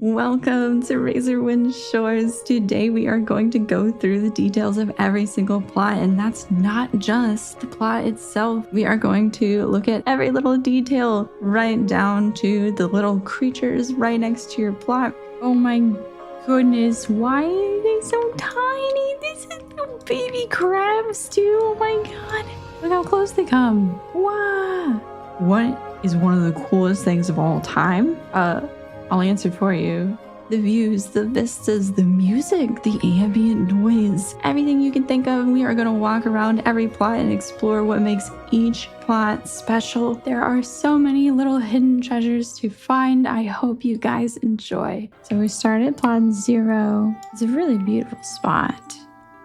Welcome to Razorwind Shores. Today we are going to go through the details of every single plot, and that's not just the plot itself. We are going to look at every little detail, right down to the little creatures right next to your plot. Oh my goodness, why are they so tiny? This is little baby crabs too. Oh my god, look how close they come. Wow. What is one of the coolest things of all time? I'll answer for you. The views, the vistas, the music, the ambient noise, everything you can think of. We are going to walk around every plot and explore what makes each plot special. There are so many little hidden treasures to find. I hope you guys enjoy. So we start at plot 0. It's a really beautiful spot.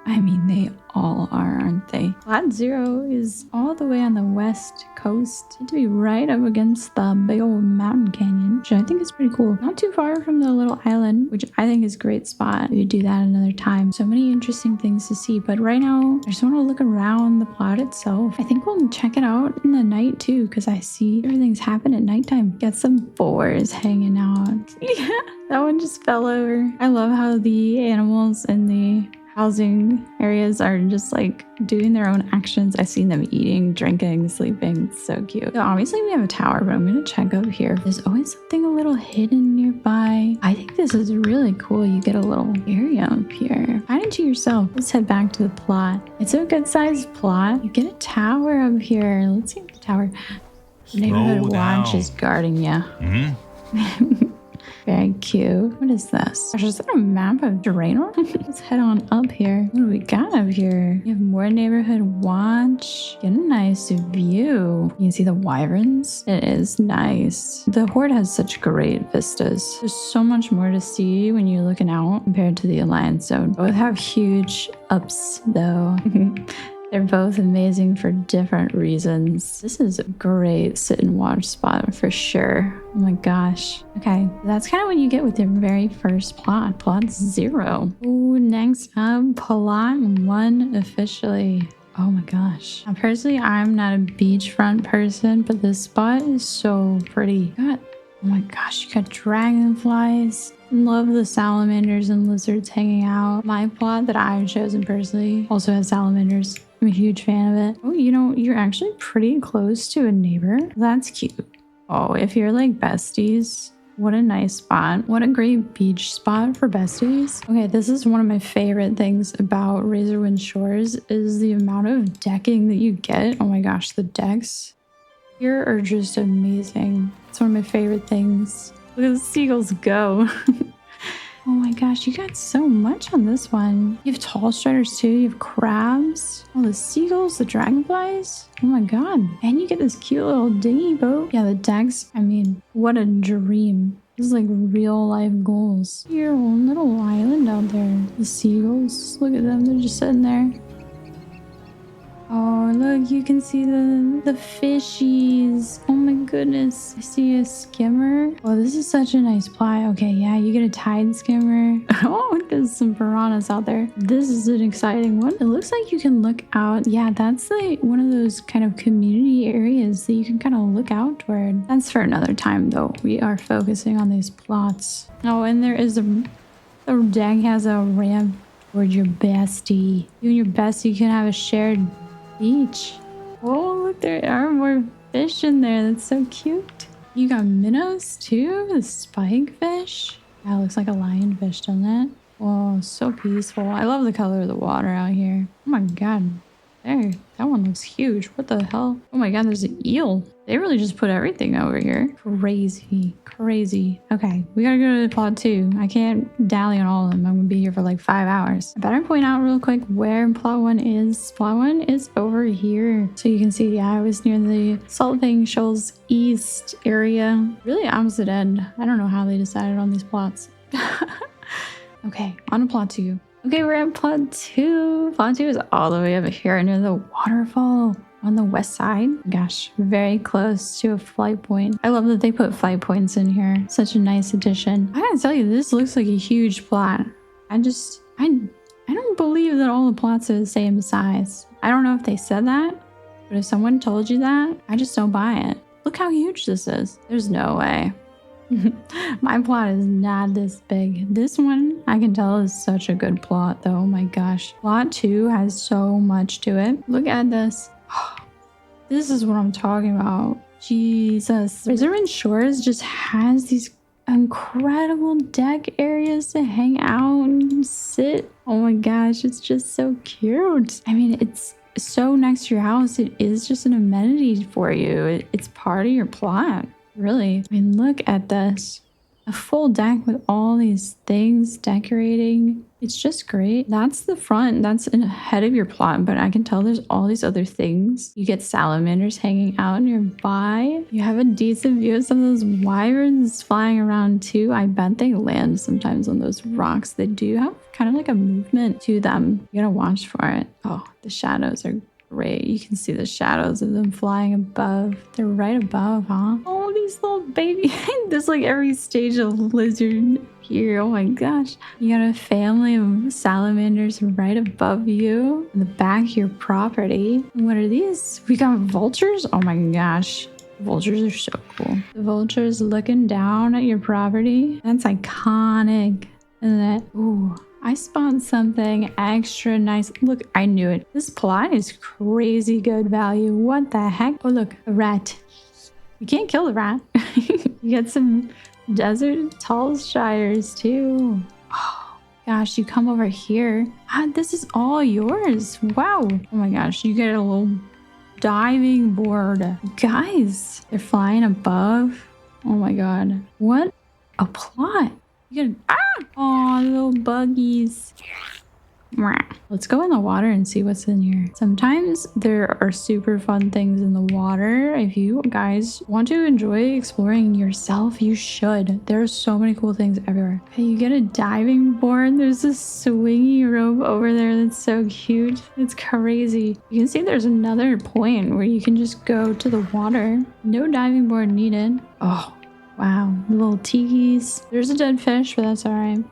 I mean, they all are, aren't they? Plot 0 is all the way on the west coast. To be right up against the big old mountain canyon, which I think is pretty cool. Not too far from the little island, which I think is a great spot. We would do that another time. So many interesting things to see. But right now, I just want to look around the plot itself. I think we'll check it out in the night too, because I see everything's happening at nighttime. Get some boars hanging out. Yeah, that one just fell over. I love how the animals and the housing areas are just like doing their own actions. I've seen them eating, drinking, sleeping. It's so cute. So obviously we have a tower, but I'm going to check up here. There's always something a little hidden nearby. I think this is really cool. You get a little area up here. Find it to yourself. Let's head back to the plot. It's a good sized plot. You get a tower up here. Let's see if the tower neighborhood watch is guarding you. Very cute. What is this? Is that a map of Draenor? Let's head on up here. What do we got up here? You have more neighborhood watch. Get a nice view. You can see the wyverns. It is nice. The Horde has such great vistas. There's so much more to see when you're looking out compared to the Alliance Zone. Both have huge ups though. They're both amazing for different reasons. This is a great sit and watch spot for sure. Oh my gosh. Okay, that's kind of what you get with your very first plot. Plot 0. Ooh, next up, plot 1 officially. Oh my gosh. Now, personally, I'm not a beachfront person, but this spot is so pretty. Oh my gosh, you got dragonflies. Love the salamanders and lizards hanging out. My plot that I've chosen personally also has salamanders. I'm a huge fan of it. Oh, you know, you're actually pretty close to a neighbor. That's cute. Oh, if you're like besties, what a nice spot. What a great beach spot for besties. Okay, this is one of my favorite things about Razorwind Shores is the amount of decking that you get. Oh my gosh, the decks here are just amazing. It's one of my favorite things. Look at the seagulls go. Oh my gosh, you got so much on this one. You have tall striders too. You have crabs. Oh, the seagulls, the dragonflies. Oh my god. And you get this cute little dinghy boat. Yeah, the decks. I mean, what a dream. This is like real life goals. Your own little island out there. The seagulls. Look at them. They're just sitting there. Oh, look, you can see the fishies. Oh my goodness. I see a skimmer. Oh, this is such a nice plot. Okay, yeah, you get a tide skimmer. Oh, there's some piranhas out there. This is an exciting one. It looks like you can look out. Yeah, that's like one of those kind of community areas that you can kind of look out toward. That's for another time though. We are focusing on these plots. Oh, and there is the deck has a ramp toward your bestie. You and your bestie can have a shared beach. Oh, look, there are more fish in there. That's so cute. You got minnows too, the spike fish. That looks like a lionfish, doesn't it? Oh, so peaceful. I love the color of the water out here. Oh my god. There, that one looks huge. What the hell? Oh my god, there's an eel. They really just put everything over here. Crazy, crazy. Okay, we gotta go to plot 2. I can't dally on all of them. I'm gonna be here for like 5 hours. I better point out real quick where plot 1 is. Plot 1 is over here. So you can see, yeah, I was near the Saltfang Shoals East area. Really opposite end. I don't know how they decided on these plots. Okay, on to plot 2. Okay, we're at plot 2. Plot 2 is all the way over here near the waterfall on the west side. Gosh, very close to a flight point. I love that they put flight points in here. Such a nice addition. I gotta tell you, this looks like a huge plot. I don't believe that all the plots are the same size. I don't know if they said that, but if someone told you that, I just don't buy it. Look how huge this is. There's no way. My plot is not this big. This one, I can tell, is such a good plot, though. Oh my gosh. Plot 2 has so much to it. Look at this. This is what I'm talking about. Jesus. Razorwind Shores just has these incredible deck areas to hang out and sit. Oh my gosh, it's just so cute. I mean, it's so next to your house. It is just an amenity for you. It's part of your plot, really. I mean, look at this. A full deck with all these things decorating. It's just great. That's the front. That's ahead of your plot, but I can tell there's all these other things. You get salamanders hanging out nearby. You have a decent view of some of those wyverns flying around too. I bet they land sometimes on those rocks. They do have kind of like a movement to them. You gotta watch for it. Oh, the shadows are great. You can see the shadows of them flying above. They're right above, huh? Oh, these little baby. There's like every stage of lizard here. Oh my gosh. You got a family of salamanders right above you in the back of your property. What are these? We got vultures? Oh my gosh. Vultures are so cool. The vultures looking down at your property. That's iconic. Isn't it? Ooh. I spawned something extra nice. Look, I knew it. This plot is crazy good value. What the heck? Oh, look, a rat. You can't kill the rat. You get some desert tall shires too. Oh, gosh, you come over here. This is all yours. Wow. Oh my gosh, you get a little diving board. Guys, they're flying above. Oh my god. What a plot. You get oh, little buggies. Let's go in the water and see what's in here. Sometimes there are super fun things in the water. If you guys want to enjoy exploring yourself, you should. There are so many cool things everywhere. Okay, you get a diving board. There's a swingy rope over there that's so cute. It's crazy. You can see there's another point where you can just go to the water. No diving board needed. Oh, wow. Little tikis. There's a dead fish, but that's all right.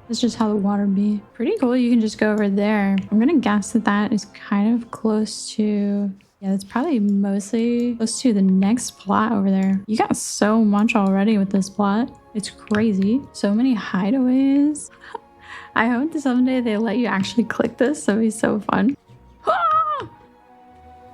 That's just how the water be. Pretty cool. You can just go over there. I'm gonna guess that that is kind of close to... Yeah, that's probably mostly close to the next plot over there. You got so much already with this plot. It's crazy. So many hideaways. I hope that someday they let you actually click this. That'd be so fun. I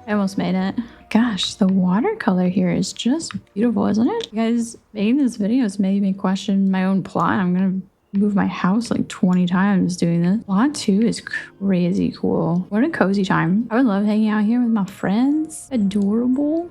almost made it. Gosh, the watercolor here is just beautiful, isn't it? You guys, making this video has made me question my own plot. I'm gonna move my house like 20 times doing this. Plot 2 is crazy cool. What a cozy time. I would love hanging out here with my friends. Adorable.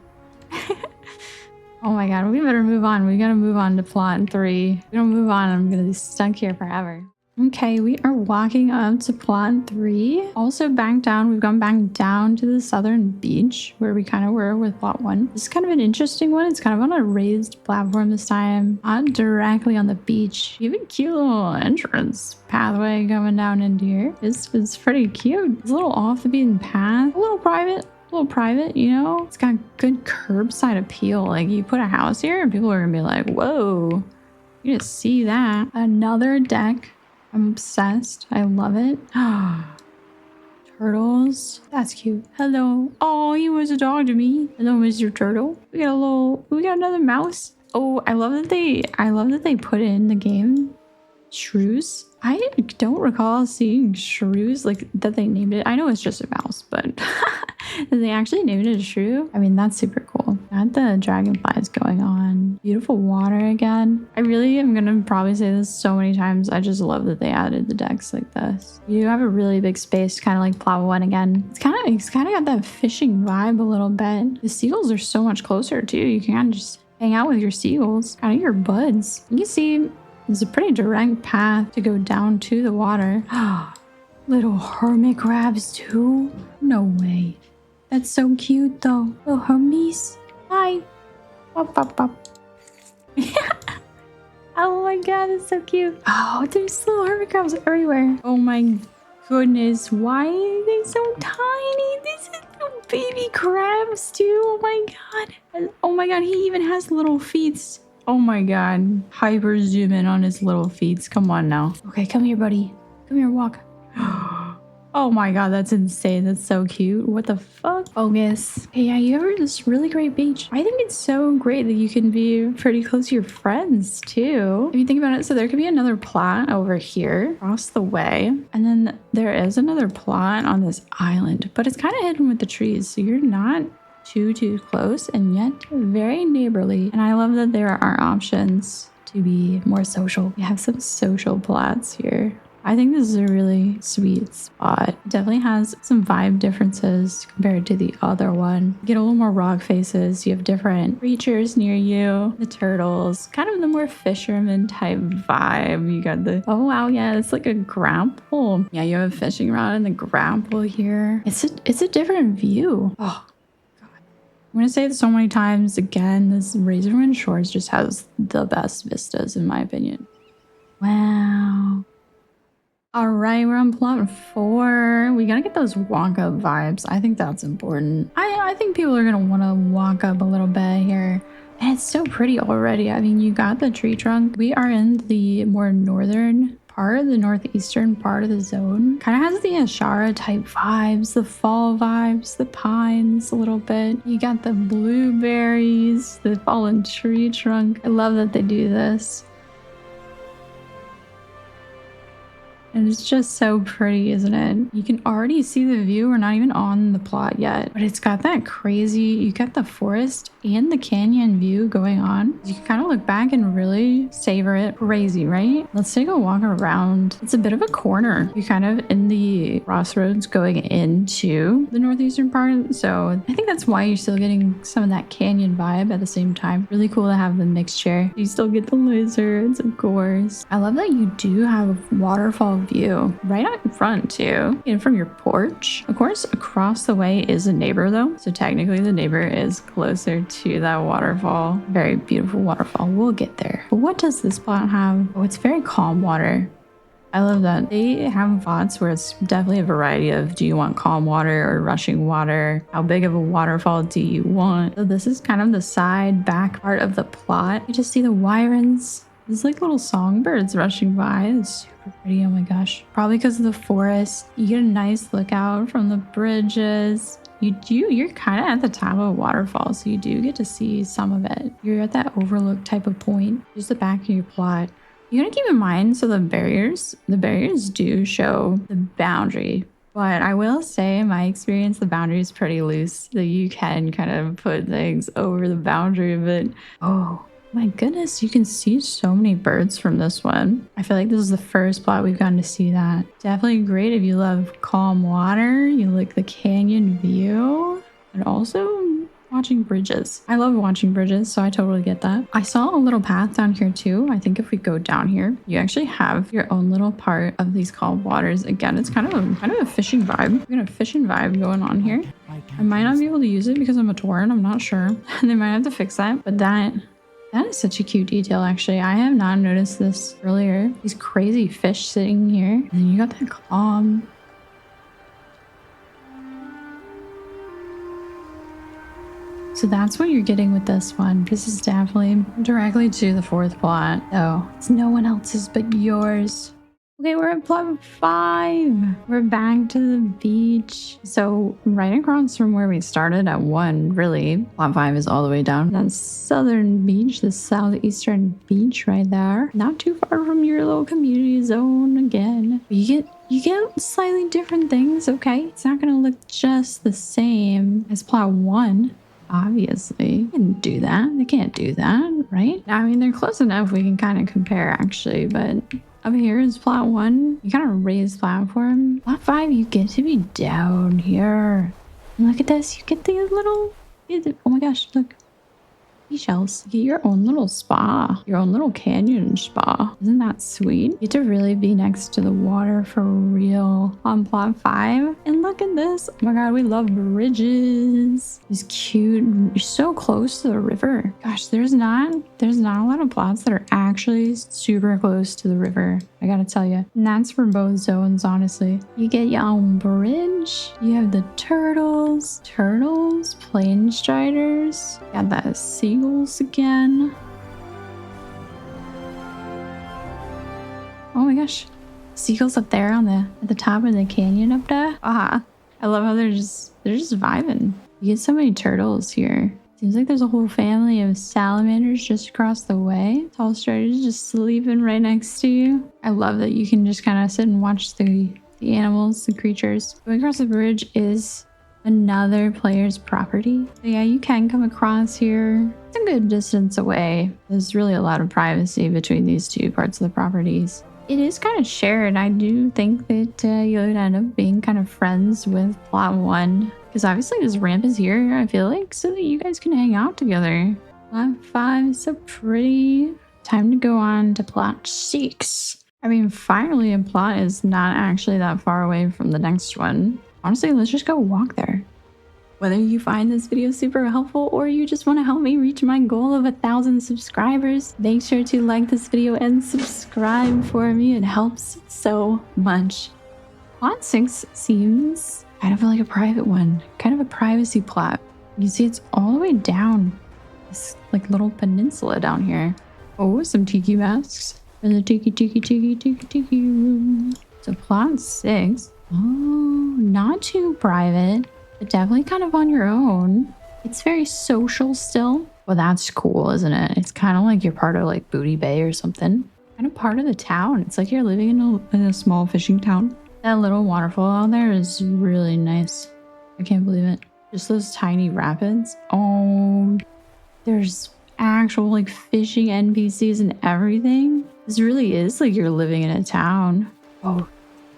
Oh my god, we better move on. We gotta move on to plot 3. If we don't move on, I'm gonna be stuck here forever. Okay, we are walking up to plot 3. Also back down, we've gone back down to the southern beach where we kind of were with plot 1. This is kind of an interesting one. It's kind of on a raised platform this time, not directly on the beach. You have a cute little entrance pathway going down into here. It's pretty cute. It's a little off the beaten path, a little private, you know? It's got good curbside appeal. Like you put a house here and people are gonna be like, whoa, you just see that. Another deck. I'm obsessed. I love it. Turtles. That's cute. Hello. Oh, he was a dog to me. Hello, Mr. Turtle. We got another mouse. Oh, I love that they put in the game shrews. I don't recall seeing shrews like that they named it. I know it's just a mouse, but they actually named it a shrew. I mean, that's super cool. Got the dragonflies going on. Beautiful water again. I really am gonna probably say this so many times. I just love that they added the decks like this. You have a really big space, kind of like plot 1 again. It's kind of got that fishing vibe a little bit. The seagulls are so much closer too. You can kind of just hang out with your seagulls, kind of your buds. You can see there's a pretty direct path to go down to the water. Little hermit crabs too? No way. That's so cute though. Little hermes. Hi. Pop, pop, pop. Oh my god, it's so cute. Oh, there's little hermit crabs everywhere. Oh my goodness. Why are they so tiny? These are little baby crabs too. Oh my god. Oh my god, he even has little feet. Oh my god. Hyper zoom in on his little feet. Come on now. Okay, come here, buddy. Come here, walk. Oh my god, that's insane. That's so cute. What the fuck? Focus. Hey, yeah, you have this really great beach. I think it's so great that you can be pretty close to your friends too. If you think about it, so there could be another plot over here across the way. And then there is another plot on this island, but it's kind of hidden with the trees. So you're not too close and yet very neighborly. And I love that there are options to be more social. We have some social plots here. I think this is a really sweet spot. It definitely has some vibe differences compared to the other one. You get a little more rock faces. You have different creatures near you. The turtles, kind of the more fisherman type vibe. You got the, oh wow, yeah, it's like a grapple. Yeah, you have a fishing rod and the grapple here. It's a different view. Oh, God. I'm gonna say it so many times again. This Razorwind Shores just has the best vistas in my opinion. Wow. All right, we're on plot 4. We gotta get those walk up vibes. I think that's important. I think people are gonna want to walk up a little bit here. And it's so pretty already. I mean, you got the tree trunk. We are in the more northern part, the northeastern part of the zone. Kind of has the Ashara type vibes, the fall vibes, the pines a little bit. You got the blueberries, the fallen tree trunk. I love that they do this. And it's just so pretty, isn't it? You can already see the view. We're not even on the plot yet, but it's got that crazy, you got the forest and the canyon view going on. You can kind of look back and really savor it. Crazy, right? Let's take a walk around. It's a bit of a corner. You're kind of in the crossroads going into the northeastern part. So I think that's why you're still getting some of that canyon vibe at the same time. Really cool to have the mixture. You still get the lizards, of course. I love that you do have a waterfall view right out in front too, and from your porch. Of course, across the way is a neighbor though, so technically the neighbor is closer to that waterfall. Very beautiful waterfall. We'll get there. But what does this plot have? Oh, it's very calm water. I love that. They have plots where it's definitely a variety of, do you want calm water or rushing water? How big of a waterfall do you want? So this is kind of the side back part of the plot. You just see the Wyrens. There's like little songbirds rushing by. It's super pretty. Oh my gosh. Probably because of the forest. You get a nice look out from the bridges. You're kind of at the top of a waterfall, so you do get to see some of it. You're at that overlook type of point. Just the back of your plot. You gotta keep in mind, so the barriers do show the boundary. But I will say, in my experience, the boundary is pretty loose. So you can kind of put things over the boundary a bit. Oh. My goodness, you can see so many birds from this one. I feel like this is the first plot we've gotten to see that. Definitely great if you love calm water, you like the canyon view, and also watching bridges. I love watching bridges, so I totally get that. I saw a little path down here too. I think if we go down here, you actually have your own little part of these calm waters. Again, it's kind of a fishing vibe. We got a fishing vibe going on here. I might not be able to use it because I'm a Tauren, I'm not sure. They might have to fix that, but that is such a cute detail, actually. I have not noticed this earlier. These crazy fish sitting here. And then you got that calm. So that's what you're getting with this one. This is definitely directly to the 4th plot. So it's no one else's but yours. Okay, we're at plot 5. We're back to the beach. So right across from where we started at 1, really, plot 5 is all the way down. That southern beach, the southeastern beach right there. Not too far from your little community zone again. You get slightly different things, okay? It's not gonna look just the same as plot 1. Obviously, they can't do that. They can't do that, right? I mean, they're close enough we can kind of compare actually, but up here is plot 1. You kind of raise platform. Plot 5, you get to be down here. And look at this. You get these little, oh my gosh, look. Seashells. You get your own little spa, your own little canyon spa. Isn't that sweet? You get to really be next to the water for real on plot 5. And look at this. Oh my god, we love bridges. It's cute. You're so close to the river. Gosh, there's not a lot of plots that are actually super close to the river. I gotta tell you. And that's for both zones, honestly. You get your own bridge. You have the turtles, plain striders. You got that seagulls again. Oh my gosh. Seagulls up there on the at the top of the canyon up there. Ah, I love how they're just vibing. You get so many turtles here. Seems like there's a whole family of salamanders just across the way. Tall Starry's just sleeping right next to you. I love that you can just kind of sit and watch the animals, the creatures. Going across the bridge is another player's property. So yeah, you can come across here. It's a good distance away. There's really a lot of privacy between these two parts of the properties. It is kind of shared. I do think that you would end up being kind of friends with plot 1. Because obviously this ramp is here, I feel like, so that you guys can hang out together. Plot 5 is so pretty. Time to go on to plot 6. I mean, finally a plot is not actually that far away from the next one. Honestly, let's just go walk there. Whether you find this video super helpful or you just want to help me reach my goal of 1,000 subscribers, make sure to like this video and subscribe for me. It helps so much. Plot 6 seems kind of like a private one, kind of a privacy plot. You see it's all the way down this like little peninsula down here. Oh, some tiki masks in the tiki room. So plot 6. Oh, not too private, but definitely kind of on your own. It's very social still. Well, that's cool, isn't it? It's kind of like you're part of like Booty Bay or something. Kind of part of the town. It's like you're living in a small fishing town. That little waterfall out there is really nice. I can't believe it. Just those tiny rapids. Oh, there's actual like fishing NPCs and everything. This really is like you're living in a town. Oh,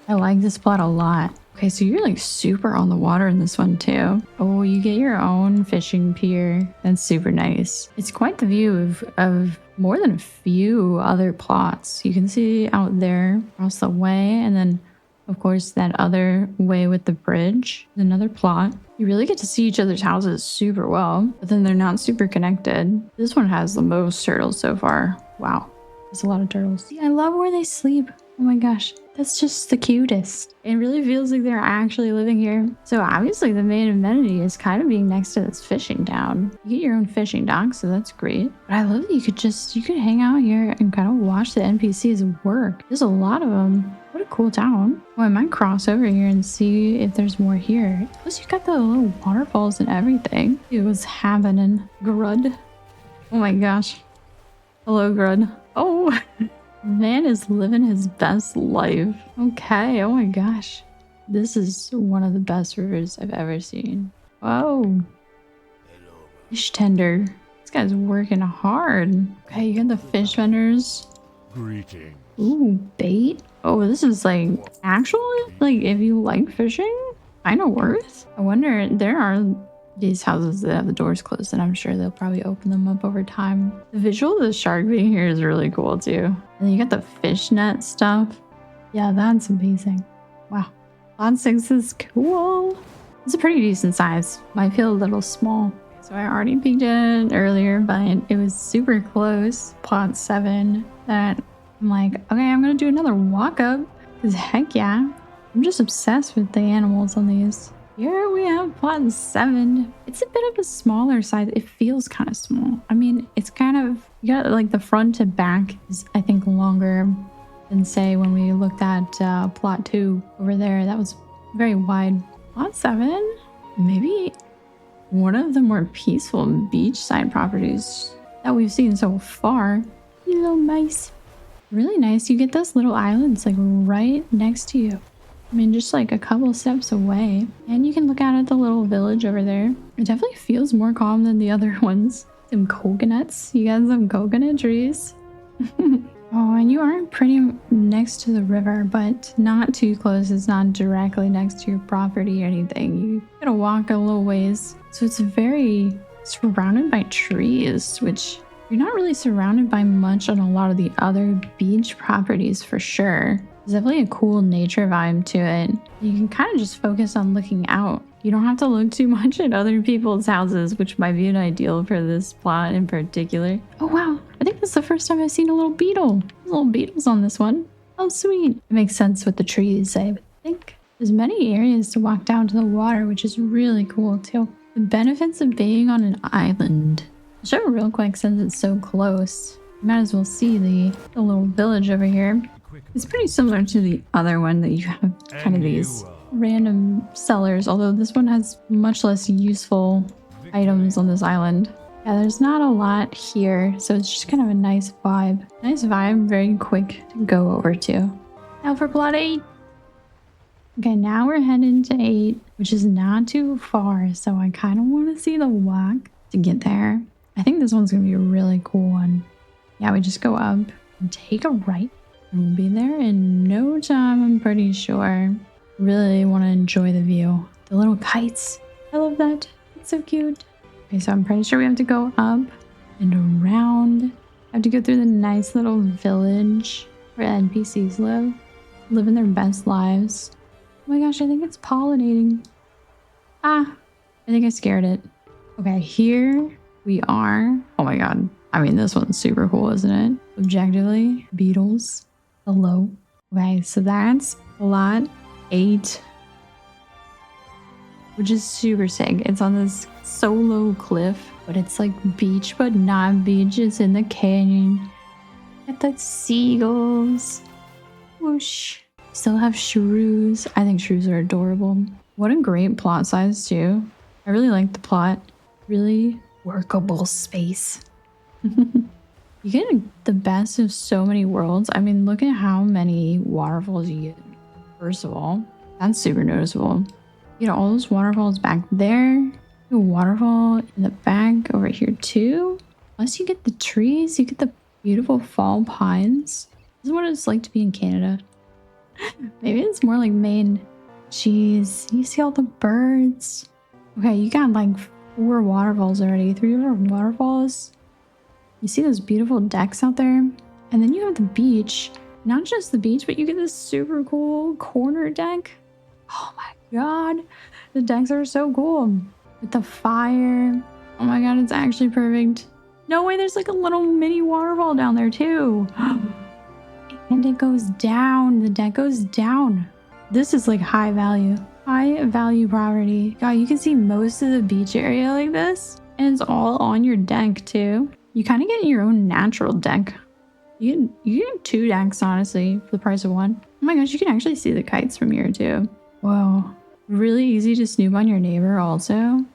I like this plot a lot. Okay, so you're like super on the water in this one too. Oh, you get your own fishing pier. That's super nice. It's quite the view of more than a few other plots. You can see out there across the way, and then of course that other way with the bridge is another plot. You really get to see each other's houses super well, but then they're not super connected. This one has the most turtles so far. Wow, there's a lot of turtles. See, I love where they sleep. Oh my gosh, that's just the cutest. It really feels like they're actually living here. So obviously the main amenity is kind of being next to this fishing town. You get your own fishing dock, so that's great. But I love that you could hang out here and kind of watch the NPCs work. There's a lot of them. What a cool town. Oh, I might cross over here and see if there's more here. Plus you got the little waterfalls and everything. It was happening. Grud. Oh my gosh. Hello, Grud. Oh. Man is living his best life. Okay, oh my gosh. This is one of the best rivers I've ever seen. Whoa. Fish tender. This guy's working hard. Okay, you got the fish vendors. Greetings. Ooh, bait. Oh, this is like actually, like if you like fishing, kind of worth. I wonder, there are these houses that have the doors closed, and I'm sure they'll probably open them up over time. The visual of the shark being here is really cool too. And then you got the fishnet stuff. Yeah, that's amazing. Wow. Plot 6 is cool. It's a pretty decent size. Might feel a little small. So I already peeked it earlier, but it was super close. Plot 7 that I'm like, okay, I'm gonna do another walk up. Because heck yeah. I'm just obsessed with the animals on these. Here we have plot 7. It's a bit of a smaller size. It feels kind of small. I mean, it's kind of, you got like the front to back is I think longer than say when we looked at plot 2 over there. That was very wide. Plot 7, maybe one of the more peaceful beachside properties that we've seen so far. You little mice. Really nice. You get those little islands like right next to you. I mean, just like a couple steps away. And you can look out at the little village over there. It definitely feels more calm than the other ones. Some coconuts. You got some coconut trees. Oh, and you are pretty next to the river, but not too close. It's not directly next to your property or anything. You gotta walk a little ways. So it's very surrounded by trees, which you're not really surrounded by much on a lot of the other beach properties for sure. There's definitely a cool nature vibe to it. You can kind of just focus on looking out. You don't have to look too much at other people's houses, which might be an ideal for this plot in particular. Oh wow, I think that's the first time I've seen a little beetle. There's little beetles on this one. Oh sweet. It makes sense with the trees, I would think. There's many areas to walk down to the water, which is really cool too. The benefits of being on an island. I'll show it real quick since it's so close. You might as well see the little village over here. It's pretty similar to the other one that you have kind of these random sellers, although this one has much less useful items on this island. Yeah, there's not a lot here, so it's just kind of a nice vibe. Nice vibe, very quick to go over to. Now for plot 8. Okay, now we're heading to 8, which is not too far, so I kind of want to see the walk to get there. I think this one's going to be a really cool one. Yeah, we just go up and take a right, and we'll be there in no time, I'm pretty sure. Really want to enjoy the view. The little kites. I love that. It's so cute. Okay, so I'm pretty sure we have to go up and around. I have to go through the nice little village where NPCs live, living their best lives. Oh my gosh, I think it's pollinating. Ah, I think I scared it. Okay, here we are. Oh my god. I mean, this one's super cool, isn't it? Objectively, beetles. Hello. Okay, so that's plot 8, which is super sick. It's on this solo cliff, but it's like beach, but not beach. It's in the canyon. At the seagulls. Whoosh. Still have shrews. I think shrews are adorable. What a great plot size too. I really like the plot. Really workable space. You get the best of so many worlds. I mean, look at how many waterfalls you get. First of all, that's super noticeable. You know, all those waterfalls back there. A waterfall in the back over here too. Plus you get the trees. You get the beautiful fall pines. This is what it's like to be in Canada. Maybe it's more like Maine. Jeez, you see all the birds. Okay, you got like 4 waterfalls already. 3 more waterfalls. You see those beautiful decks out there? And then you have the beach. Not just the beach, but you get this super cool corner deck. Oh my god. The decks are so cool. With the fire. Oh my god, it's actually perfect. No way, there's like a little mini waterfall down there too. And it goes down. The deck goes down. This is like high value property. God, you can see most of the beach area like this. And it's all on your deck too. You kind of get your own natural deck. You get 2 decks, honestly, for the price of 1. Oh my gosh, you can actually see the kites from here too. Whoa. Really easy to snoop on your neighbor also.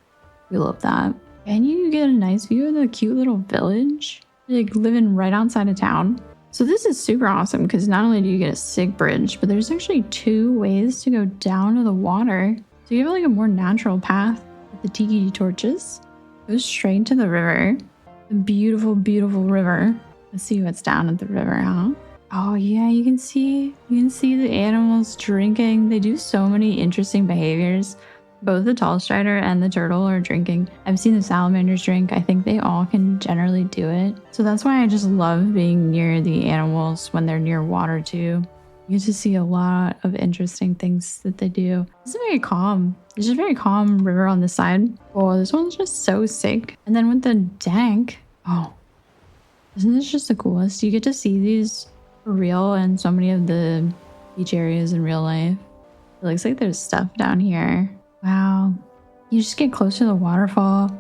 We love that. And you get a nice view of the cute little village. Like living right outside of town. So this is super awesome because not only do you get a sick bridge, but there's actually 2 ways to go down to the water. So you have like a more natural path with the tiki torches. Go straight to the river. The beautiful, beautiful river. Let's see what's down at the river, huh? Oh yeah, you can see the animals drinking. They do so many interesting behaviors. Both the tall strider and the turtle are drinking. I've seen the salamanders drink. I think they all can generally do it. So that's why I just love being near the animals when they're near water too. You get to see a lot of interesting things that they do. It's very calm. It's just a very calm river on the side. Oh, this one's just so sick. And then with the dank, oh, isn't this just the coolest? You get to see these for real in so many of the beach areas in real life. It looks like there's stuff down here. Wow. You just get close to the waterfall.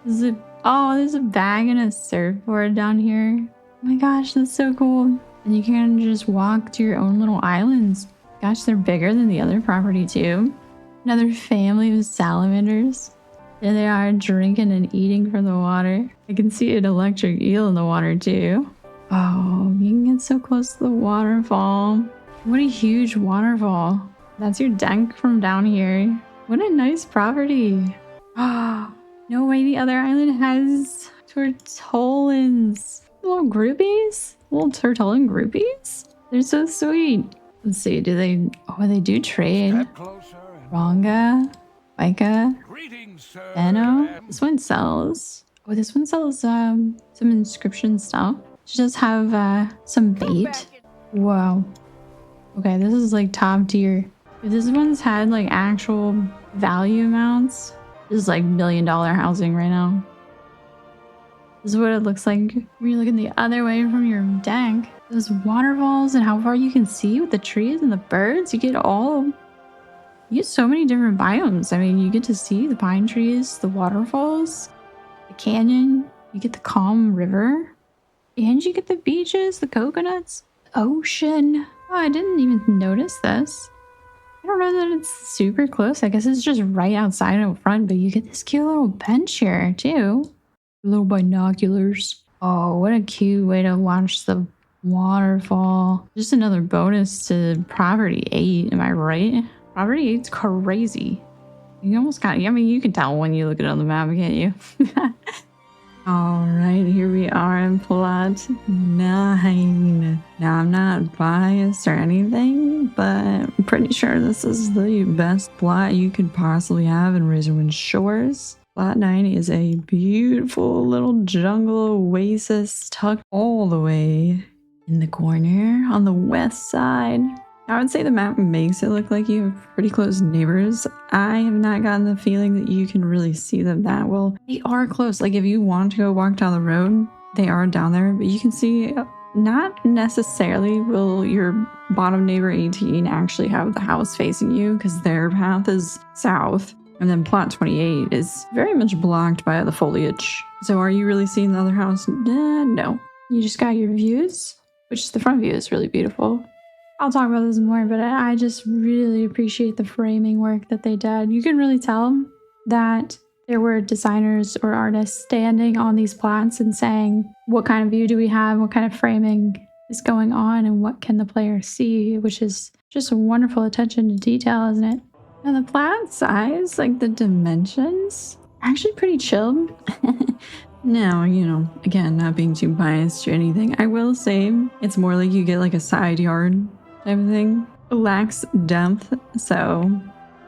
There's a bag and a surfboard down here. Oh my gosh, that's so cool. And you can just walk to your own little islands. Gosh, they're bigger than the other property too. Another family of salamanders. There they are drinking and eating from the water. I can see an electric eel in the water too. Oh, you can get so close to the waterfall. What a huge waterfall. That's your deck from down here. What a nice property. Oh, no way the other island has tortolans. Little groupies? Little tortolan groupies? They're so sweet. Let's see, they do trade. Ranga, Micah, Benno. This one sells. Oh, this one sells some inscription stuff. She does have some bait. Whoa. Okay, this is like top tier. If this one's had like actual value amounts, this is like $1 million housing right now. This is what it looks like when you're looking the other way from your deck. Those waterfalls and how far you can see with the trees and the birds. You get so many different biomes. I mean, you get to see the pine trees, the waterfalls, the canyon. You get the calm river. And you get the beaches, the coconuts. ocean. Oh, I didn't even notice this. I don't know that it's super close. I guess it's just right outside out front, but you get this cute little bench here too. Little binoculars. Oh, what a cute way to watch the waterfall. Just another bonus to Property 8, am I right? Property 8's crazy. You almost got, I mean, you can tell when you look at it on the map, can't you? All right, here we are in plot 9. Now, I'm not biased or anything, but I'm pretty sure this is the best plot you could possibly have in Razorwind Shores. Plot 9 is a beautiful little jungle oasis tucked all the way in the corner on the west side. I would say the map makes it look like you have pretty close neighbors. I have not gotten the feeling that you can really see them that well. They are close. Like if you want to go walk down the road, they are down there, but you can see not necessarily will your bottom neighbor 18 actually have the house facing you because their path is south. And then plot 28 is very much blocked by the foliage. So are you really seeing the other house? No. You just got your views, which the front view is really beautiful. I'll talk about this more, but I just really appreciate the framing work that they did. You can really tell that there were designers or artists standing on these plots and saying, what kind of view do we have? What kind of framing is going on? And what can the player see? Which is just a wonderful attention to detail, isn't it? And the plat size, like the dimensions, actually pretty chill. Now, you know, again, not being too biased or anything, I will say it's more like you get like a side yard type of thing. It lacks depth, so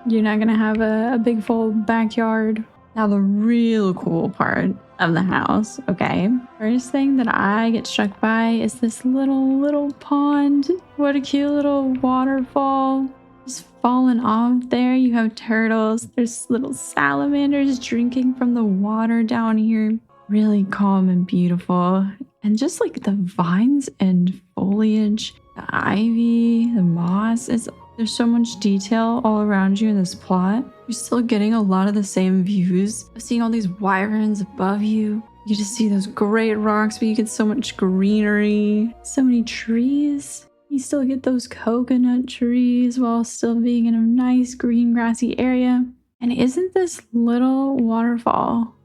you're not gonna have a big full backyard. Now, the real cool part of the house, okay, first thing that I get struck by is this little pond. What a cute little waterfall. Just falling off there. You have turtles. There's little salamanders drinking from the water down here. Really calm and beautiful. And just like the vines and foliage, the ivy, the moss, there's so much detail all around you in this plot. You're still getting a lot of the same views of seeing all these wyverns above you. You just see those great rocks, but you get so much greenery, so many trees. You still get those coconut trees while still being in a nice green grassy area. And isn't this little waterfall,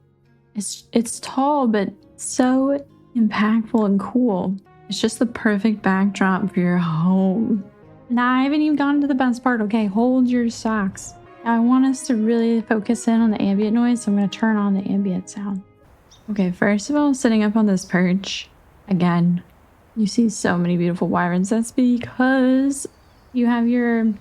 it's tall, but so impactful and cool. It's just the perfect backdrop for your home. Now, I haven't even gotten to the best part, okay? Hold your socks. Now, I want us to really focus in on the ambient noise, so I'm going to turn on the ambient sound. Okay, first of all, sitting up on this perch, again, you see so many beautiful wyverns. That's because you have your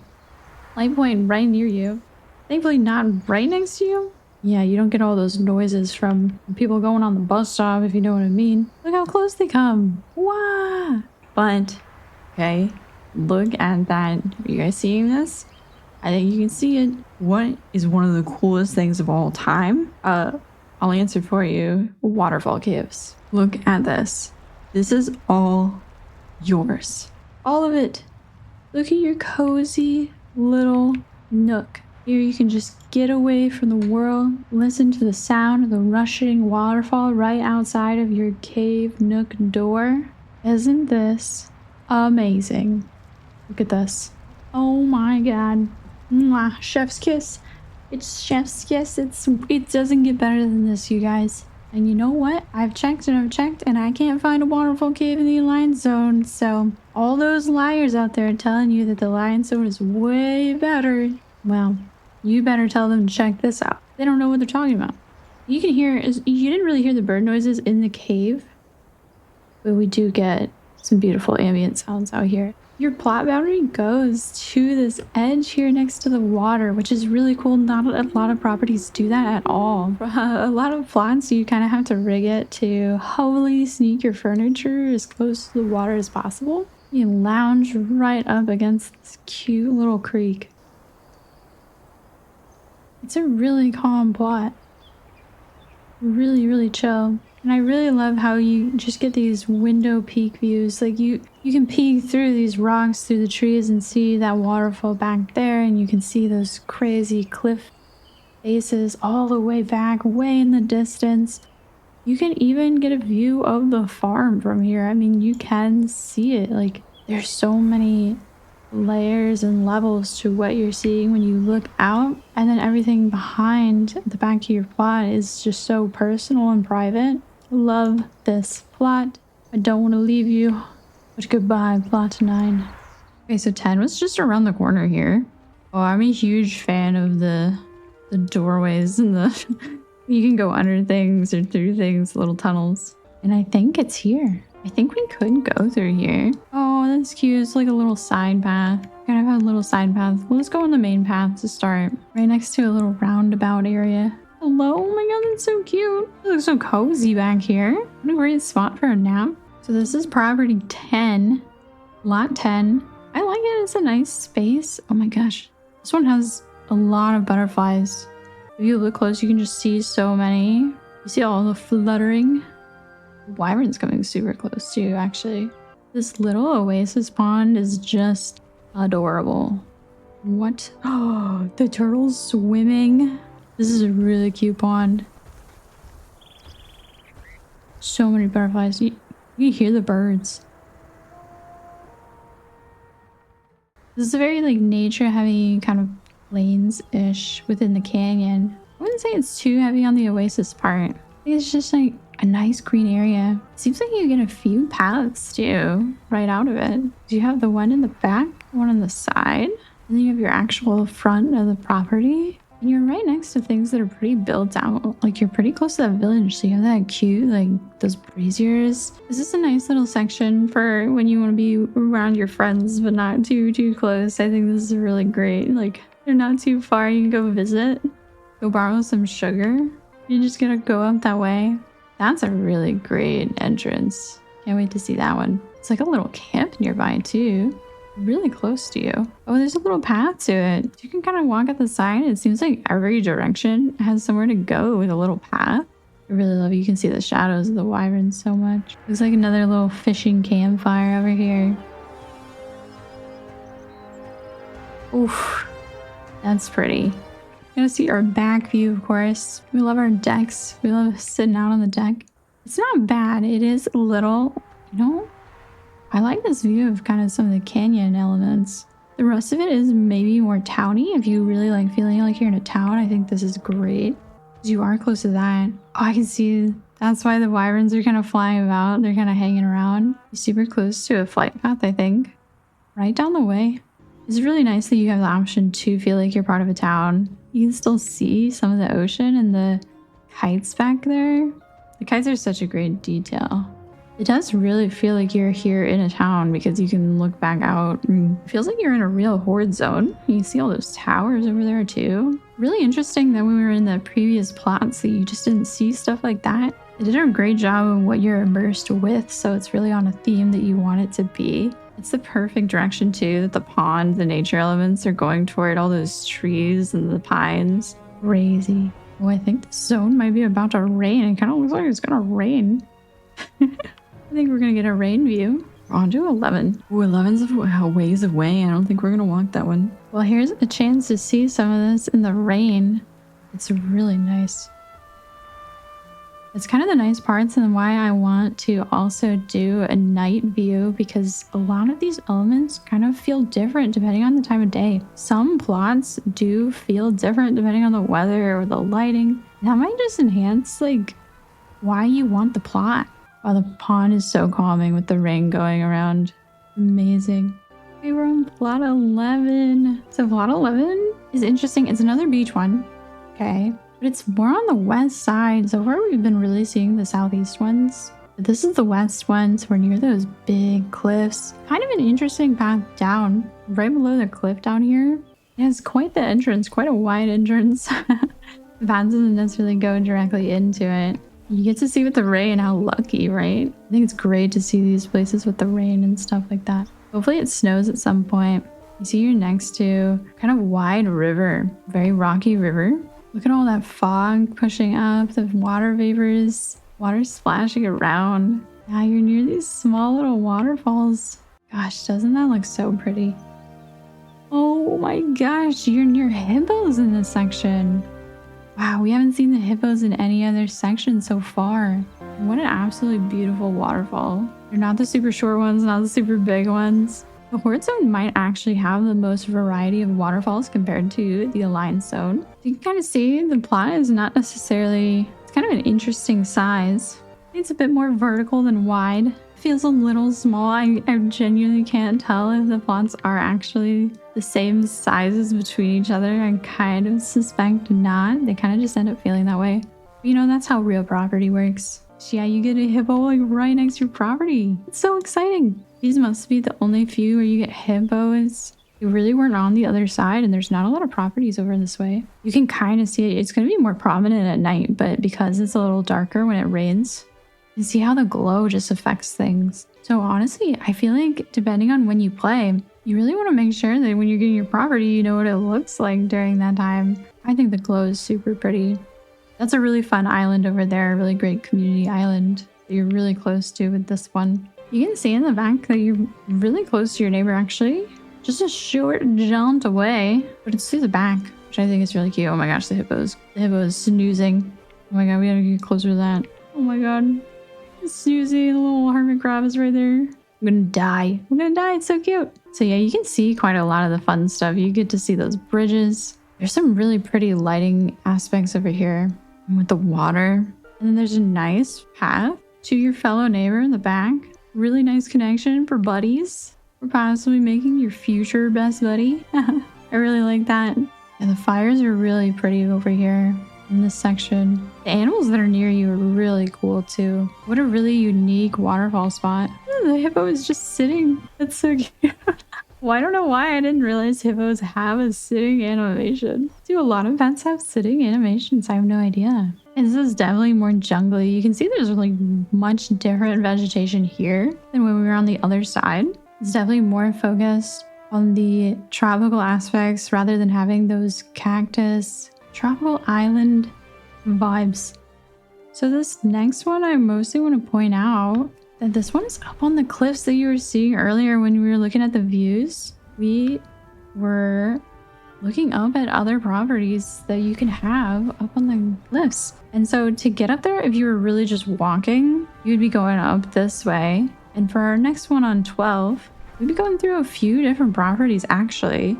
light point right near you. Thankfully, not right next to you. Yeah, you don't get all those noises from people going on the bus stop, if you know what I mean. Look how close they come. Wow. But, okay, look at that. Are you guys seeing this? I think you can see it. What is one of the coolest things of all time? I'll answer for you. Waterfall caves. Look at this. This is all yours. All of it. Look at your cozy little nook. Here you can just get away from the world, listen to the sound of the rushing waterfall right outside of your cave nook door. Isn't this amazing? Look at this. Oh my god. Mwah, chef's kiss. It's chef's kiss. It doesn't get better than this, you guys. And you know what? I've checked and I can't find a waterfall cave in the Alliance Zone. So all those liars out there telling you that the Alliance Zone is way better, well, you better tell them to check this out. They don't know what they're talking about. You can hear, you didn't really hear the bird noises in the cave, but we do get some beautiful ambient sounds out here. Your plot boundary goes to this edge here next to the water, which is really cool. Not a lot of properties do that at all. A lot of plots, you kind of have to rig it to hopefully sneak your furniture as close to the water as possible. You lounge right up against this cute little creek. It's a really calm plot. Really, really chill. And I really love how you just get these window peak views. Like you can peek through these rocks, through the trees, and see that waterfall back there. And you can see those crazy cliff faces all the way back, way in the distance. You can even get a view of the farm from here. I mean, you can see it. Like There's so many layers and levels to what you're seeing when you look out, and then everything behind the back of your plot is just so personal and private. Love this plot. I don't want to leave you, but goodbye, plot 9. Okay, so 10 was just around the corner here. Oh, I'm a huge fan of the doorways and the you can go under things or through things, little tunnels. And I think it's here. I think we could go through here. Oh, that's cute. It's like a little side path. Kind of have a little side path. Well, let's go on the main path to start. Right next to a little roundabout area. Hello? Oh my god, that's so cute. It looks so cozy back here. What a great spot for a nap. So this is property 10. Lot 10. I like it. It's a nice space. Oh my gosh. This one has a lot of butterflies. If you look close, you can just see so many. You see all the fluttering. Wyvern's coming super close too, actually. This little oasis pond is just adorable. What? Oh, the turtles swimming. This is a really cute pond. So many butterflies. You can hear the birds. This is a very like nature heavy kind of plains-ish within the canyon. I wouldn't say it's too heavy on the oasis part. I think it's just like a nice green area. Seems like you get a few paths too right out of it. You have the one in the back, one on the side, and then you have your actual front of the property. And you're right next to things that are pretty built out. Like you're pretty close to that village, so you have that cute, like those braziers. This is a nice little section for when you want to be around your friends, but not too close. I think this is really great. Like they're not too far. You can go visit, go borrow some sugar. You're just gonna go up that way. That's a really great entrance. Can't wait to see that one. It's like a little camp nearby too. Really close to you. Oh, there's a little path to it. You can kind of walk at the side. It seems like every direction has somewhere to go with a little path. I really love it. You can see the shadows of the wyverns so much. Looks like another little fishing campfire over here. Oof, that's pretty. Gonna see our back view, of course. We love our decks. We love sitting out on the deck. It's not bad. It is a little, you know, I like this view of kind of some of the canyon elements. The rest of it is maybe more towny. If you really like feeling like you're in a town, I think this is great. Because you are close to that. Oh, I can see. That's why the wyverns are kind of flying about. They're kind of hanging around. You're super close to a flight path, I think. Right down the way. It's really nice that you have the option to feel like you're part of a town. You can still see some of the ocean and the kites back there. The kites are such a great detail. It does really feel like you're here in a town because you can look back out and it feels like you're in a real horde zone. You see all those towers over there too. Really interesting that when we were in the previous plots that you just didn't see stuff like that. They did a great job of what you're immersed with, so it's really on a theme that you want it to be. It's the perfect direction too, that the pond, the nature elements are going toward all those trees and the pines. Crazy. Oh, I think the zone might be about to rain. It kind of looks like it's gonna rain. I think we're gonna get a rain view. We're on to 11. Ooh, 11's a ways away. I don't think we're gonna walk that one. Well, here's a chance to see some of this in the rain. It's really nice. It's kind of the nice parts and why I want to also do a night view, because a lot of these elements kind of feel different depending on the time of day. Some plots do feel different depending on the weather or the lighting. That might just enhance like why you want the plot. Wow, the pond is so calming with the rain going around. Amazing. Okay, we're on plot 11. So plot 11 is interesting. It's another beach one. Okay. But it's more on the west side. So far we've been really seeing the southeast ones. But this is the west one. So we're near those big cliffs. Kind of an interesting path down. Right below the cliff down here. It has quite the entrance. Quite a wide entrance. The path doesn't necessarily go directly into it. You get to see with the rain. How lucky, right? I think it's great to see these places with the rain and stuff like that. Hopefully it snows at some point. You see you're next to kind of wide river. Very rocky river. Look at all that fog pushing up, the water vapors, water splashing around. Yeah, you're near these small little waterfalls. Gosh, doesn't that look so pretty? Oh my gosh, you're near hippos in this section. Wow, we haven't seen the hippos in any other section so far. What an absolutely beautiful waterfall. They're not the super short ones, not the super big ones. The Horde Zone might actually have the most variety of waterfalls compared to the Alliance Zone. You can kind of see the plot is not necessarily, it's kind of an interesting size. It's a bit more vertical than wide. Feels a little small. I genuinely can't tell if the plots are actually the same sizes between each other. I kind of suspect not. They kind of just end up feeling that way. But you know, that's how real property works. So yeah, you get a hippo like right next to your property. It's so exciting. These must be the only few where you get hippos. They really weren't on the other side, and there's not a lot of properties over this way. You can kind of see it. It's going to be more prominent at night, but because it's a little darker when it rains, you see how the glow just affects things. So honestly, I feel like depending on when you play, you really want to make sure that when you're getting your property, you know what it looks like during that time. I think the glow is super pretty. That's a really fun island over there, a really great community island that you're really close to with this one. You can see in the back that you're really close to your neighbor actually. Just a short jaunt away, but it's to the back, which I think is really cute. Oh my gosh, the hippos. The hippo is snoozing. Oh my god, we gotta get closer to that. Oh my god. Snoozy, the little hermit crab is right there. I'm gonna die. I'm gonna die. It's so cute. So yeah, you can see quite a lot of the fun stuff. You get to see those bridges. There's some really pretty lighting aspects over here with the water. And then there's a nice path to your fellow neighbor in the back. Really nice connection for buddies. For possibly making your future best buddy. I really like that. And the fires are really pretty over here in this section. The animals that are near you are really cool too. What a really unique waterfall spot. The hippo is just sitting. That's so cute. Well, I don't know why I didn't realize hippos have a sitting animation. Do a lot of pets have sitting animations? I have no idea. And this is definitely more jungly. You can see there's like much different vegetation here than when we were on the other side. It's definitely more focused on the tropical aspects rather than having those cactus tropical island vibes. So this next one, I mostly want to point out that this one is up on the cliffs that you were seeing earlier when we were looking at the views. We were looking up at other properties that you can have up on the cliffs. And so to get up there, if you were really just walking, you'd be going up this way. And for our next one on 12, we'd be going through a few different properties actually.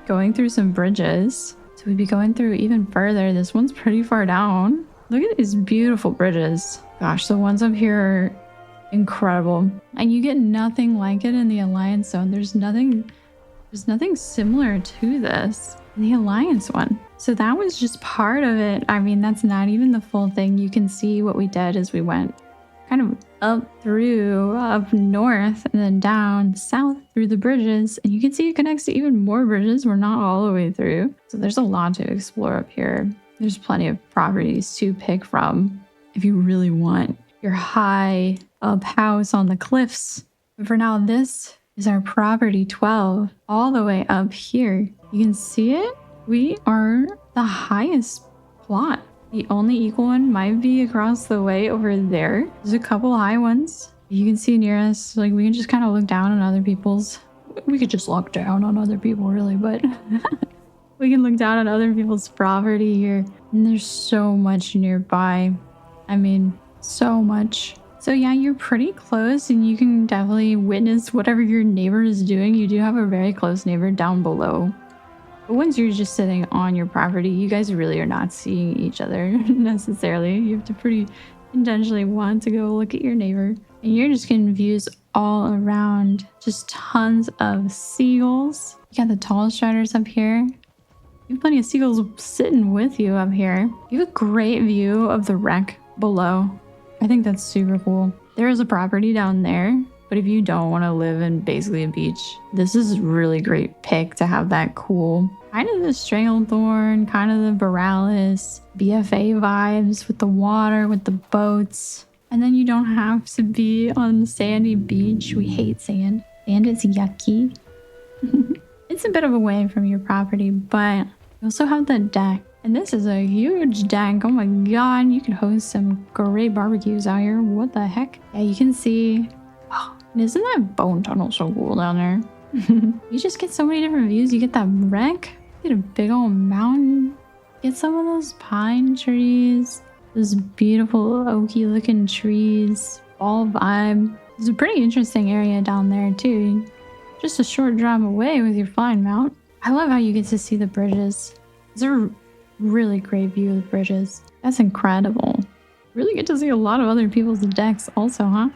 Going through some bridges. So we'd be going through even further. This one's pretty far down. Look at these beautiful bridges. Gosh, the ones up here are incredible. And you get nothing like it in the Alliance Zone. There's nothing similar to this in the Alliance one. So that was just part of it. I mean, that's not even the full thing. You can see what we did as we went kind of up north and then down south through the bridges. And you can see it connects to even more bridges. We're not all the way through. So there's a lot to explore up here. There's plenty of properties to pick from if you really want your high up house on the cliffs. But for now, this is our property 12 all the way up here. You can see it. We are the highest plot. The only equal one might be across the way over there. There's a couple high ones you can see near us. Like we can just kind of look down on other people's. We could just look down on other people really, but we can look down on other people's property here. And there's so much nearby. I mean, so much. So yeah, you're pretty close and you can definitely witness whatever your neighbor is doing. You do have a very close neighbor down below. But once you're just sitting on your property, you guys really are not seeing each other necessarily. You have to pretty intentionally want to go look at your neighbor. And you're just getting views all around. Just tons of seagulls. You got the tall striders up here. You have plenty of seagulls sitting with you up here. You have a great view of the wreck below. I think that's super cool. There is a property down there. But if you don't want to live in basically a beach, this is a really great pick to have that cool kind of the Stranglethorn, kind of the Borealis, BFA vibes with the water, with the boats. And then you don't have to be on the sandy beach. We hate sand. Sand is yucky. It's a bit of a way from your property, but you also have the deck. And this is a huge deck. Oh my god, you can host some great barbecues out here. What the heck? Yeah, you can see... Oh, and isn't that bone tunnel so cool down there? You just get so many different views. You get that wreck. You get a big old mountain. Get some of those pine trees, those beautiful oaky looking trees, fall vibe. It's a pretty interesting area down there too. Just a short drive away with your flying mount. I love how you get to see the bridges. It's a really great view of the bridges. That's incredible. Really get to see a lot of other people's decks also, huh?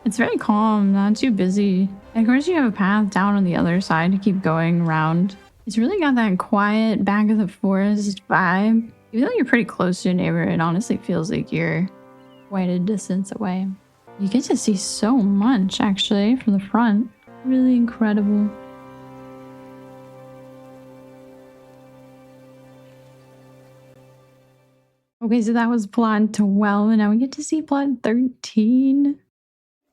It's very calm, not too busy. And of course you have a path down on the other side to keep going around. It's really got that quiet back of the forest vibe. Even though you're pretty close to a neighbor, it honestly feels like you're quite a distance away. You get to see so much actually from the front. Really incredible. Okay, so that was plot 12, and now we get to see plot 13.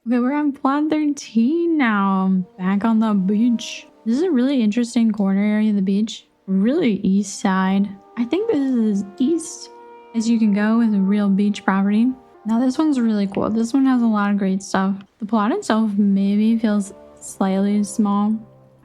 Okay, we're on plot 13 now. Back on the beach. This is a really interesting corner area of the beach. Really east side. I think this is as east as you can go with a real beach property. Now this one's really cool. This one has a lot of great stuff. The plot itself maybe feels slightly small.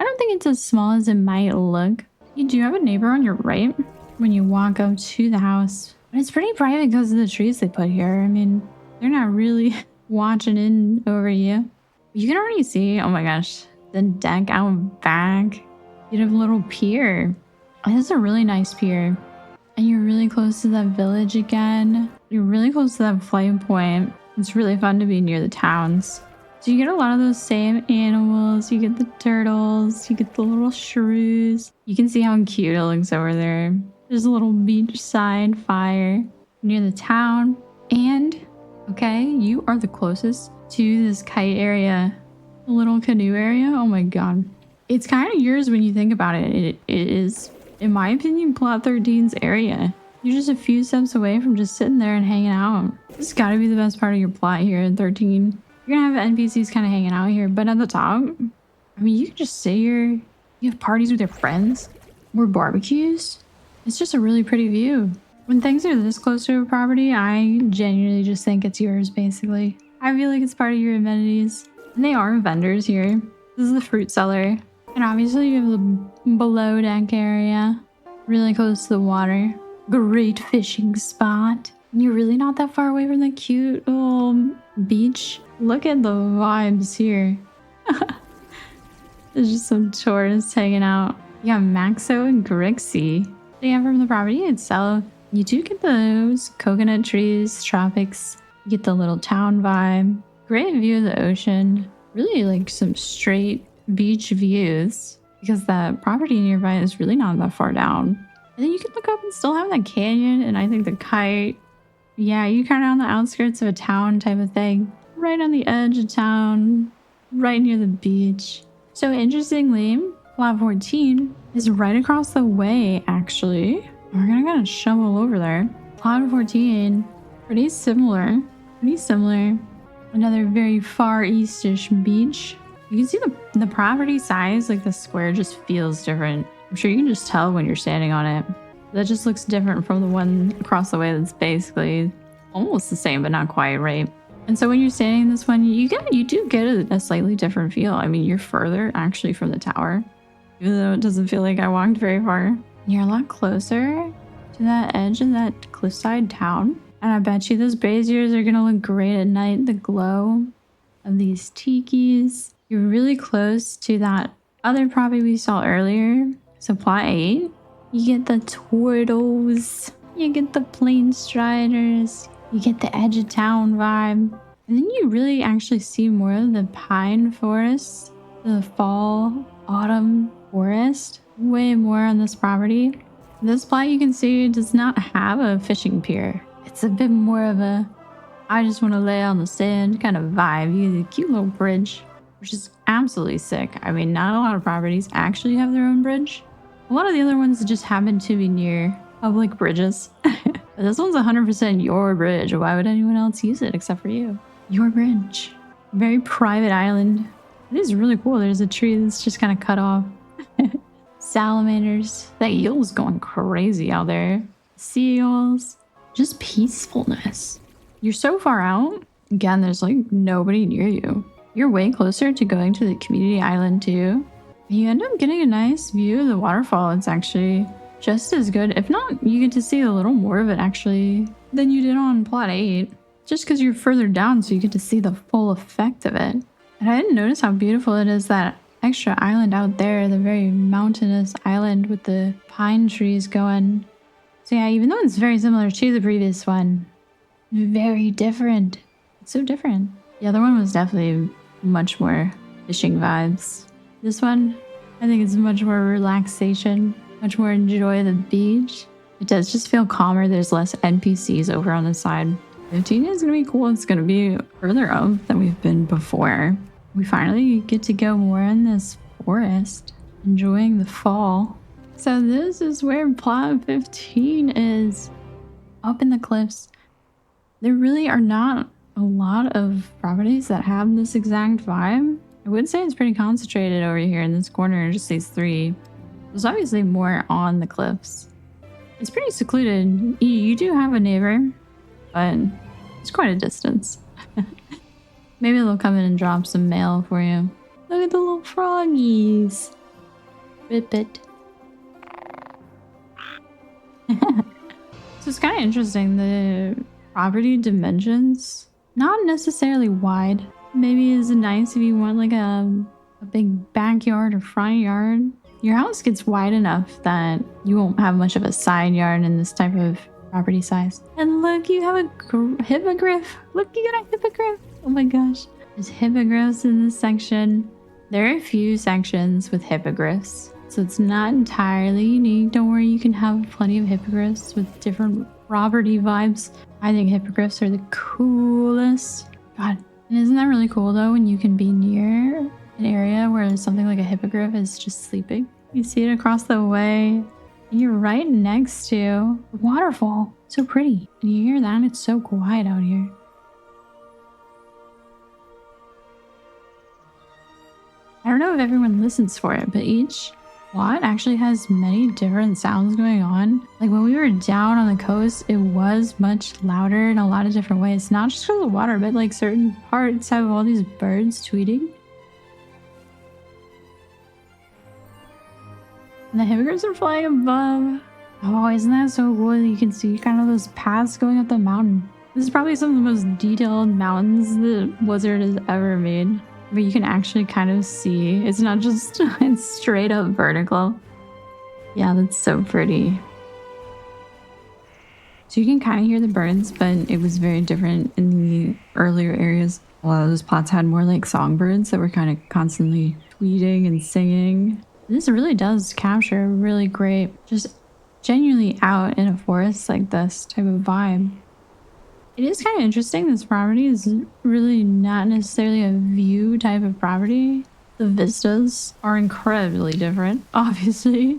I don't think it's as small as it might look. You do have a neighbor on your right when you walk up to the house. But it's pretty private because of the trees they put here. I mean, they're not really watching in over you. You can already see, oh my gosh, the deck out back. You have a little pier. Oh, this is a really nice pier. And you're really close to that village again. You're really close to that flight point. It's really fun to be near the towns. So you get a lot of those same animals. You get the turtles. You get the little shrews. You can see how cute it looks over there. There's a little beachside fire near the town. And, okay, you are the closest to this kite area. The little canoe area. Oh my god. It's kind of yours when you think about it. It is, in my opinion, plot 13's area. You're just a few steps away from just sitting there and hanging out. This has got to be the best part of your plot here in 13. You're gonna have NPCs kind of hanging out here, but at the top, I mean, you can just sit here. You have parties with your friends, more barbecues. It's just a really pretty view. When things are this close to a property, I genuinely just think it's yours, basically. I feel like it's part of your amenities. And they are vendors here. This is the fruit cellar. And obviously you have the below deck area, really close to the water. Great fishing spot. And you're really not that far away from the cute little beach. Look at the vibes here. There's just some tourists hanging out. You got Maxo and Grixie. Yeah, from the property itself, you do get those coconut trees, tropics. You get the little town vibe. Great view of the ocean. Really like some straight beach views because that property nearby is really not that far down. And then you can look up and still have that canyon, and I think the kite. Yeah, you kind of on the outskirts of a town type of thing. Right on the edge of town, right near the beach. So interestingly, plot 14 is right across the way, actually. We're gonna shovel over there. Plot 14, pretty similar. Another very far east-ish beach. You can see the property size, like the square just feels different. I'm sure you can just tell when you're standing on it. That just looks different from the one across the way that's basically almost the same, but not quite, right? And so when you're standing in this one, you do get a slightly different feel. I mean, you're further actually from the tower, even though it doesn't feel like I walked very far. You're a lot closer to that edge of that cliffside town. And I bet you those braziers are gonna look great at night. The glow of these tikis. You're really close to that other property we saw earlier. So plot 8, you get the turtles, you get the plain striders, you get the edge of town vibe. And then you really actually see more of the pine forest, the fall, autumn forest, way more on this property. This plot you can see does not have a fishing pier. It's a bit more of a, I just want to lay on the sand kind of vibe. You get a cute little bridge, which is absolutely sick. I mean, not a lot of properties actually have their own bridge. A lot of the other ones just happen to be near public bridges. But this one's 100% your bridge. Why would anyone else use it except for you? Your bridge. Very private island. It is really cool. There's a tree that's just kind of cut off. Salamanders. That eel's going crazy out there. Seals. Just peacefulness. You're so far out. Again, there's like nobody near you. You're way closer to going to the community island too. You end up getting a nice view of the waterfall. It's actually just as good. If not, you get to see a little more of it actually than you did on plot 8. Just because you're further down, so you get to see the full effect of it. And I didn't notice how beautiful it is, that extra island out there, the very mountainous island with the pine trees going. So yeah, even though it's very similar to the previous one, very different. It's so different. The other one was definitely much more fishing vibes. This one, I think it's much more relaxation, much more enjoy the beach. It does just feel calmer. There's less NPCs over on the side. 15 is going to be cool. It's going to be further up than we've been before. We finally get to go more in this forest, enjoying the fall. So this is where plot 15 is, up in the cliffs. There really are not a lot of properties that have this exact vibe. I would say it's pretty concentrated over here in this corner, just these 3. There's obviously more on the cliffs. It's pretty secluded. You do have a neighbor, but it's quite a distance. Maybe they'll come in and drop some mail for you. Look at the little froggies. Rip it. So it's kind of interesting. The property dimensions, not necessarily wide. Maybe is nice if you want like a big backyard or front yard. Your house gets wide enough that you won't have much of a side yard in this type of property size. And look, you have a hippogriff. Look, you got a hippogriff. Oh my gosh. There's hippogriffs in this section. There are a few sections with hippogriffs, so it's not entirely unique. Don't worry, you can have plenty of hippogriffs with different property vibes. I think hippogriffs are the coolest. God, and isn't that really cool though, when you can be near an area where something like a hippogriff is just sleeping? You see it across the way, and you're right next to a waterfall. So pretty. And you hear that, it's so quiet out here. I don't know if everyone listens for it, but each plot actually has many different sounds going on. Like when we were down on the coast, it was much louder in a lot of different ways. Not just because of the water, but like certain parts have all these birds tweeting. And the hippogriffs are flying above. Oh, isn't that so cool? You can see kind of those paths going up the mountain. This is probably some of the most detailed mountains the Blizzard has ever made. But you can actually kind of see. It's not just it's straight up vertical. Yeah, that's so pretty. So you can kind of hear the birds, but it was very different in the earlier areas. A lot of those plots had more like songbirds that were kind of constantly tweeting and singing. This really does capture a really great, just genuinely out in a forest like this type of vibe. It is kind of interesting. This property is really not necessarily a view type of property. The vistas are incredibly different. Obviously,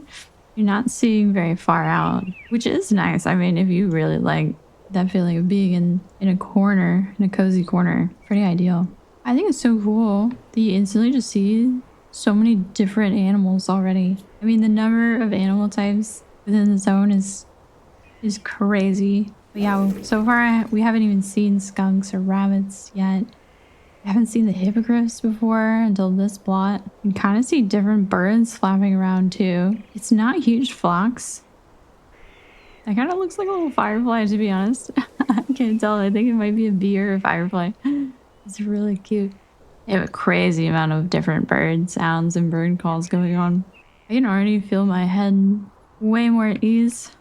you're not seeing very far out, which is nice. I mean, if you really like that feeling of being in a corner, in a cozy corner, pretty ideal. I think it's so cool that you instantly just see so many different animals already. I mean, the number of animal types within the zone is crazy. But yeah, so far we haven't even seen skunks or rabbits yet. I haven't seen the hippogriffs before until this plot. You can kind of see different birds flapping around too. It's not huge flocks. That kind of looks like a little firefly, to be honest. I can't tell. I think it might be a bee or a firefly. It's really cute. They have a crazy amount of different bird sounds and bird calls going on. I can already feel my head way more at ease.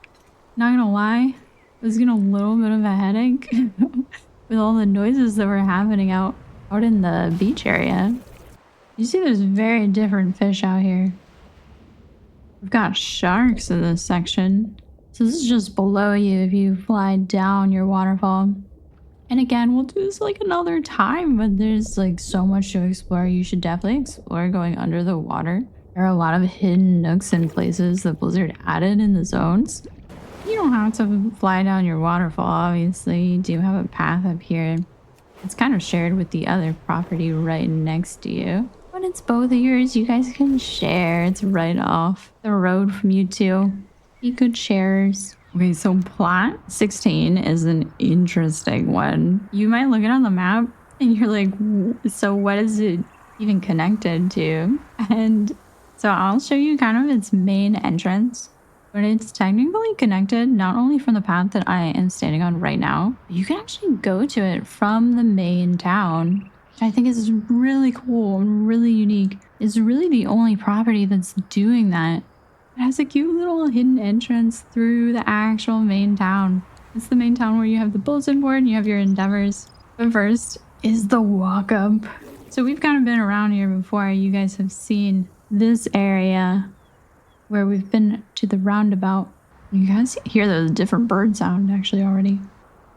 Not gonna lie. I was getting a little bit of a headache with all the noises that were happening out in the beach area. You see there's very different fish out here. We've got sharks in this section. So this is just below you if you fly down your waterfall. And again, we'll do this like another time, but there's like so much to explore. You should definitely explore going under the water. There are a lot of hidden nooks and places that Blizzard added in the zones. You don't have to fly down your waterfall, obviously. You do have a path up here. It's kind of shared with the other property right next to you. When it's both of yours, you guys can share. It's right off the road from you two. Be good sharers. Okay, so plot 16 is an interesting one. You might look it on the map and you're like, so what is it even connected to? And so I'll show you kind of its main entrance. but it's technically connected not only from the path that I am standing on right now, but you can actually go to it from the main town, which I think is really cool and really unique. It's really the only property that's doing that. It has a cute little hidden entrance through the actual main town. It's the main town where you have the bulletin board and you have your endeavors. But first is the walk up. So we've kind of been around here before. You guys have seen this area where we've been to the roundabout. You guys hear the different bird sound actually already.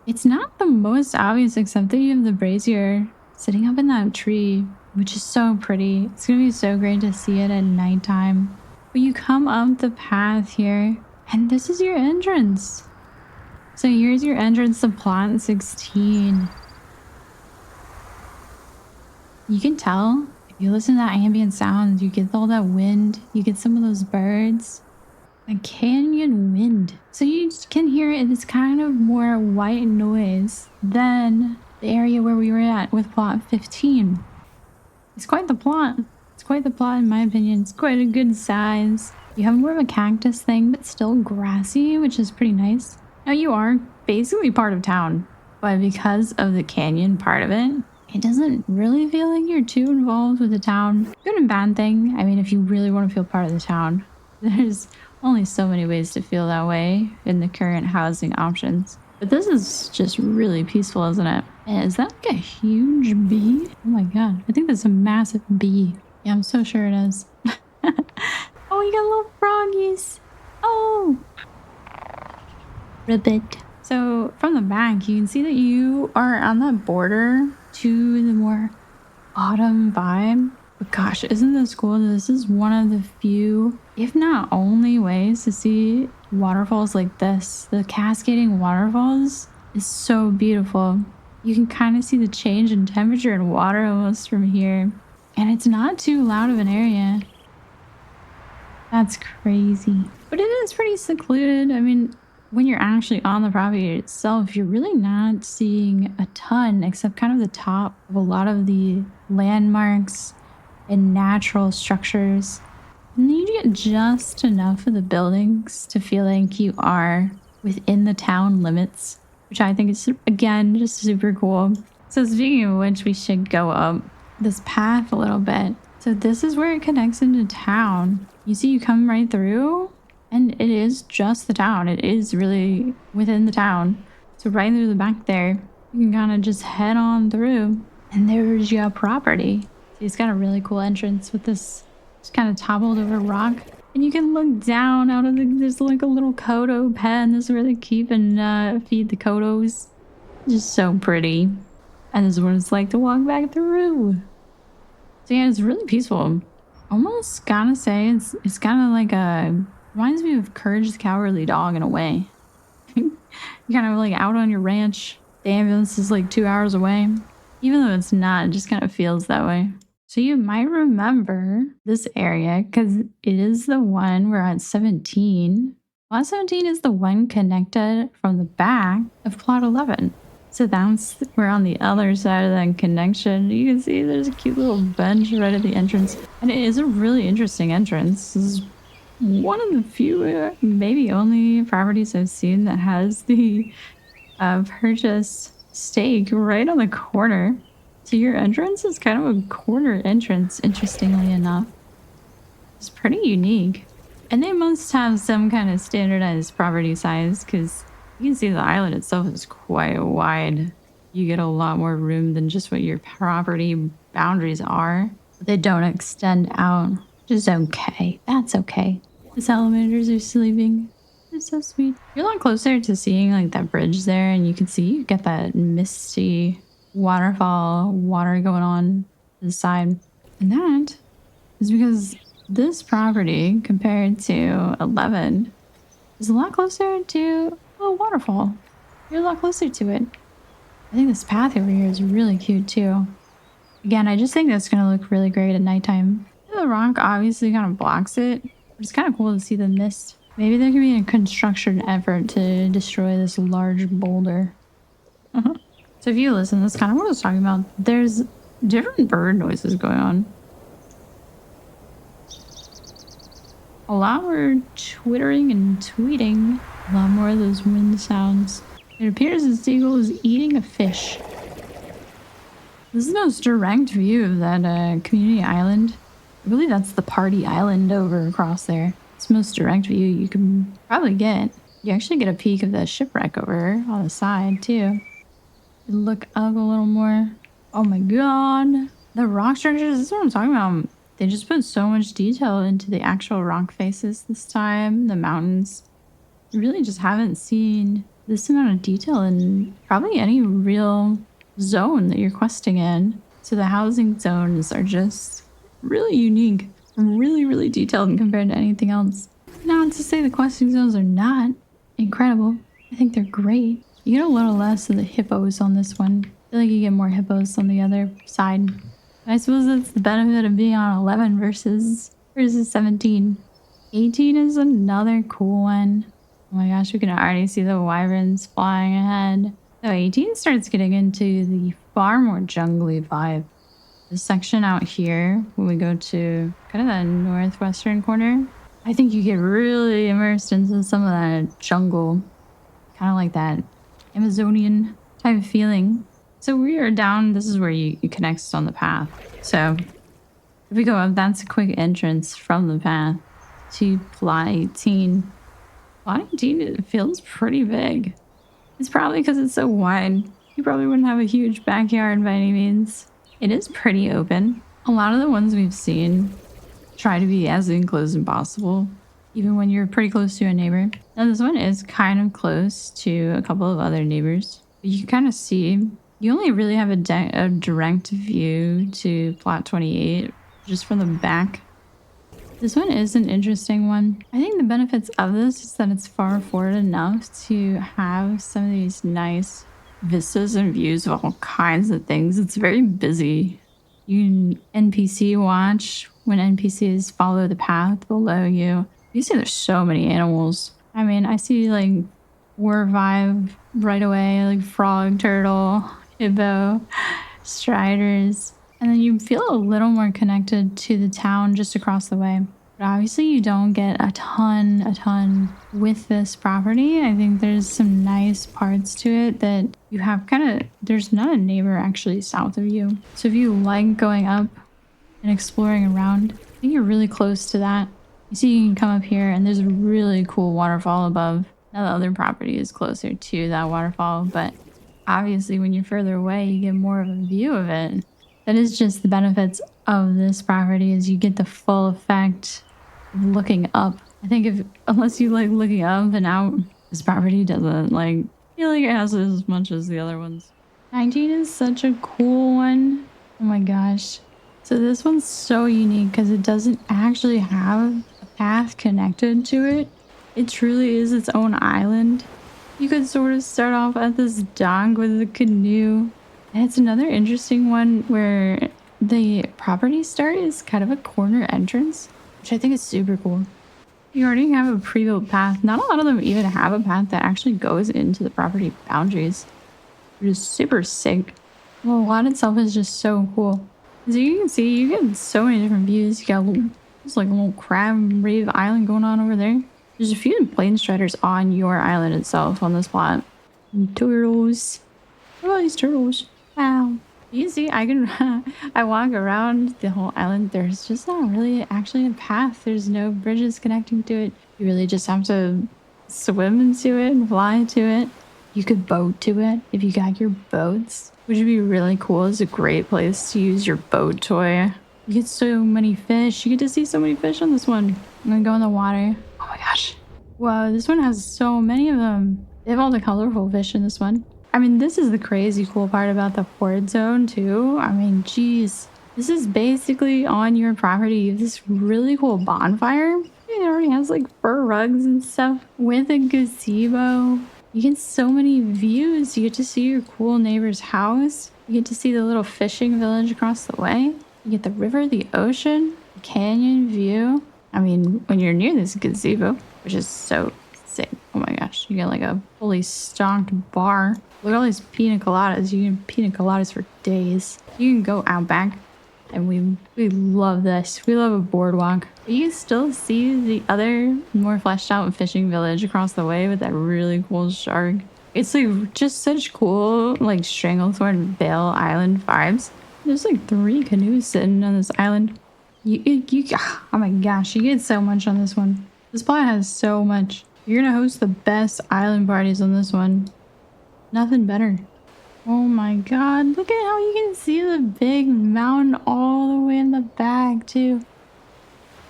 It's not the most obvious, except that you have the brazier sitting up in that tree, which is so pretty. It's gonna be so great to see it at nighttime. But you come up the path here, and this is your entrance. So here's your entrance to plot 16. You can tell if you listen to that ambient sounds, you get all that wind, you get some of those birds, a canyon wind. So you can hear it. It's kind of more white noise than the area where we were at with plot 15. It's quite the plot. It's quite the plot in my opinion. It's quite a good size. You have more of a cactus thing, but still grassy, which is pretty nice. Now you are basically part of town, but because of the canyon part of it, it doesn't really feel like you're too involved with the town. Good and bad thing. I mean, if you really want to feel part of the town, there's only so many ways to feel that way in the current housing options. But this is just really peaceful, isn't it? And is that like a huge bee? Oh my god. I think that's a massive bee. Yeah, I'm so sure it is. Oh, you got little froggies. Oh. Ribbit. So from the back, you can see that you are on that border to the more autumn vibe. But gosh, isn't this cool? This is one of the few, if not only, ways to see waterfalls like this. The cascading waterfalls is so beautiful. You can kind of see the change in temperature and water almost from here. And it's not too loud of an area. That's crazy. But it is pretty secluded. I mean, when you're actually on the property itself, you're really not seeing a ton except kind of the top of a lot of the landmarks and natural structures. And then you get just enough of the buildings to feel like you are within the town limits, which I think is, again, just super cool. So speaking of which, we should go up this path a little bit. So this is where it connects into town. You see, you come right through, and it is just the town. It is really within the town. So right through the back there, you can kind of just head on through, and there's your property. See, it's got a really cool entrance with this just kind of toppled over rock. And you can look down out of there's like a little Kodo pen. This is where they keep and feed the Kodos. Just so pretty. And this is what it's like to walk back through. So yeah, it's really peaceful. Almost gotta say it's kind of like reminds me of Courage the Cowardly Dog in a way. You're kind of like out on your ranch. The ambulance is like 2 hours away. Even though it's not, it just kind of feels that way. So you might remember this area because it is the one we're at 17. Plot 17 is the one connected from the back of plot 11. So we're on the other side of that connection. You can see there's a cute little bench right at the entrance. And it is a really interesting entrance. This is one of the few, maybe only properties I've seen that has the purchase stake right on the corner. So your entrance is kind of a corner entrance, interestingly enough. It's pretty unique. And they must have some kind of standardized property size because you can see the island itself is quite wide. You get a lot more room than just what your property boundaries are. But they don't extend out, which is okay. That's okay. The salamanders are sleeping. It's so sweet. You're a lot closer to seeing like that bridge there, and you can see you get that misty waterfall water going on to the side. And that is because this property compared to 11 is a lot closer to a waterfall. You're a lot closer to it. I think this path over here is really cute too. Again, I just think that's going to look really great at nighttime. The rock obviously kind of blocks it, but it's kind of cool to see the mist. Maybe there could be a construction effort to destroy this large boulder. So if you listen, that's kind of what I was talking about. There's different bird noises going on. A lot more twittering and tweeting. A lot more of those wind sounds. It appears the seagull is eating a fish. This is the most direct view of that community island. I believe that's the party island over across there. It's the most direct view you can probably get. You actually get a peek of the shipwreck over on the side too. You look up a little more. Oh my god. The rock structures, this is what I'm talking about. They just put so much detail into the actual rock faces this time. The mountains. You really just haven't seen this amount of detail in probably any real zone that you're questing in. So the housing zones are just really unique, really, really detailed compared to anything else. Not to say the questing zones are not incredible. I think they're great. You get a little less of the hippos on this one. I feel like you get more hippos on the other side. I suppose that's the benefit of being on 11 versus 17. 18 is another cool one. Oh my gosh, we can already see the wyverns flying ahead. So 18 starts getting into the far more jungly vibe. This section out here, when we go to kind of that northwestern corner, I think you get really immersed into some of that jungle. Kind of like that Amazonian type of feeling. So we are down, this is where you connect on the path. So if we go up, that's a quick entrance from the path to plot 18. Plot 18, it feels pretty big. It's probably because it's so wide. You probably wouldn't have a huge backyard by any means. It is pretty open. A lot of the ones we've seen try to be as enclosed as possible, even when you're pretty close to a neighbor. Now this one is kind of close to a couple of other neighbors. But you can kind of see, you only really have a direct view to plot 28 just from the back. This one is an interesting one. I think the benefits of this is that it's far forward enough to have some of these nice vistas and views of all kinds of things. It's very busy. You can NPC watch when NPCs follow the path below you. You see there's so many animals. I mean, I see like war vibe right away, like frog, turtle, hippo, striders. And then you feel a little more connected to the town just across the way. But obviously you don't get a ton with this property. I think there's some nice parts to it that you have kind of, there's not a neighbor actually south of you. So if you like going up and exploring around, I think you're really close to that. You see you can come up here and there's a really cool waterfall above. Now the other property is closer to that waterfall, but obviously when you're further away, you get more of a view of it. That is just the benefits of this property is you get the full effect of looking up. I think unless you like looking up and out, this property doesn't like feel like it has as much as the other ones. 19 is such a cool one. Oh my gosh. So this one's so unique because it doesn't actually have a path connected to it. It truly is its own island. You could sort of start off at this dock with a canoe. And it's another interesting one where the property start is kind of a corner entrance, which I think is super cool. You already have a pre-built path. Not a lot of them even have a path that actually goes into the property boundaries, which is super sick. Well, the lot itself is just so cool. As you can see, you get so many different views. You got there's like a little crab reef island going on over there. There's a few plane striders on your island itself on this plot. And turtles. What about these turtles? Wow. You see, I walk around the whole island. There's just not really actually a path. There's no bridges connecting to it. You really just have to swim into it and fly to it. You could boat to it if you got your boats, which would be really cool. It's a great place to use your boat toy. You get so many fish. You get to see so many fish on this one. I'm gonna go in the water. Oh my gosh. Wow, this one has so many of them. They have all the colorful fish in this one. I mean, this is the crazy cool part about the port zone too. I mean, geez, this is basically on your property. You have this really cool bonfire. It already has like fur rugs and stuff with a gazebo. You get so many views. You get to see your cool neighbor's house. You get to see the little fishing village across the way. You get the river, the ocean, the canyon view. I mean, when you're near this gazebo, which is so sick. Oh my gosh, you get like a fully stocked bar. Look at all these pina coladas. You can pina coladas for days. You can go out back And we love this. We love a boardwalk. But you can still see the other more fleshed out fishing village across the way with that really cool shark. It's like just such cool like Stranglethorn Vale Island vibes. There's like 3 canoes sitting on this island. Oh my gosh, you get so much on this one. This plot has so much. You're gonna host the best island parties on this one. Nothing better. Oh my god, look at how you can see the big mountain all the way in the back too.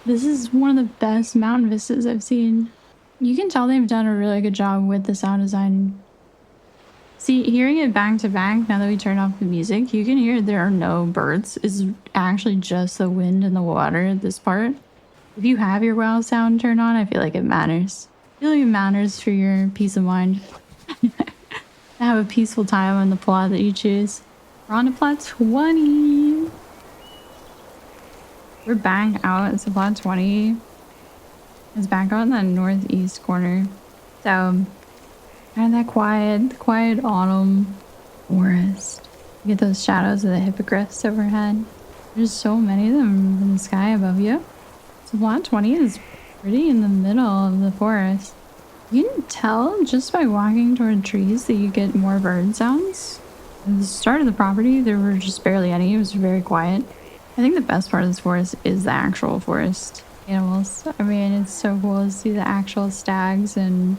This is one of the best mountain vistas I've seen. You can tell they've done a really good job with the sound design. See, hearing it back to back, now that we turn off the music, you can hear there are no birds. It's actually just the wind and the water at this part. If you have your wow sound turned on, I feel like it matters. I feel like it matters for your peace of mind. Have a peaceful time on the plot that you choose. We're on to plot 20. We're back out. It's plot 20. It's back out in that northeast corner. So, kind of that quiet autumn forest. You get those shadows of the hippogriffs overhead. There's so many of them in the sky above you. So plot 20 is pretty in the middle of the forest. You can tell just by walking toward trees that you get more bird sounds. At the start of the property, there were just barely any. It was very quiet. I think the best part of this forest is the actual forest animals. I mean, it's so cool to see the actual stags and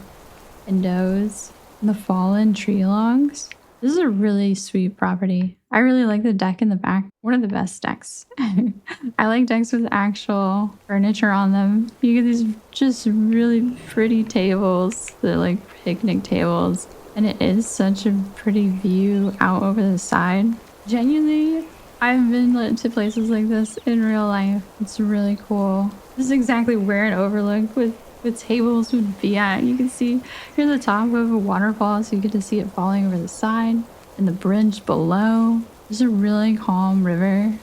does and the fallen tree logs. This is a really sweet property. I really like the deck in the back. One of the best decks. I like decks with actual furniture on them. You get these just really pretty tables. They're like picnic tables. And it is such a pretty view out over the side. Genuinely, I've been to places like this in real life. It's really cool. This is exactly where an overlook with tables would be at. You can see you're at the top of a waterfall, so you get to see it falling over the side and the bridge below. There's a really calm river.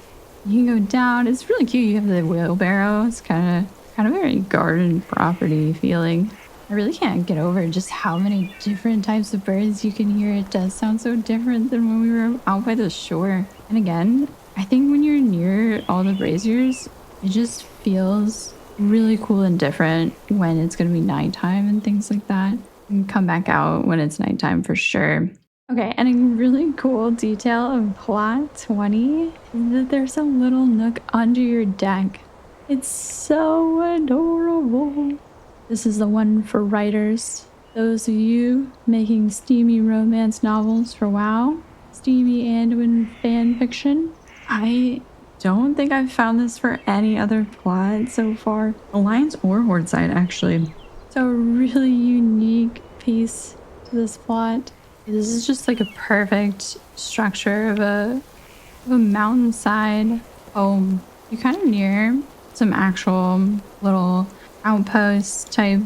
You can go down. It's really cute. You have the wheelbarrow. It's kind of very garden property feeling. I really can't get over just how many different types of birds you can hear. It does sound so different than when we were out by the shore. And again, I think when you're near all the braziers, it just feels really cool and different when it's going to be nighttime and things like that. And come back out when it's nighttime for sure. Okay, and a really cool detail of plot 20 is that there's a little nook under your deck. It's so adorable. This is the one for writers. Those of you making steamy romance novels for WoW, steamy Anduin fan fiction. I don't think I've found this for any other plot so far. Alliance or Horde side, actually. So a really unique piece to this plot. This is just like a perfect structure of a mountainside home. You're kind of near some actual little outpost type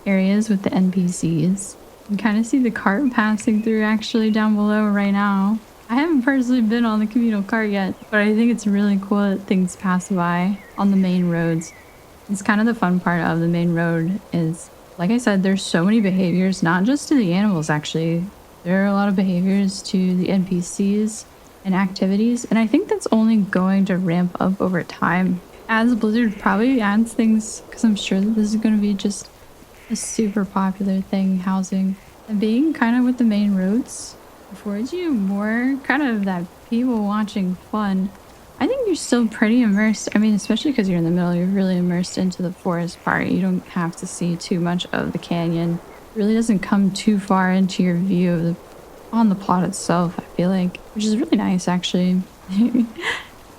areas with the NPCs. You can kind of see the cart passing through actually down below right now. I haven't personally been on the communal cart yet, but I think it's really cool that things pass by on the main roads. It's kind of the fun part of the main road is, like I said, there's so many behaviors, not just to the animals actually. There are a lot of behaviors to the NPCs and activities, and I think that's only going to ramp up over time as Blizzard probably adds things, because I'm sure that this is going to be just a super popular thing, housing. And being kind of with the main roads affords you more kind of that people watching fun. I think you're still pretty immersed. I mean, especially because you're in the middle, you're really immersed into the forest part. You don't have to see too much of the canyon. It really doesn't come too far into your view of on the plot itself, I feel like, which is really nice actually.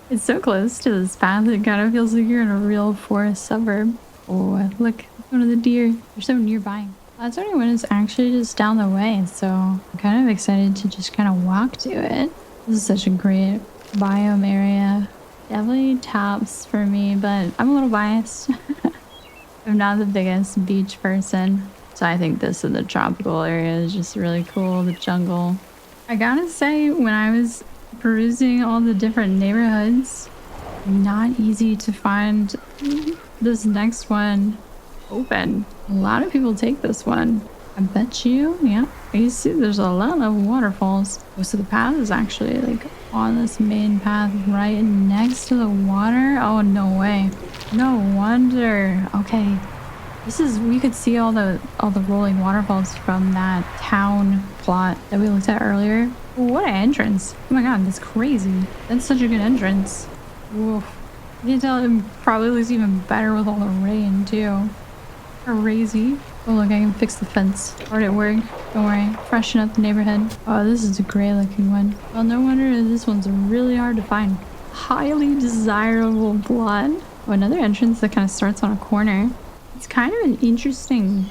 It's so close to this path, it kind of feels like you're in a real forest suburb. Oh, look, one of the deer. They're so nearby. That's only one is actually just down the way, so I'm kind of excited to just kind of walk to it. This is such a great biome area. Definitely tops for me, but I'm a little biased. I'm not the biggest beach person, so I think this in the tropical area is just really cool, the jungle. I gotta say, when I was perusing all the different neighborhoods, not easy to find this next one open. A lot of people take this one. I bet you, yeah. You see there's a lot of waterfalls. Most of the path is actually like on this main path right next to the water. Oh, no way. No wonder. Okay. This is, we could see all the rolling waterfalls from that town plot that we looked at earlier. What an entrance. Oh my god, that's crazy. That's such a good entrance. Woof. You can tell it probably looks even better with all the rain too. Crazy. Oh look, I can fix the fence. Hard at work. Don't worry. Freshen up the neighborhood. Oh, this is a great looking one. Well, no wonder this one's really hard to find. Highly desirable plot. Oh, another entrance that kind of starts on a corner. It's kind of an interesting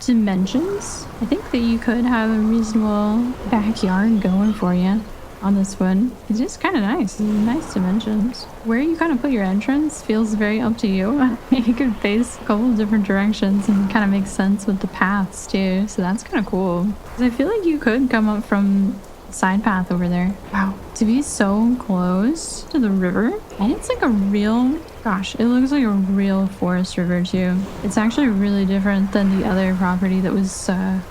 dimensions. I think that you could have a reasonable backyard going for you on this one. It's just kind of nice. Nice dimensions. Where you kind of put your entrance feels very up to you. You could face a couple of different directions and kind of makes sense with the paths too. So that's kind of cool. Because I feel like you could come up from the side path over there. Wow. To be so close to the river. And it's like a real... Gosh, it looks like a real forest river too. It's actually really different than the other property that was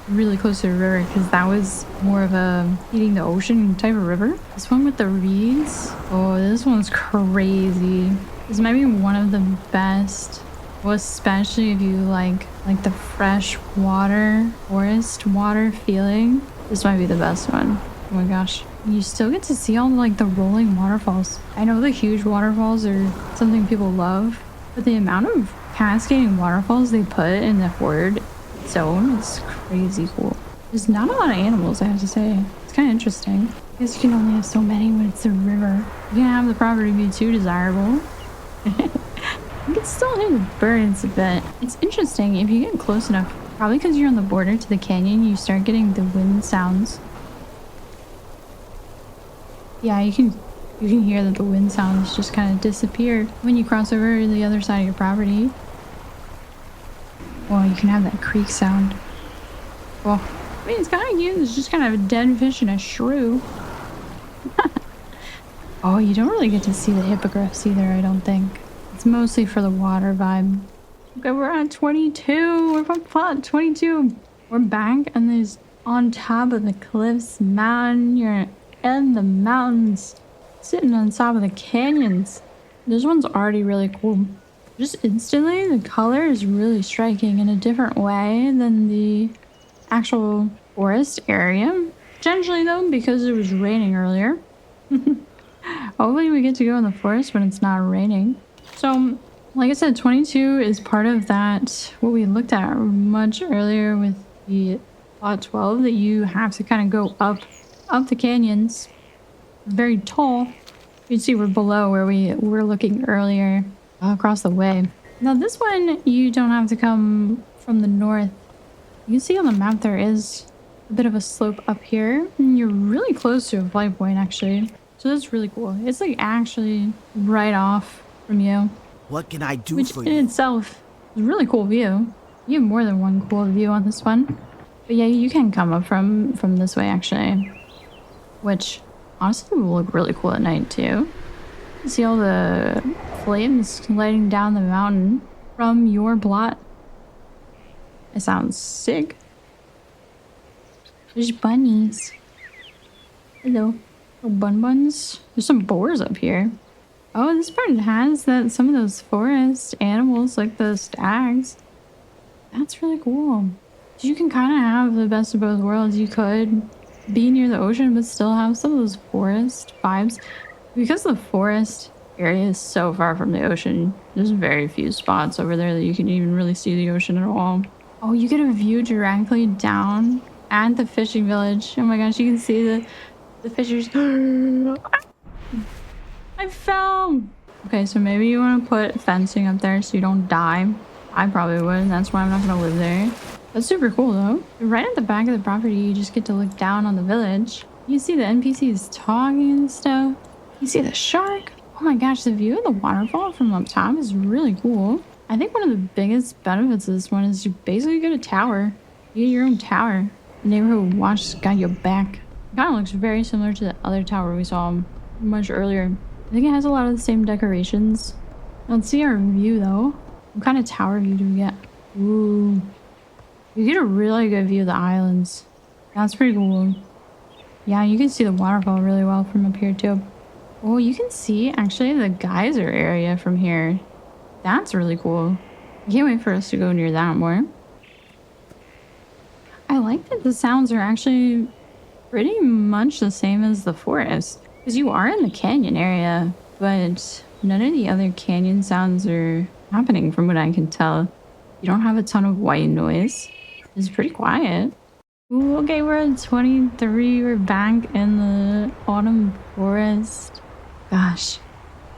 really close to the river because that was more of a eating the ocean type of river. This one with the reeds, oh, this one's crazy. This might be one of the best, well, especially if you like the fresh water, forest water feeling. This might be the best one. Oh my gosh. You still get to see all like the rolling waterfalls. I know the huge waterfalls are something people love, but the amount of cascading waterfalls they put in the horde zone is crazy cool. There's not a lot of animals, I have to say. It's kind of interesting. I guess you can only have so many when it's a river. You can't have the property be too desirable. You can still hear the birds a bit. It's interesting if you get close enough, probably because you're on the border to the canyon, you start getting the wind sounds. Yeah, you can hear that the wind sounds just kind of disappear when you cross over to the other side of your property. Well, you can have that creek sound. Well, I mean, it's kind of cute. It's just kind of a dead fish and a shrew. Oh, you don't really get to see the hippogriffs either, I don't think. It's mostly for the water vibe. Okay, we're at 22. We're from plot 22. We're back and there's on top of the cliffs, mountain. You're in the mountains, sitting on top of the canyons. This one's already really cool. Just instantly, the color is really striking in a different way than the actual forest area. Potentially though, because it was raining earlier. Hopefully we get to go in the forest when it's not raining. So, like I said, 22 is part of that, what we looked at much earlier with the plot 12, that you have to kind of go up the canyons. Very tall. You can see we're below where we were looking earlier across the way. Now this one, you don't have to come from the north. You can see on the map there is a bit of a slope up here. And you're really close to a flight point actually. So that's really cool. It's like actually right off from you. What can I do Which for in you? itself is a really cool view. You have more than one cool view on this one. But yeah, you can come up from this way actually. Which honestly will look really cool at night too. You see all the flames lighting down the mountain from your plot. It sounds sick. There's bunnies. Hello. Oh, buns. There's some boars up here. Oh, this part has that some of those forest animals like the stags. That's really cool. You can kind of have the best of both worlds. You could be near the ocean but still have some of those forest vibes. Because the forest area is so far from the ocean, there's very few spots over there that you can even really see the ocean at all. Oh, you get a view directly down at the fishing village. Oh my gosh, you can see the fishers. I fell. Okay, so maybe you want to put fencing up there so you don't die. I probably would, and that's why I'm not gonna live there. That's super cool though. Right at the back of the property, you just get to look down on the village. You see the NPCs talking and stuff. You see the shark. Oh my gosh, the view of the waterfall from up top is really cool. I think one of the biggest benefits of this one is you basically get a tower. You get your own tower. The neighborhood watch has got your back. It kind of looks very similar to the other tower we saw much earlier. I think it has a lot of the same decorations. Let's see our view though. What kind of tower view do we get? Ooh. You get a really good view of the islands. That's pretty cool. Yeah, you can see the waterfall really well from up here too. Oh, you can see actually the geyser area from here. That's really cool. I can't wait for us to go near that more. I like that the sounds are actually pretty much the same as the forest because you are in the canyon area, but none of the other canyon sounds are happening from what I can tell. You don't have a ton of white noise. It's pretty quiet. Ooh, okay, we're at 23. We're back in the autumn forest. Gosh,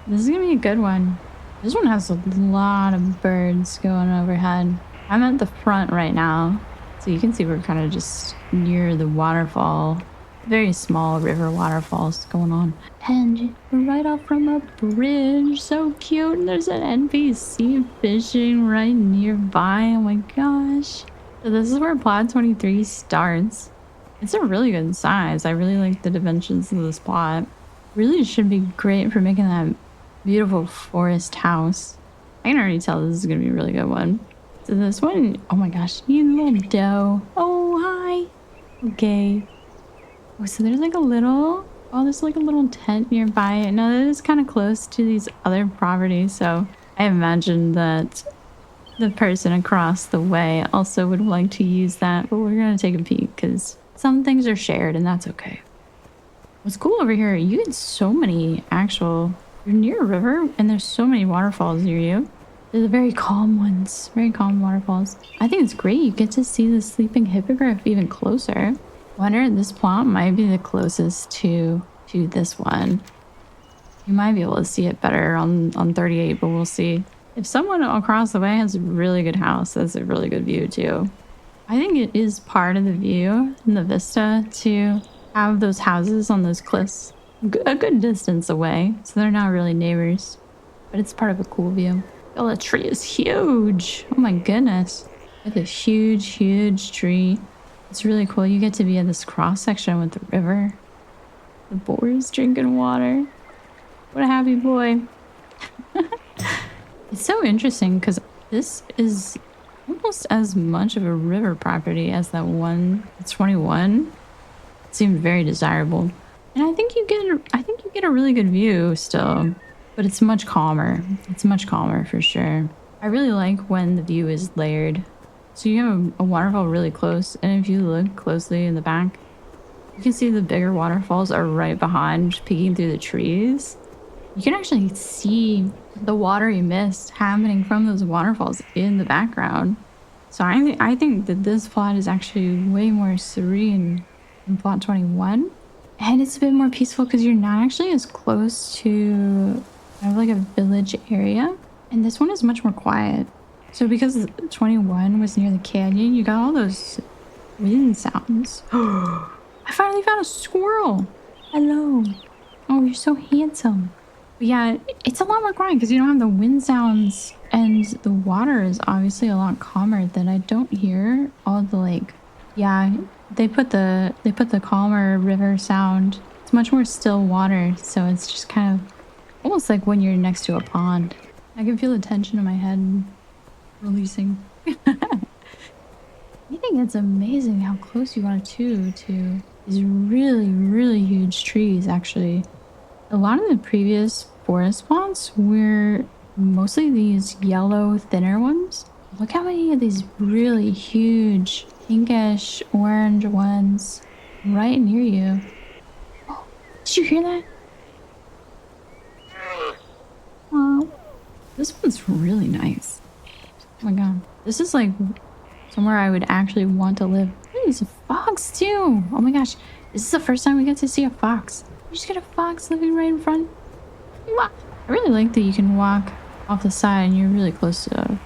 this is gonna be a good one. This one has a lot of birds going overhead. I'm at the front right now, so you can see we're kind of just near the waterfall. Very small river waterfalls going on. And we're right off from a bridge. So cute. And there's an NPC fishing right nearby. Oh my gosh. So this is where plot 23 starts. It's a really good size. I really like the dimensions of this plot. Really should be great for making that beautiful forest house. I can already tell this is going to be a really good one. So this one, oh my gosh, you little doe. Oh, hi. Okay. Oh, so there's like a little, oh, there's like a little tent nearby. Now that is kind of close to these other properties. So I imagine that the person across the way also would like to use that. But we're going to take a peek because some things are shared and that's okay. What's cool over here, you get so many actual, you're near a river and there's so many waterfalls near you. They're the very calm ones, very calm waterfalls. I think it's great. You get to see the sleeping hippogriff even closer. Wonder if this plot might be the closest to this one. You might be able to see it better on 38, but we'll see. If someone across the way has a really good house, that's a really good view too. I think it is part of the view in the vista to have those houses on those cliffs a good distance away, so they're not really neighbors, but it's part of a cool view. Oh, that tree is huge. Oh my goodness. It's a huge tree. It's really cool. You get to be in this cross section with the river. The boar's drinking water. What a happy boy. It's so interesting because this is almost as much of a river property as that one, 21. It seemed very desirable. And I think you get a really good view still, but it's much calmer. It's much calmer for sure. I really like when the view is layered. So you have a waterfall really close, and if you look closely in the back, you can see the bigger waterfalls are right behind, peeking through the trees. You can actually see the watery mist happening from those waterfalls in the background. So I think that this plot is actually way more serene than plot 21. And it's a bit more peaceful because you're not actually as close to kind of like a village area. And this one is much more quiet. So because 21 was near the canyon, you got all those wind sounds. I finally found a squirrel. Hello. Oh, you're so handsome. But yeah, it's a lot more quiet because you don't have the wind sounds, and the water is obviously a lot calmer that I don't hear all the like, yeah, they put the calmer river sound. It's much more still water, so it's just kind of almost like when you're next to a pond. I can feel the tension in my head releasing. I think it's amazing how close you are to these really huge trees. Actually, a lot of the previous forest plots were mostly these yellow thinner ones. Look how many of these really huge pinkish orange ones right near you. Oh, did you hear that? Oh, this one's really nice. Oh my god, this is like somewhere I would actually want to live. There's a fox too. Oh my gosh, this is the first time we get to see a fox. You just get a fox living right in front. I really like that you can walk off the side and you're really close to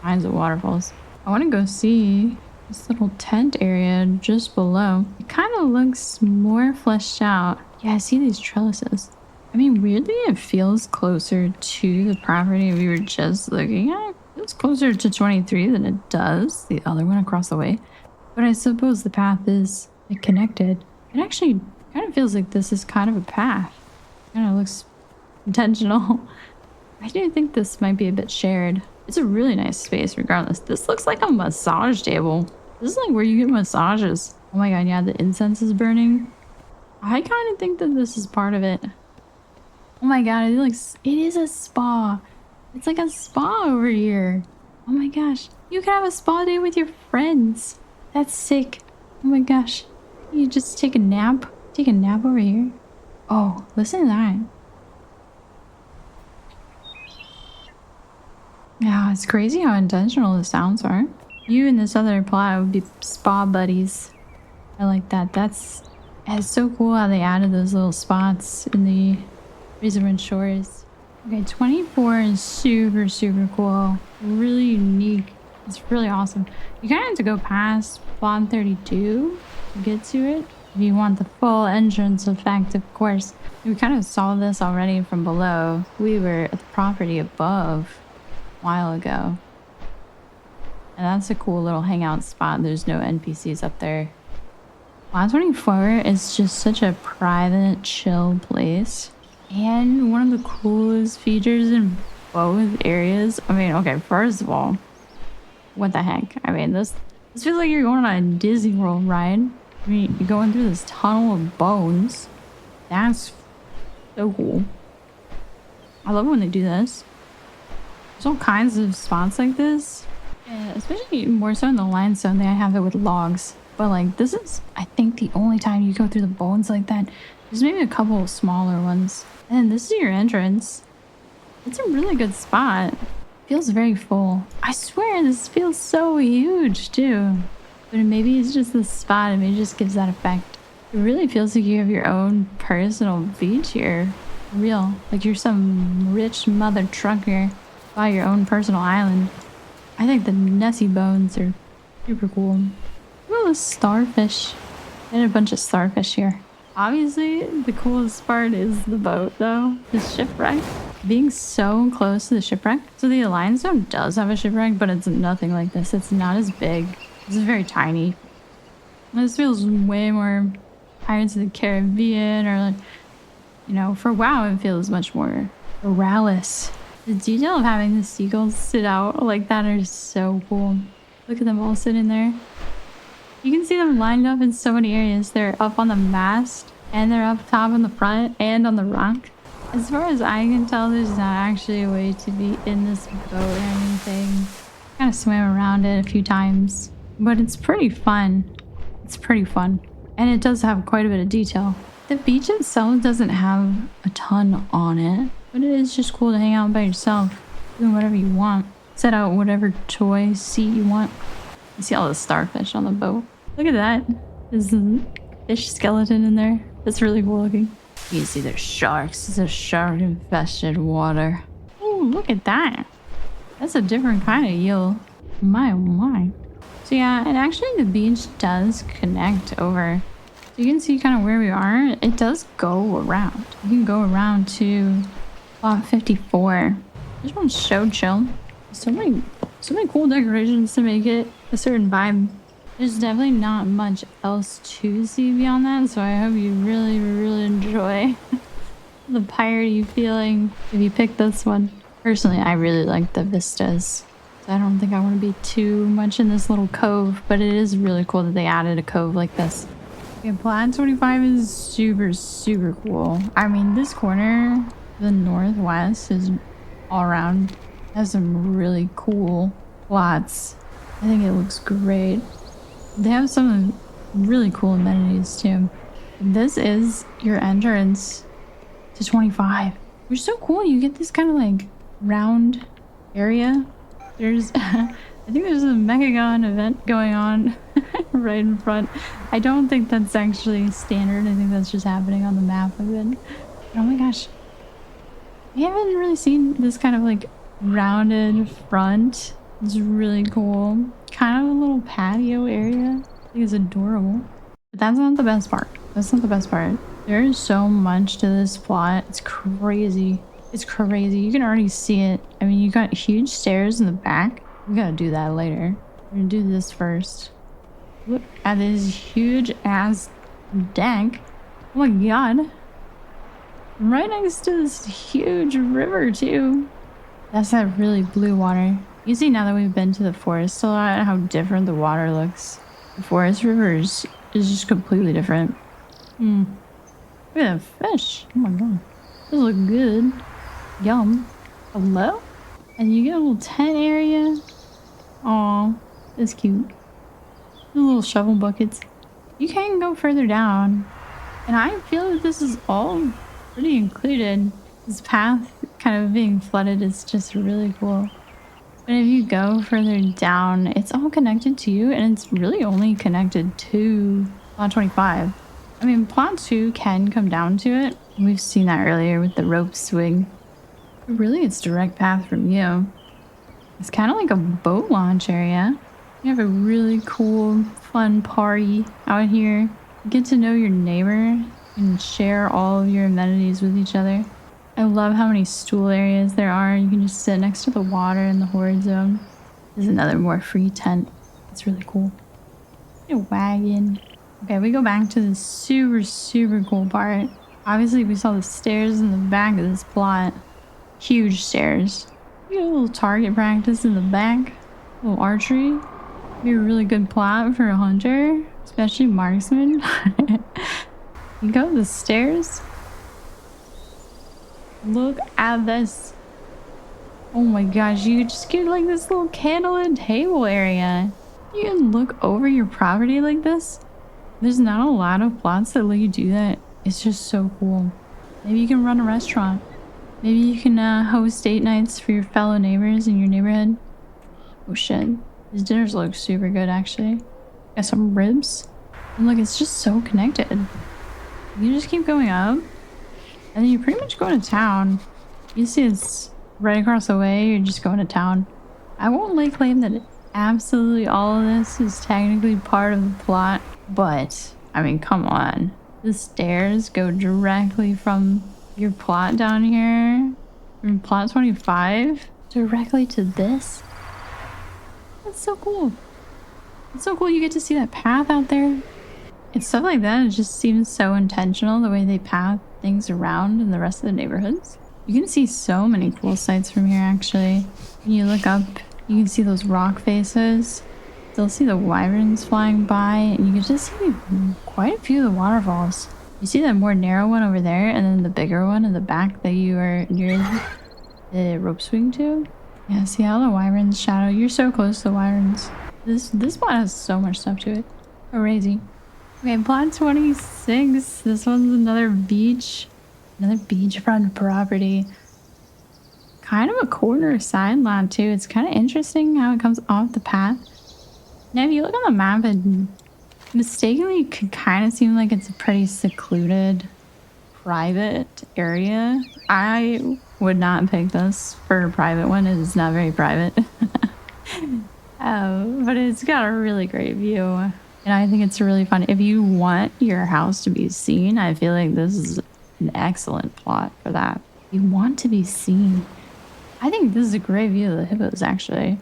kinds of waterfalls. I want to go see this little tent area just below. It kind of looks more fleshed out. Yeah, I see these trellises. I mean, weirdly, it feels closer to the property we were just looking at. It feels closer to 23 than it does the other one across the way. But I suppose the path is like, connected. It actually kind of feels like this is kind of a path. Kind of looks intentional. I do think this might be a bit shared. It's a really nice space regardless. This looks like a massage table. This is like where you get massages. Oh my god, yeah, the incense is burning. I kind of think that this is part of it. Oh my god, it is a spa. It's like a spa over here. Oh my gosh. You can have a spa day with your friends. That's sick. Oh my gosh. You just take a nap. Take a nap over here. Oh, listen to that. Yeah, it's crazy how intentional the sounds are. You and this other plot would be spa buddies. I like that. It's so cool how they added those little spots in the Razorwind Shores. Okay, 24 is super, super cool. Really unique. It's really awesome. You kind of have to go past plot 32 to get to it. If you want the full entrance effect, of course. We kind of saw this already from below. We were at the property above a while ago. And that's a cool little hangout spot. There's no NPCs up there. Plot 24 is just such a private, chill place. And one of the coolest features in both areas. I mean, okay, first of all, what the heck? I mean, this feels like you're going on a Disney World ride. I mean, you're going through this tunnel of bones. That's so cool. I love when they do this. There's all kinds of spots like this. Yeah, especially more so in the limestone. They have it with logs. But like, this is, I think, the only time you go through the bones like that. There's maybe a couple of smaller ones. And this is your entrance. It's a really good spot. Feels very full. I swear this feels so huge too. But maybe it's just the spot and maybe it just gives that effect. It really feels like you have your own personal beach here. Real. Like you're some rich mother trucker by your own personal island. I think the Nessie bones are super cool. Look at the starfish. And a bunch of starfish here. Obviously, the coolest part is the boat, though. The shipwreck. Being so close to the shipwreck. So the Alliance Zone does have a shipwreck, but it's nothing like this. It's not as big. This is very tiny. This feels way more Pirates of the Caribbean, or like, you know, for WoW, it feels much more Rallis. The detail of having the seagulls sit out like that are so cool. Look at them all sitting there. You can see them lined up in so many areas. They're up on the mast, and they're up top in the front, and on the rock. As far as I can tell, there's not actually a way to be in this boat or anything. Kind of swam around it a few times, but it's pretty fun. It's pretty fun. And it does have quite a bit of detail. The beach itself doesn't have a ton on it, but it is just cool to hang out by yourself, doing whatever you want. Set out whatever toy seat you want. You see all the starfish on the boat. Look at that. There's a fish skeleton in there. That's really cool looking. You see there's sharks. It's a shark infested water. Oh, look at that. That's a different kind of eel. My, oh my. So yeah, and actually the beach does connect over. So you can see kind of where we are. It does go around. You can go around to plot 54. This one's so chill. So many cool decorations to make it a certain vibe. There's definitely not much else to see beyond that, so I hope you really, really enjoy the piratey feeling if you pick this one. Personally, I really like the vistas. So I don't think I want to be too much in this little cove, but it is really cool that they added a cove like this. Okay, Plaid 25 is super, super cool. I mean, this corner, the northwest, is all around. Has some really cool plots. I think it looks great. They have some really cool amenities too. This is your entrance to 25, which is so cool. You get this kind of like round area. There's I think there's a Mechagon event going on right in front. I don't think that's actually standard. I think that's just happening on the map event. But oh my gosh, we haven't really seen this kind of like rounded front. It's really cool. Kind of a little patio area. I think it's adorable. But that's not the best part. That's not the best part. There is so much to this plot. It's crazy. It's crazy. You can already see it. I mean, you got huge stairs in the back. We gotta do that later. We're gonna do this first. Look at this huge ass deck. Oh my god. Right next to this huge river too. That's that really blue water. You see now that we've been to the forest a lot how different the water looks. The forest river is just completely different. Look at that fish. Oh my god. Those look good. Yum. Hello? And you get a little tent area. Aw, that's cute. The little shovel buckets. You can go further down. And I feel that this is all pretty included. This path kind of being flooded is just really cool. But if you go further down, it's all connected to you, and it's really only connected to plot 25. I mean, plot 2 can come down to it. We've seen that earlier with the rope swing. But really, it's direct path from you. It's kind of like a boat launch area. You have a really cool, fun party out here. Get to know your neighbor and share all of your amenities with each other. I love how many stool areas there are. You can just sit next to the water in the horde zone. There's another more free tent. It's really cool. A wagon. Okay, we go back to the super, super cool part. Obviously, we saw the stairs in the back of this plot. Huge stairs. We got a little target practice in the back. A little archery. Be a really good plot for a hunter, especially marksman. You go up the stairs. Look at this. Oh my gosh, you just get like this little candle and table area. You can look over your property like this. There's not a lot of plots that let you do that. It's just so cool. Maybe you can run a restaurant. Maybe you can host date nights for your fellow neighbors in your neighborhood. Oh shit. These dinners look super good actually. Got some ribs. And look, it's just so connected. You just keep going up. And then you pretty much go to town. You see it's right across the way. You're just going to town. I won't lay claim that absolutely all of this is technically part of the plot. But, I mean, come on. The stairs go directly from your plot down here. From plot 25 directly to this. That's so cool. It's so cool you get to see that path out there. It's stuff like that. It just seems so intentional the way they path things around in the rest of the neighborhoods. You can see so many cool sights from here actually. When you look up, you can see those rock faces. You'll see the wyverns flying by, and you can just see quite a few of the waterfalls. You see that more narrow one over there, and then the bigger one in the back that you are near the rope swing to. Yeah, see how the wyverns shadow? You're so close to the wyverns. This plot has so much stuff to it. Crazy. Okay, plot 26. This one's another beachfront property. Kind of a corner side lot too. It's kind of interesting how it comes off the path. Now, if you look on the map, it mistakenly could kind of seem like it's a pretty secluded, private area. I would not pick this for a private one. It is not very private. But it's got a really great view. And I think it's really fun. If you want your house to be seen, I feel like this is an excellent plot for that. You want to be seen. I think this is a great view of the hippos, actually.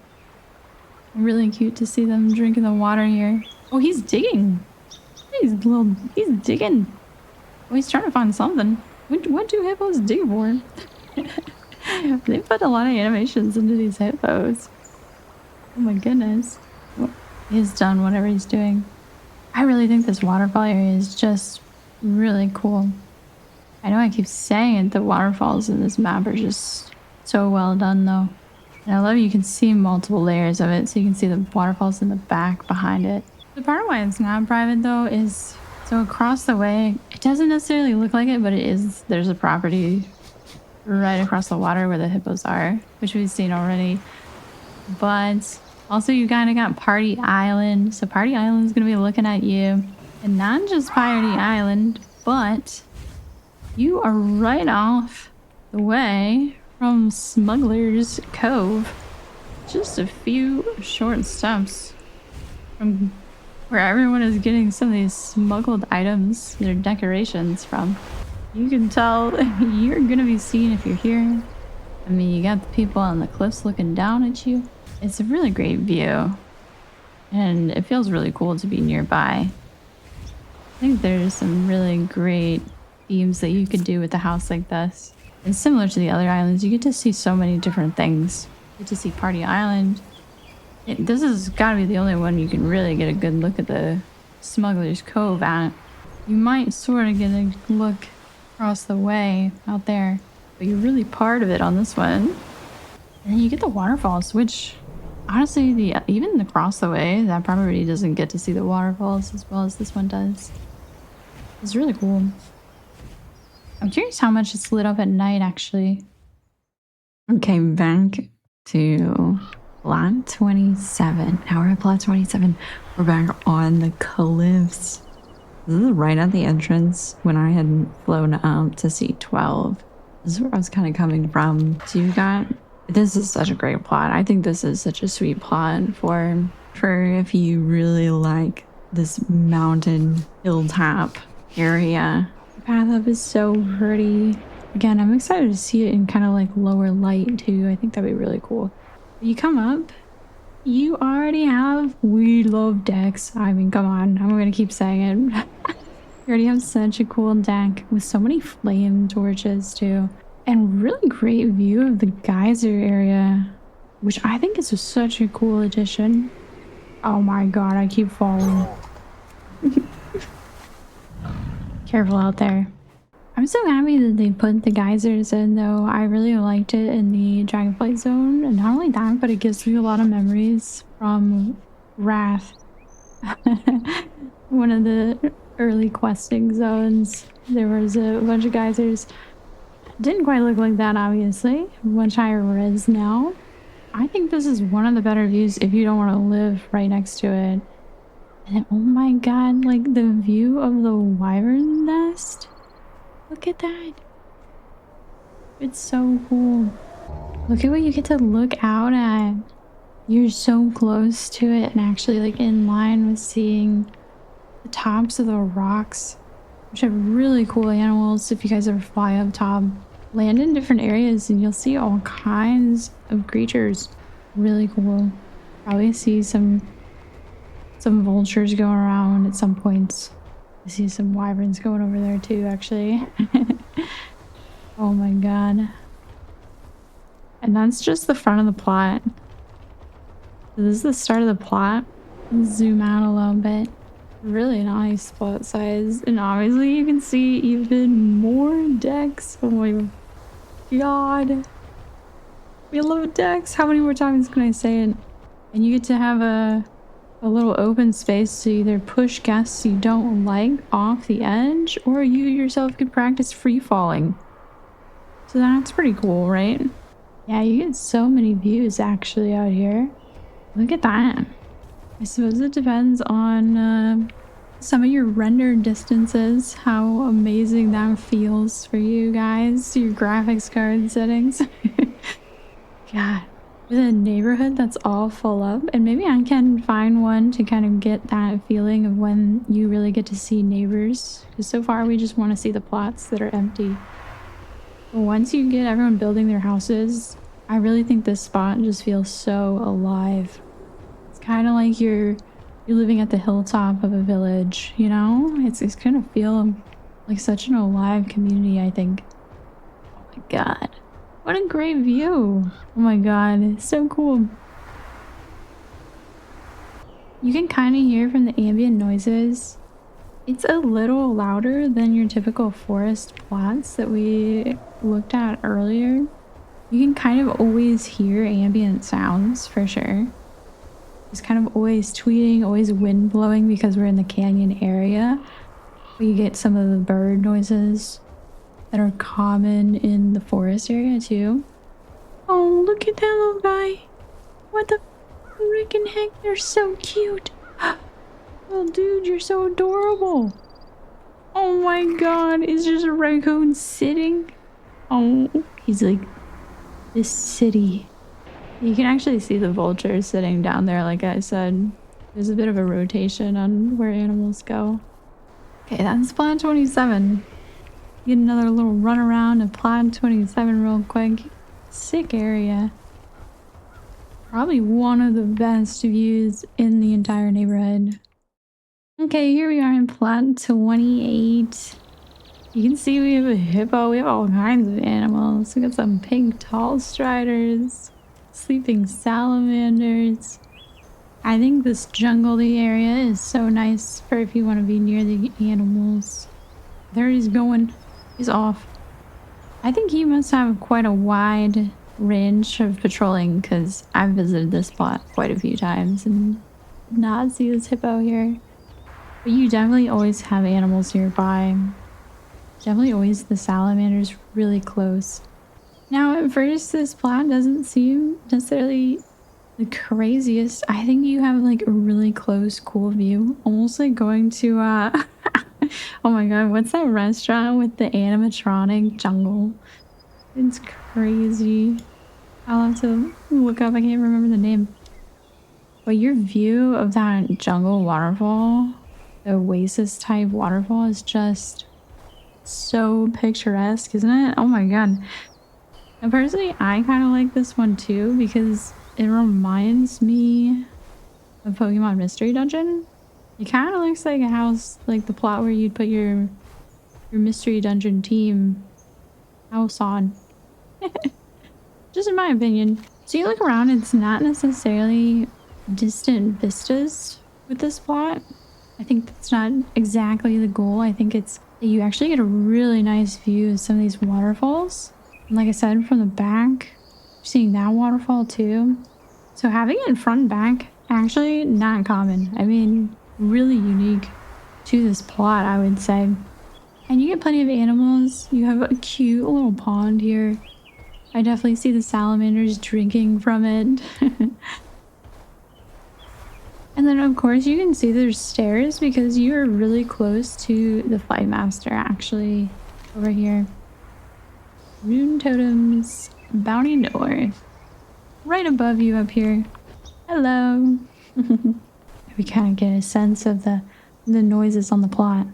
Really cute to see them drinking the water here. Oh, he's digging. He's digging. Oh, he's trying to find something. What do hippos dig for? They put a lot of animations into these hippos. Oh my goodness. He's done whatever he's doing. I really think this waterfall area is just really cool. I know I keep saying it, the waterfalls in this map are just so well done though. And I love you can see multiple layers of it, so you can see the waterfalls in the back behind it. The part why it's not private though is, so across the way, it doesn't necessarily look like it, but it is, there's a property right across the water where the hippos are, which we've seen already. But also you kind of got Party Island. So Party Island's going to be looking at you. And not just Party Island, but you are right off the way from Smuggler's Cove. Just a few short steps from where everyone is getting some of these smuggled items, their decorations from. You can tell you're going to be seen if you're here. I mean, you got the people on the cliffs looking down at you. It's a really great view, and it feels really cool to be nearby. I think there's some really great themes that you could do with a house like this. And similar to the other islands, you get to see so many different things. You get to see Party Island. This has got to be the only one you can really get a good look at the Smuggler's Cove at. You might sort of get a look across the way out there. But you're really part of it on this one. And then you get the waterfalls, which honestly, even across the way, that property doesn't get to see the waterfalls as well as this one does. It's really cool. I'm curious how much it's lit up at night, actually. Okay, back to plot 27. Now we're at plot 27. We're back on the cliffs. This is right at the entrance when I had flown up to C12. This is where I was kind of coming from. So you got, this is such a great plot. I think this is such a sweet plot for if you really like this mountain hilltop area. The path up is so pretty. Again, I'm excited to see it in kind of like lower light too. I think that'd be really cool. You come up, you already have we love decks. I mean, come on, I'm gonna keep saying it. You already have such a cool deck with so many flame torches too. And really great view of the geyser area, which I think is such a cool addition. Oh my god, I keep falling. Careful out there. I'm so happy that they put the geysers in though. I really liked it in the Dragonflight zone. And not only that, but it gives me a lot of memories from Wrath. One of the early questing zones. There was a bunch of geysers. Didn't quite look like that, obviously. Much higher res now. I think this is one of the better views if you don't want to live right next to it. And then, oh my god, like the view of the wyvern nest. Look at that. It's so cool. Look at what you get to look out at. You're so close to it and actually like in line with seeing the tops of the rocks, which have really cool animals. If you guys ever fly up top, land in different areas and you'll see all kinds of creatures. Really cool. Probably see some vultures going around at some points. I see some wyverns going over there too, actually. Oh my god. And that's just the front of the plot. So this is the start of the plot. Zoom out a little bit. Really nice plot size. And obviously you can see even more decks. Oh my god. We love decks. How many more times can I say it? And you get to have a little open space to either push guests you don't like off the edge, or you yourself could practice free falling. So that's pretty cool, right? Yeah, you get so many views actually out here. Look at that. I suppose it depends on some of your render distances, how amazing that feels for you guys, your graphics card settings. God. With a neighborhood that's all full up, and maybe I can find one to kind of get that feeling of when you really get to see neighbors, because so far we just want to see the plots that are empty. But once you get everyone building their houses, I really think this spot just feels so alive. It's kind of like you're living at the hilltop of a village, you know? It's gonna feel like such an alive community, I think. Oh my god. What a great view. Oh my god, it's so cool. You can kind of hear from the ambient noises. It's a little louder than your typical forest plots that we looked at earlier. You can kind of always hear ambient sounds for sure. It's kind of always tweeting, always wind blowing because we're in the canyon area. We get some of the bird noises that are common in the forest area too. Oh, look at that little guy. What the freaking heck? They're so cute. Oh, dude, you're so adorable. Oh my god, is just a raccoon sitting? Oh, he's like, this city. You can actually see the vultures sitting down there, like I said. There's a bit of a rotation on where animals go. Okay, that's plan 27. Get another little run around of Plan 27 real quick. Sick area. Probably one of the best views in the entire neighborhood. Okay, here we are in Plan 28. You can see we have a hippo. We have all kinds of animals. We got some pink tall striders, sleeping salamanders. I think this jungle-y area is so nice for if you want to be near the animals. There he's going. He's off. I think he must have quite a wide range of patrolling because I've visited this spot quite a few times and did not see this hippo here. But you definitely always have animals nearby. Definitely always the salamanders really close. Now, at first, this plot doesn't seem necessarily the craziest. I think you have like a really close, cool view. Almost like going to oh my god, what's that restaurant with the animatronic jungle? It's crazy. I'll have to look up. I can't remember the name. But your view of that jungle waterfall, the oasis type waterfall, is just so picturesque, isn't it? Oh my god. And personally, I kind of like this one too because it reminds me of Pokemon Mystery Dungeon. It kind of looks like a house, like the plot where you'd put your Mystery Dungeon team house on. Just in my opinion. So you look around, it's not necessarily distant vistas with this plot. I think that's not exactly the goal. I think it's that you actually get a really nice view of some of these waterfalls. And like I said, from the back, seeing that waterfall too. So having it in front and back, actually not common. I mean, really unique to this plot, I would say. And you get plenty of animals. You have a cute little pond here. I definitely see the salamanders drinking from it. And then of course you can see there's stairs because you are really close to the flight master actually over here. Rune totems, bounty north. Right above you up here. Hello. We kind of get a sense of the noises on the plot.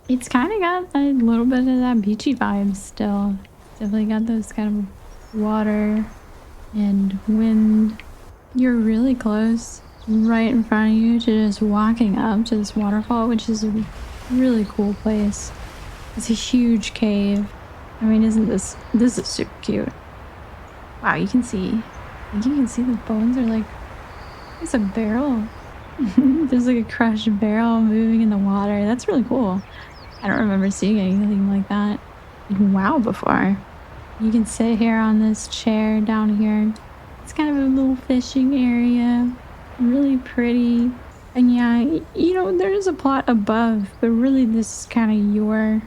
It's kind of got a little bit of that beachy vibe still. Definitely got those kind of water and wind. You're really close, right in front of you, to just walking up to this waterfall, which is a really cool place. It's a huge cave. I mean, isn't this is super cute. Wow, you can see, I think you can see the bones are like, it's a barrel. There's like a crushed barrel moving in the water. That's really cool. I don't remember seeing anything like that in WoW before. You can sit here on this chair down here. It's kind of a little fishing area. Really pretty. And yeah, you know, there's a plot above, but really this is kind of your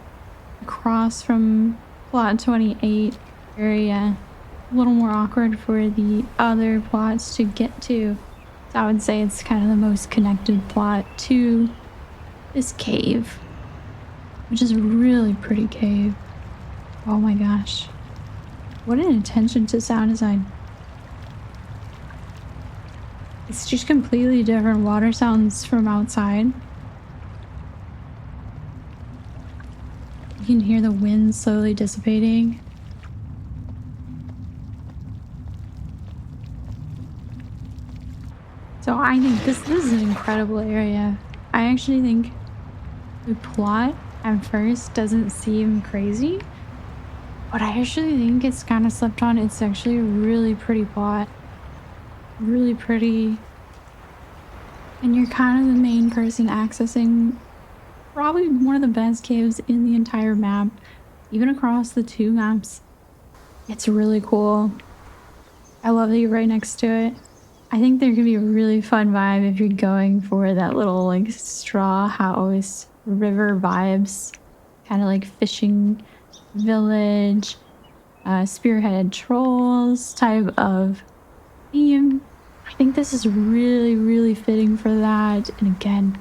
across from plot 28 area. A little more awkward for the other plots to get to. So I would say it's kind of the most connected plot to this cave, which is a really pretty cave. Oh my gosh. What an attention to sound design. It's just completely different water sounds from outside. You can hear the wind slowly dissipating. So I think this is an incredible area. I actually think the plot at first doesn't seem crazy, but I actually think it's kind of slept on. It's actually a really pretty plot. Really pretty. And you're kind of the main person accessing probably one of the best caves in the entire map, even across the two maps. It's really cool. I love that you're right next to it. I think there could be a really fun vibe if you're going for that little like straw house river vibes, kind of like fishing village, spearhead trolls type of theme. I think this is really, really fitting for that. And again,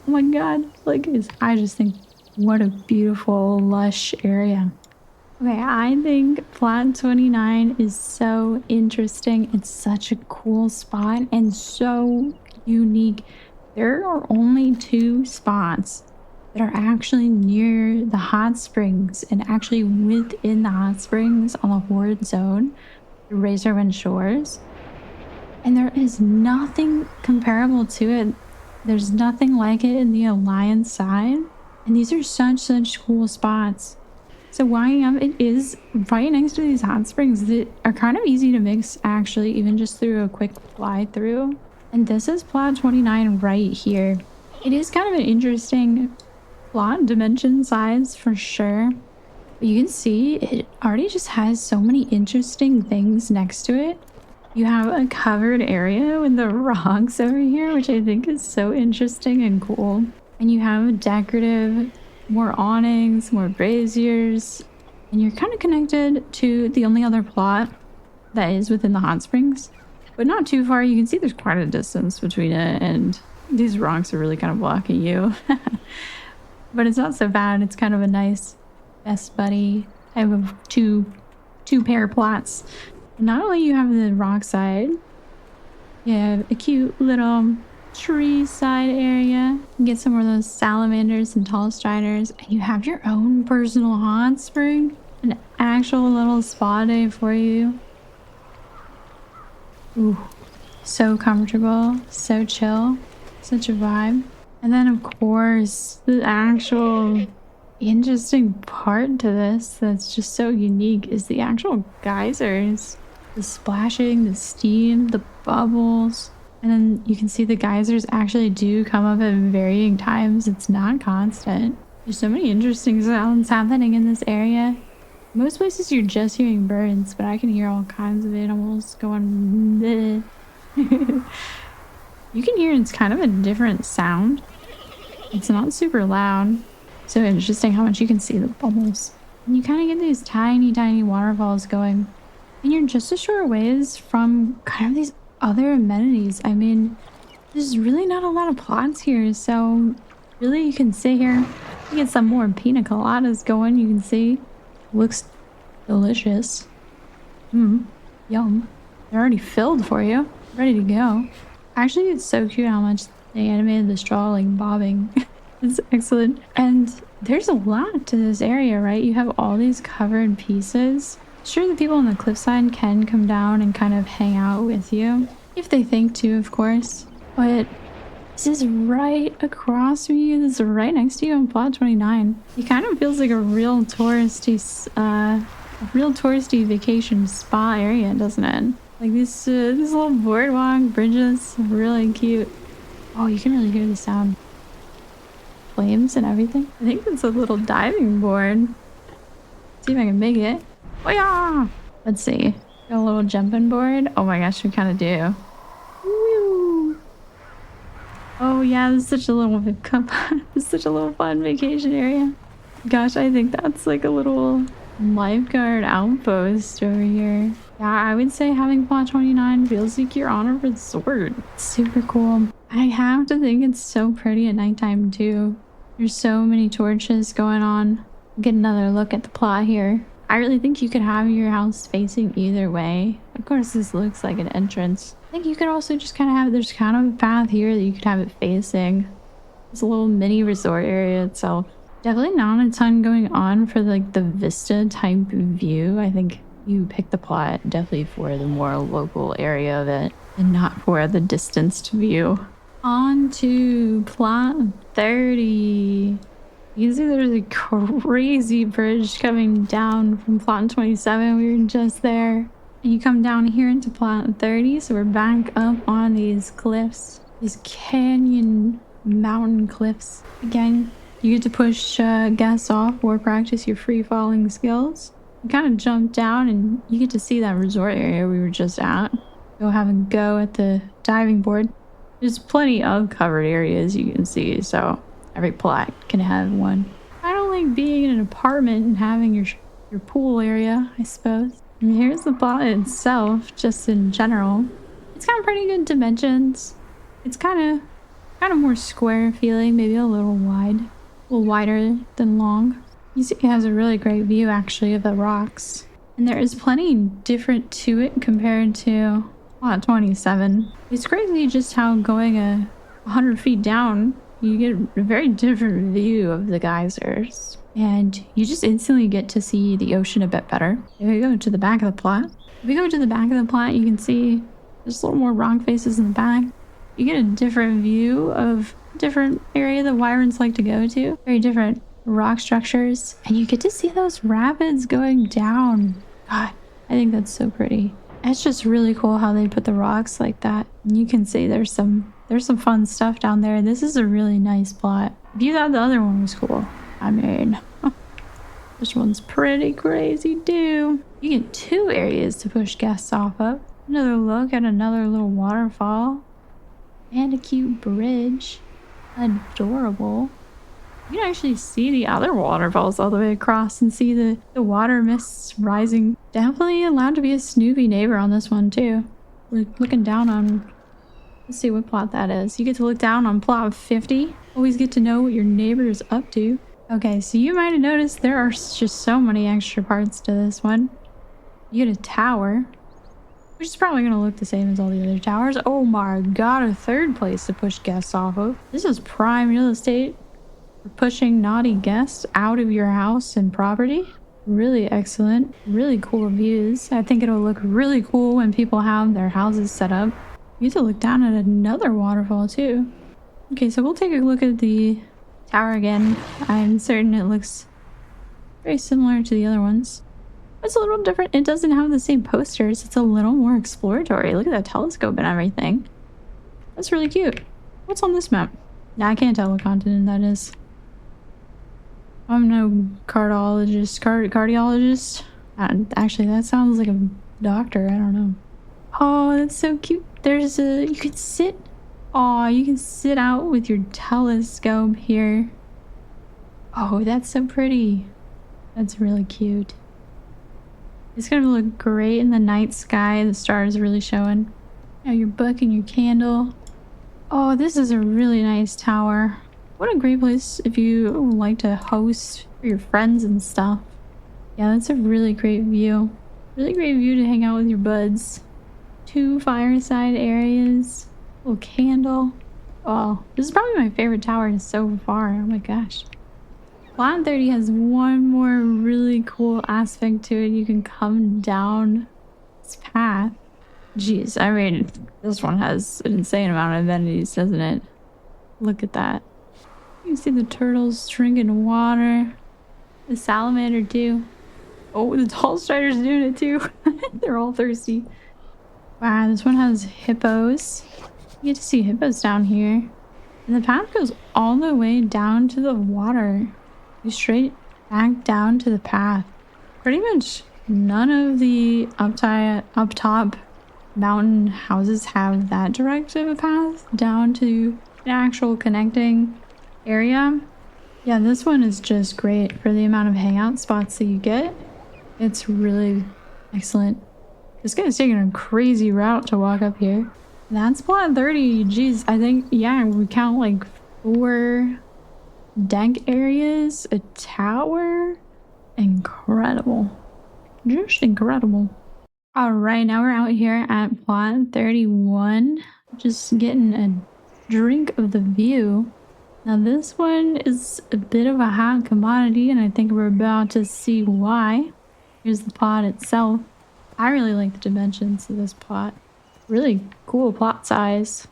oh my god, like I just think what a beautiful lush area. Okay, I think Plat 29 is so interesting. It's such a cool spot and so unique. There are only 2 spots that are actually near the hot springs and actually within the hot springs on the Horde zone, the Razorwind Shores. And there is nothing comparable to it. There's nothing like it in the Alliance side. And these are such cool spots. So walking up, it is right next to these hot springs that are kind of easy to mix actually, even just through a quick fly through. And this is plot 29 right here. It is kind of an interesting plot dimension size for sure. But you can see it already just has so many interesting things next to it. You have a covered area with the rocks over here, which I think is so interesting and cool. And you have decorative, more awnings, more braziers, and you're kind of connected to the only other plot that is within the hot springs, but not too far. You can see there's quite a distance between it, and these rocks are really kind of blocking you. But it's not so bad. It's kind of a nice best buddy type of two pair plots. Not only you have the rock side, you have a cute little tree side area. You get some of those salamanders and tall striders, and you have your own personal hot spring. An actual little spa day for you. Ooh, so comfortable, so chill, such a vibe. And then, of course, the actual interesting part to this that's just so unique is the actual geysers. The splashing, the steam, the bubbles. And then you can see the geysers actually do come up at varying times. It's not constant. There's so many interesting sounds happening in this area. Most places you're just hearing birds, but I can hear all kinds of animals going bleh. You can hear it's kind of a different sound. It's not super loud. So interesting how much you can see the bubbles. And you kind of get these tiny, tiny waterfalls going. And you're just a short ways from kind of these other amenities. I mean, there's really not a lot of plots here. So really you can sit here, you get some more pina coladas going. You can see, looks delicious. Yum. They're already filled for you, ready to go. Actually, it's so cute how much they animated the straw like bobbing. It's excellent. And there's a lot to this area, right? You have all these covered pieces. Sure, the people on the cliffside can come down and kind of hang out with you, if they think to, of course. But this is right across from you. This is right next to you on plot 29. It kind of feels like a real touristy vacation spa area, doesn't it? Like this little boardwalk, bridges, really cute. Oh, you can really hear the sound. Flames and everything. I think it's a little diving board. See if I can make it. Oh yeah! Let's see. Got a little jumping board. Oh my gosh, we kind of do. Woo! Oh yeah, this is such a little this is such a little fun vacation area. Gosh, I think that's like a little lifeguard outpost over here. Yeah, I would say having plot 29 feels like you're on a resort. It's super cool. I have to think it's so pretty at nighttime too. There's so many torches going on. Get another look at the plot here. I really think you could have your house facing either way. Of course, this looks like an entrance. I think you could also just kind of have, there's kind of a path here that you could have it facing. It's a little mini resort area itself. Definitely not a ton going on for like the vista type view. I think you pick the plot definitely for the more local area of it and not for the distanced view. On to plot 30. You can see there's a crazy bridge coming down from plot 27. We were just there. And you come down here into plot 30. So we're back up on these cliffs, these canyon mountain cliffs. Again, you get to push guests off or practice your free falling skills. You kind of jump down and you get to see that resort area we were just at. Go have a go at the diving board. There's plenty of covered areas you can see, so every plot can have one. I don't like being in an apartment and having your pool area, I suppose. And here's the plot itself, just in general. It's got pretty good dimensions. It's kind of more square feeling, maybe a little wide, a little wider than long. You see, it has a really great view actually of the rocks, and there is plenty different to it compared to plot 27. It's crazy just how going 100 feet down, you get a very different view of the geysers. And you just instantly get to see the ocean a bit better. If we go to the back of the plot, you can see there's a little more rock faces in the back. You get a different view of different area that Wyrens like to go to. Very different rock structures. And you get to see those rapids going down. God, I think that's so pretty. It's just really cool how they put the rocks like that. And you can see there's some There's some fun stuff down there. This is a really nice plot. If you thought the other one was cool, I mean, this one's pretty crazy too. You get 2 areas to push guests off of. Another look at another little waterfall. And a cute bridge. Adorable. You can actually see the other waterfalls all the way across and see the water mists rising. Definitely allowed to be a snoopy neighbor on this one too. We're looking down on, let's see what plot that is. You get to look down on plot 50. Always get to know what your neighbor is up to. Okay, so you might have noticed there are just so many extra parts to this one. You get a tower, which is probably going to look the same as all the other towers. Oh my god, a 3rd place to push guests off of. This is prime real estate for pushing naughty guests out of your house and property. Really excellent. Really cool views. I think it'll look really cool when people have their houses set up. You have to look down at another waterfall too. Okay, so we'll take a look at the tower again. I'm certain it looks very similar to the other ones. It's a little different. It doesn't have the same posters. It's a little more exploratory. Look at that telescope and everything. That's really cute. What's on this map? Nah, I can't tell what continent that is. I'm no cardiologist. Actually, that sounds like a doctor. I don't know. Oh, that's so cute. There's you can sit. Oh, you can sit out with your telescope here. Oh, that's so pretty. That's really cute. It's gonna look great in the night sky. The stars are really showing. Now your book and your candle. Oh, this is a really nice tower. What a great place if you like to host for your friends and stuff. Yeah, that's a really great view. Really great view to hang out with your buds. 2 fireside areas. Little candle. Oh, this is probably my favorite tower so far. Oh my gosh. Plot 30 has one more really cool aspect to it. You can come down this path. Jeez, I mean, this one has an insane amount of amenities, doesn't it? Look at that. You can see the turtles drinking water. The salamander too. Oh, the tall strider's doing it too. They're all thirsty. Wow, this one has hippos. You get to see hippos down here. And the path goes all the way down to the water. You straight back down to the path. Pretty much none of the up top mountain houses have that direct of a path down to an actual connecting area. Yeah, this one is just great for the amount of hangout spots that you get. It's really excellent. This guy's taking a crazy route to walk up here. That's plot 30. Jeez, I think, yeah, we count like 4 deck areas, a tower. Incredible. Just incredible. All right, now we're out here at plot 31. Just getting a drink of the view. Now this one is a bit of a hot commodity, and I think we're about to see why. Here's the plot itself. I really like the dimensions of this plot. Really cool plot size.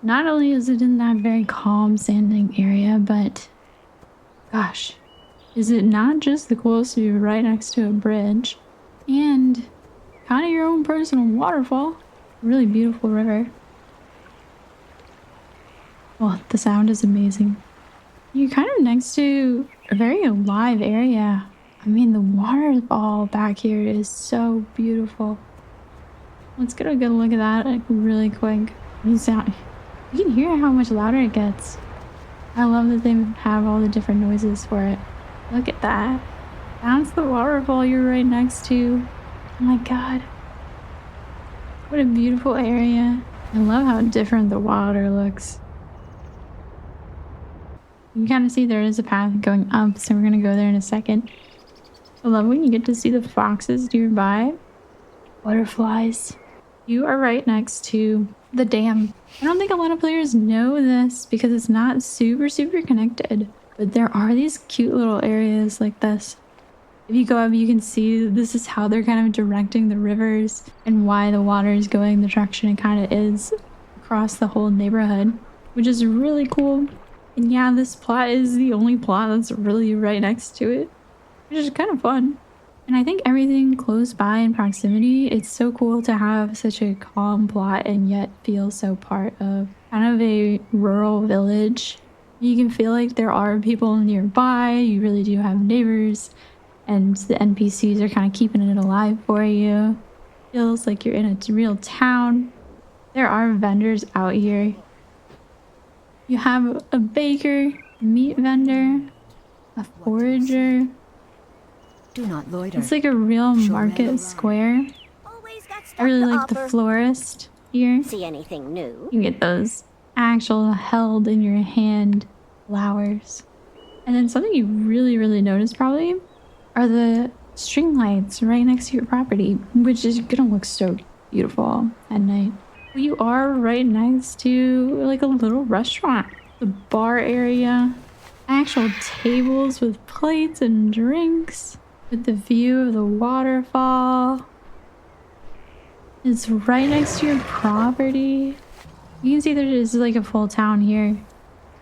Not only is it in that very calm standing area, but gosh, is it not just the coolest to be right next to a bridge and kind of your own personal waterfall. Really beautiful river. Well, the sound is amazing. You're kind of next to a very alive area. I mean, the waterfall back here is so beautiful. Let's get a good look at that like, really quick. You can hear how much louder it gets. I love that they have all the different noises for it. Look at that. That's the waterfall you're right next to. Oh my god. What a beautiful area. I love how different the water looks. You can kind of see there is a path going up, so we're going to go there in a second. I love when you get to see the foxes nearby. Butterflies. You are right next to the dam. I don't think a lot of players know this because it's not super connected, but there are these cute little areas like this. If you go up, you can see this is how they're kind of directing the rivers and why the water is going the direction it kind of is across the whole neighborhood, which is really cool. And yeah, this plot is the only plot that's really right next to it, which is kind of fun. And I think everything close by in proximity, it's so cool to have such a calm plot and yet feel so part of kind of a rural village. You can feel like there are people nearby. You really do have neighbors, and the NPCs are kind of keeping it alive for you. Feels like you're in a real town. There are vendors out here. You have a baker, meat vendor, a forager. Do not loiter. It's like a real market square. Always got I stuff really to like the offer. florist here. See anything new? You can get those actual held in your hand flowers. And then something you really notice probably are the string lights right next to your property, which is gonna look so beautiful at night. You are right next to like a little restaurant, the bar area, actual tables with plates and drinks, with the view of the waterfall. It's right next to your property. You can see there is like a full town here.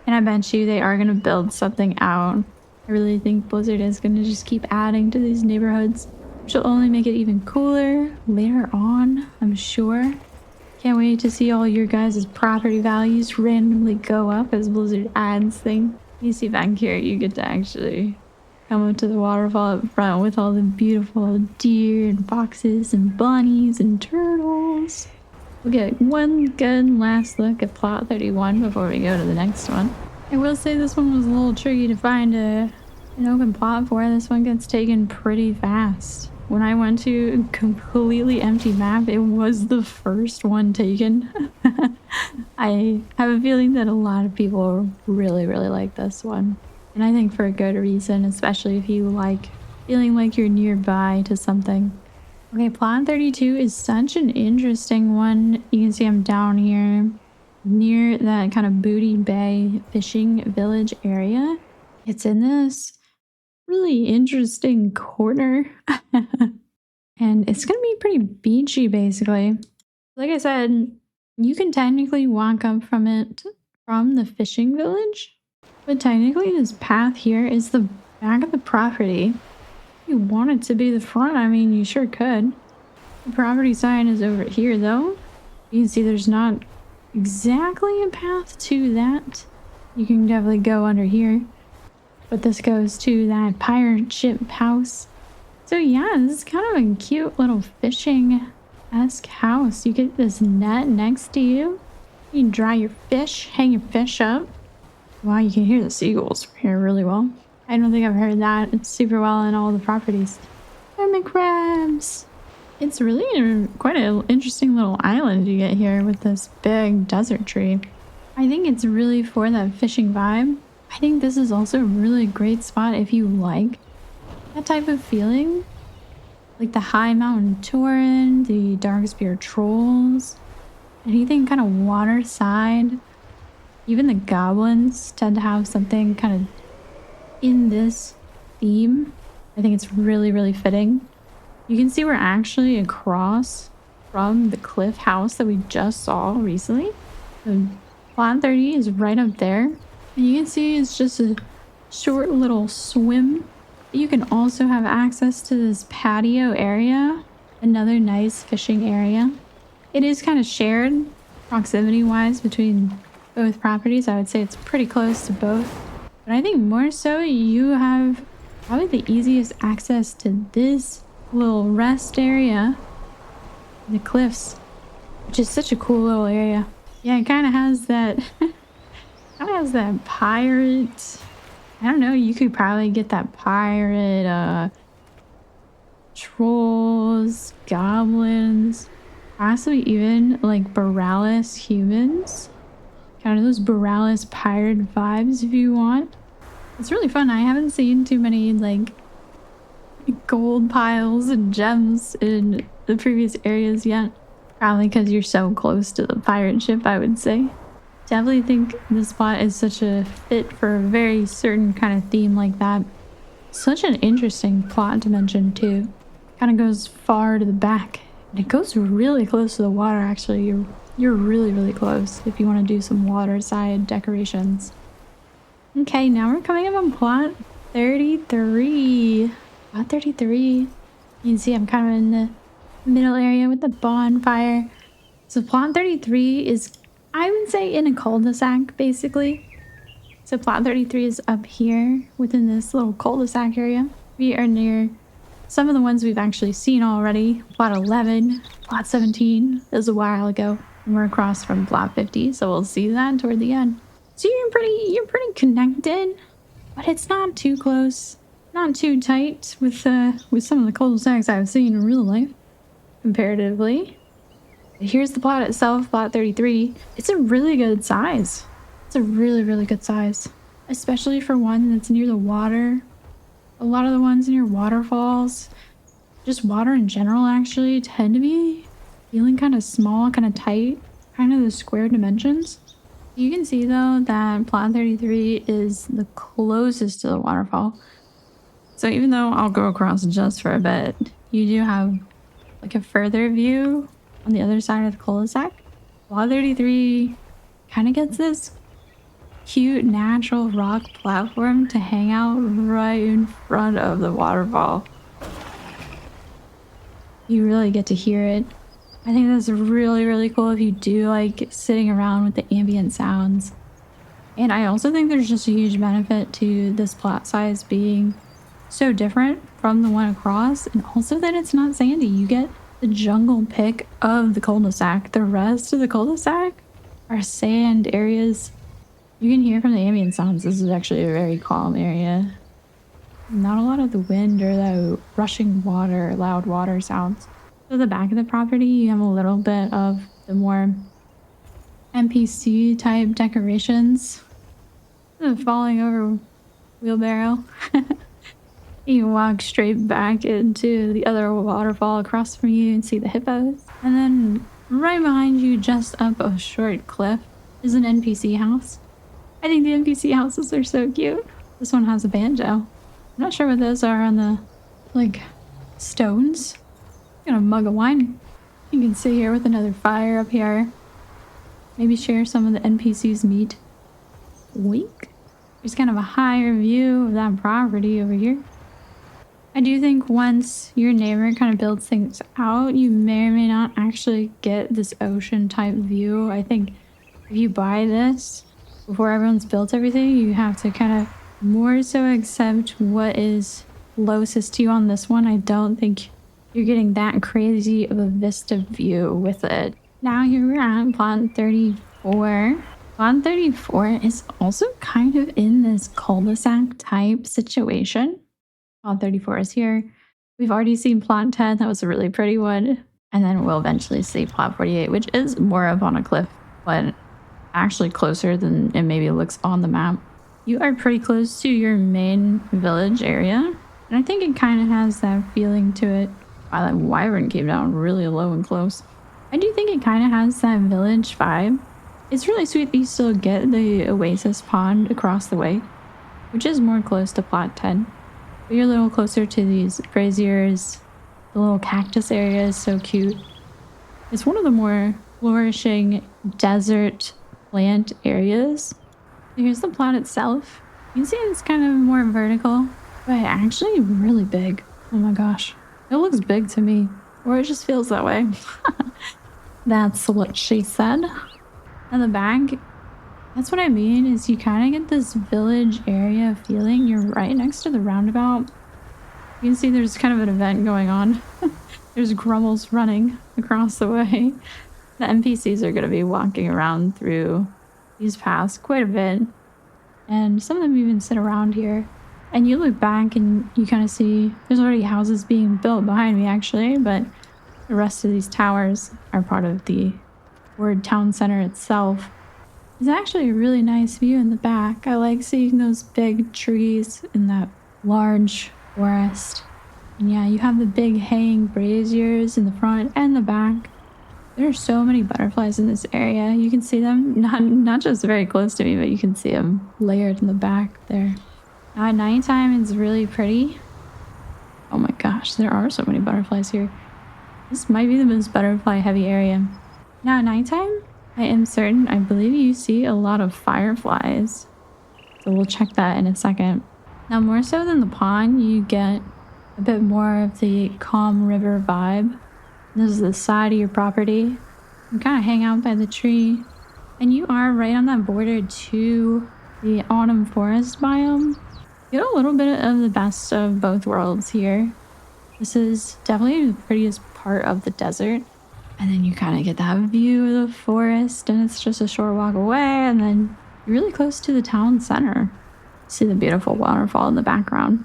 And I bet you they are going to build something out. I really think Blizzard is going to just keep adding to these neighborhoods, which will only make it even cooler later on, I'm sure. Can't wait to see all your guys' property values randomly go up as Blizzard adds things. You see back here, you get to actually come up to the waterfall up front with all the beautiful deer and foxes and bunnies and turtles. We'll get one good last look at plot 31 before we go to the next one. I will say this one was a little tricky to find an open plot for. This one gets taken pretty fast. When I went to a completely empty map, it was the first one taken. I have a feeling that a lot of people really like this one. And I think for a good reason, especially if you like feeling like you're nearby to something. Okay, plot 32 is such an interesting one. You can see I'm down here near that kind of Booty Bay fishing village area. It's in this really interesting corner. And it's going to be pretty beachy, basically. Like I said, you can technically walk up from it from the fishing village. But technically this path here is the back of the property. If you want it to be the front, I mean, you sure could. The property sign is over here, though. You can see there's not exactly a path to that. You can definitely go under here. But this goes to that pirate ship house. So yeah, this is kind of a cute little fishing-esque house. You get this net next to you. You can dry your fish, hang your fish up. Wow, you can hear the seagulls from here really well. I don't think I've heard that super well in all the properties. Hermit crabs! It's really quite an interesting little island you get here with this big desert tree. I think it's really for that fishing vibe. I think this is also a really great spot if you like that type of feeling. Like the high mountain tauren, the darkspear trolls, anything kind of water side. Even the goblins tend to have something kind of in this theme. I think it's really fitting. You can see we're actually across from the cliff house that we just saw recently. The plot 30 is right up there. And you can see it's just a short little swim. You can also have access to this patio area. Another nice fishing area. It is kind of shared proximity-wise between both properties. I would say it's pretty close to both. But I think more so you have probably the easiest access to this little rest area, the cliffs, which is such a cool little area. Yeah, it kind of has that pirate, I don't know, you could probably get that pirate trolls, goblins, possibly even like Borealis humans, kind of those Borealis pirate vibes if you want. It's really fun. I haven't seen too many like gold piles and gems in the previous areas yet. Probably because you're so close to the pirate ship, I would say. Definitely think this spot is such a fit for a very certain kind of theme like that. Such an interesting plot to mention too. Kind of goes far to the back. And it goes really close to the water actually. You're really close if you want to do some water side decorations. Okay, now we're coming up on plot 33. Plot 33. You can see I'm kind of in the middle area with the bonfire. So plot 33 is I would say in a cul-de-sac, basically. So plot 33 is up here within this little cul-de-sac area. We are near some of the ones we've actually seen already. Plot 11, plot 17 is a while ago. And we're across from plot 50, so we'll see that toward the end. So you're pretty connected, but it's not too close, not too tight with some of the cul-de-sacs I've seen in real life comparatively. Here's the plot itself, plot 33. It's a really good size. It's a really good size, especially for one that's near the water. A lot of the ones near waterfalls, just water in general, actually tend to be feeling kind of small, kind of tight, kind of the square dimensions. You can see though that plot 33 is the closest to the waterfall. So even though I'll go across just for a bit, you do have like a further view on the other side of the cul-de-sac. Plot 33 kind of gets this cute natural rock platform to hang out right in front of the waterfall. You really get to hear it. I think that's really cool if you do like sitting around with the ambient sounds. And I also think there's just a huge benefit to this plot size being so different from the one across, and also that it's not sandy. You get the jungle pick of the cul-de-sac. The rest of the cul-de-sac are sand areas. You can hear from the ambient sounds, this is actually a very calm area. Not a lot of the wind or the rushing water, loud water sounds. So the back of the property, you have a little bit of the more NPC type decorations. The falling over wheelbarrow. You walk straight back into the other waterfall across from you and see the hippos. And then right behind you, just up a short cliff, is an NPC house. I think the NPC houses are so cute. This one has a banjo. I'm not sure what those are on the, like, stones. I'm gonna mug of wine. You can sit here with another fire up here. Maybe share some of the NPC's meat. Wink. There's kind of a higher view of that property over here. I do think once your neighbor kind of builds things out, you may or may not actually get this ocean type view. I think if you buy this before everyone's built everything, you have to kind of more so accept what is closest to you on this one. I don't think you're getting that crazy of a vista view with it. Now here we're at plot 34. Plot 34 is also kind of in this cul-de-sac type situation. Plot 34 is here. We've already seen plot 10. That was a really pretty one. And then we'll eventually see plot 48, which is more up on a cliff, but actually closer than it maybe looks on the map. You are pretty close to your main village area. And I think it kind of has that feeling to it. Wow, that wyvern came down really low and close. I do think it kind of has that village vibe. It's really sweet that you still get the oasis pond across the way, which is more close to plot 10. But you're a little closer to these braziers. The little cactus area is so cute. It's one of the more flourishing desert plant areas. Here's the plot itself. You can see it's kind of more vertical, but actually really big. Oh my gosh. It looks big to me, or it just feels that way. That's what she said. And the back, that's what I mean, is you kind of get this village area feeling. You're right next to the roundabout. You can see there's kind of an event going on. There's Grummels running across the way. The NPCs are going to be walking around through these paths quite a bit. And some of them even sit around here. And you look back and you kind of see there's already houses being built behind me actually, but the rest of these towers are part of the word town center itself. It's actually a really nice view in the back. I like seeing those big trees in that large forest. And yeah, you have the big hanging braziers in the front and the back. There are so many butterflies in this area. You can see them, not just very close to me, but you can see them layered in the back there. Now at nighttime, it's really pretty. Oh my gosh, there are so many butterflies here. This might be the most butterfly heavy area. Now at nighttime, I am certain, I believe you see a lot of fireflies. So we'll check that in a second. Now more so than the pond, you get a bit more of the calm river vibe. This is the side of your property. You kind of hang out by the tree. And you are right on that border to the autumn forest biome. You get a little bit of the best of both worlds here. This is definitely the prettiest part of the desert. And then you kind of get that view of the forest, and it's just a short walk away. And then you're really close to the town center. See the beautiful waterfall in the background.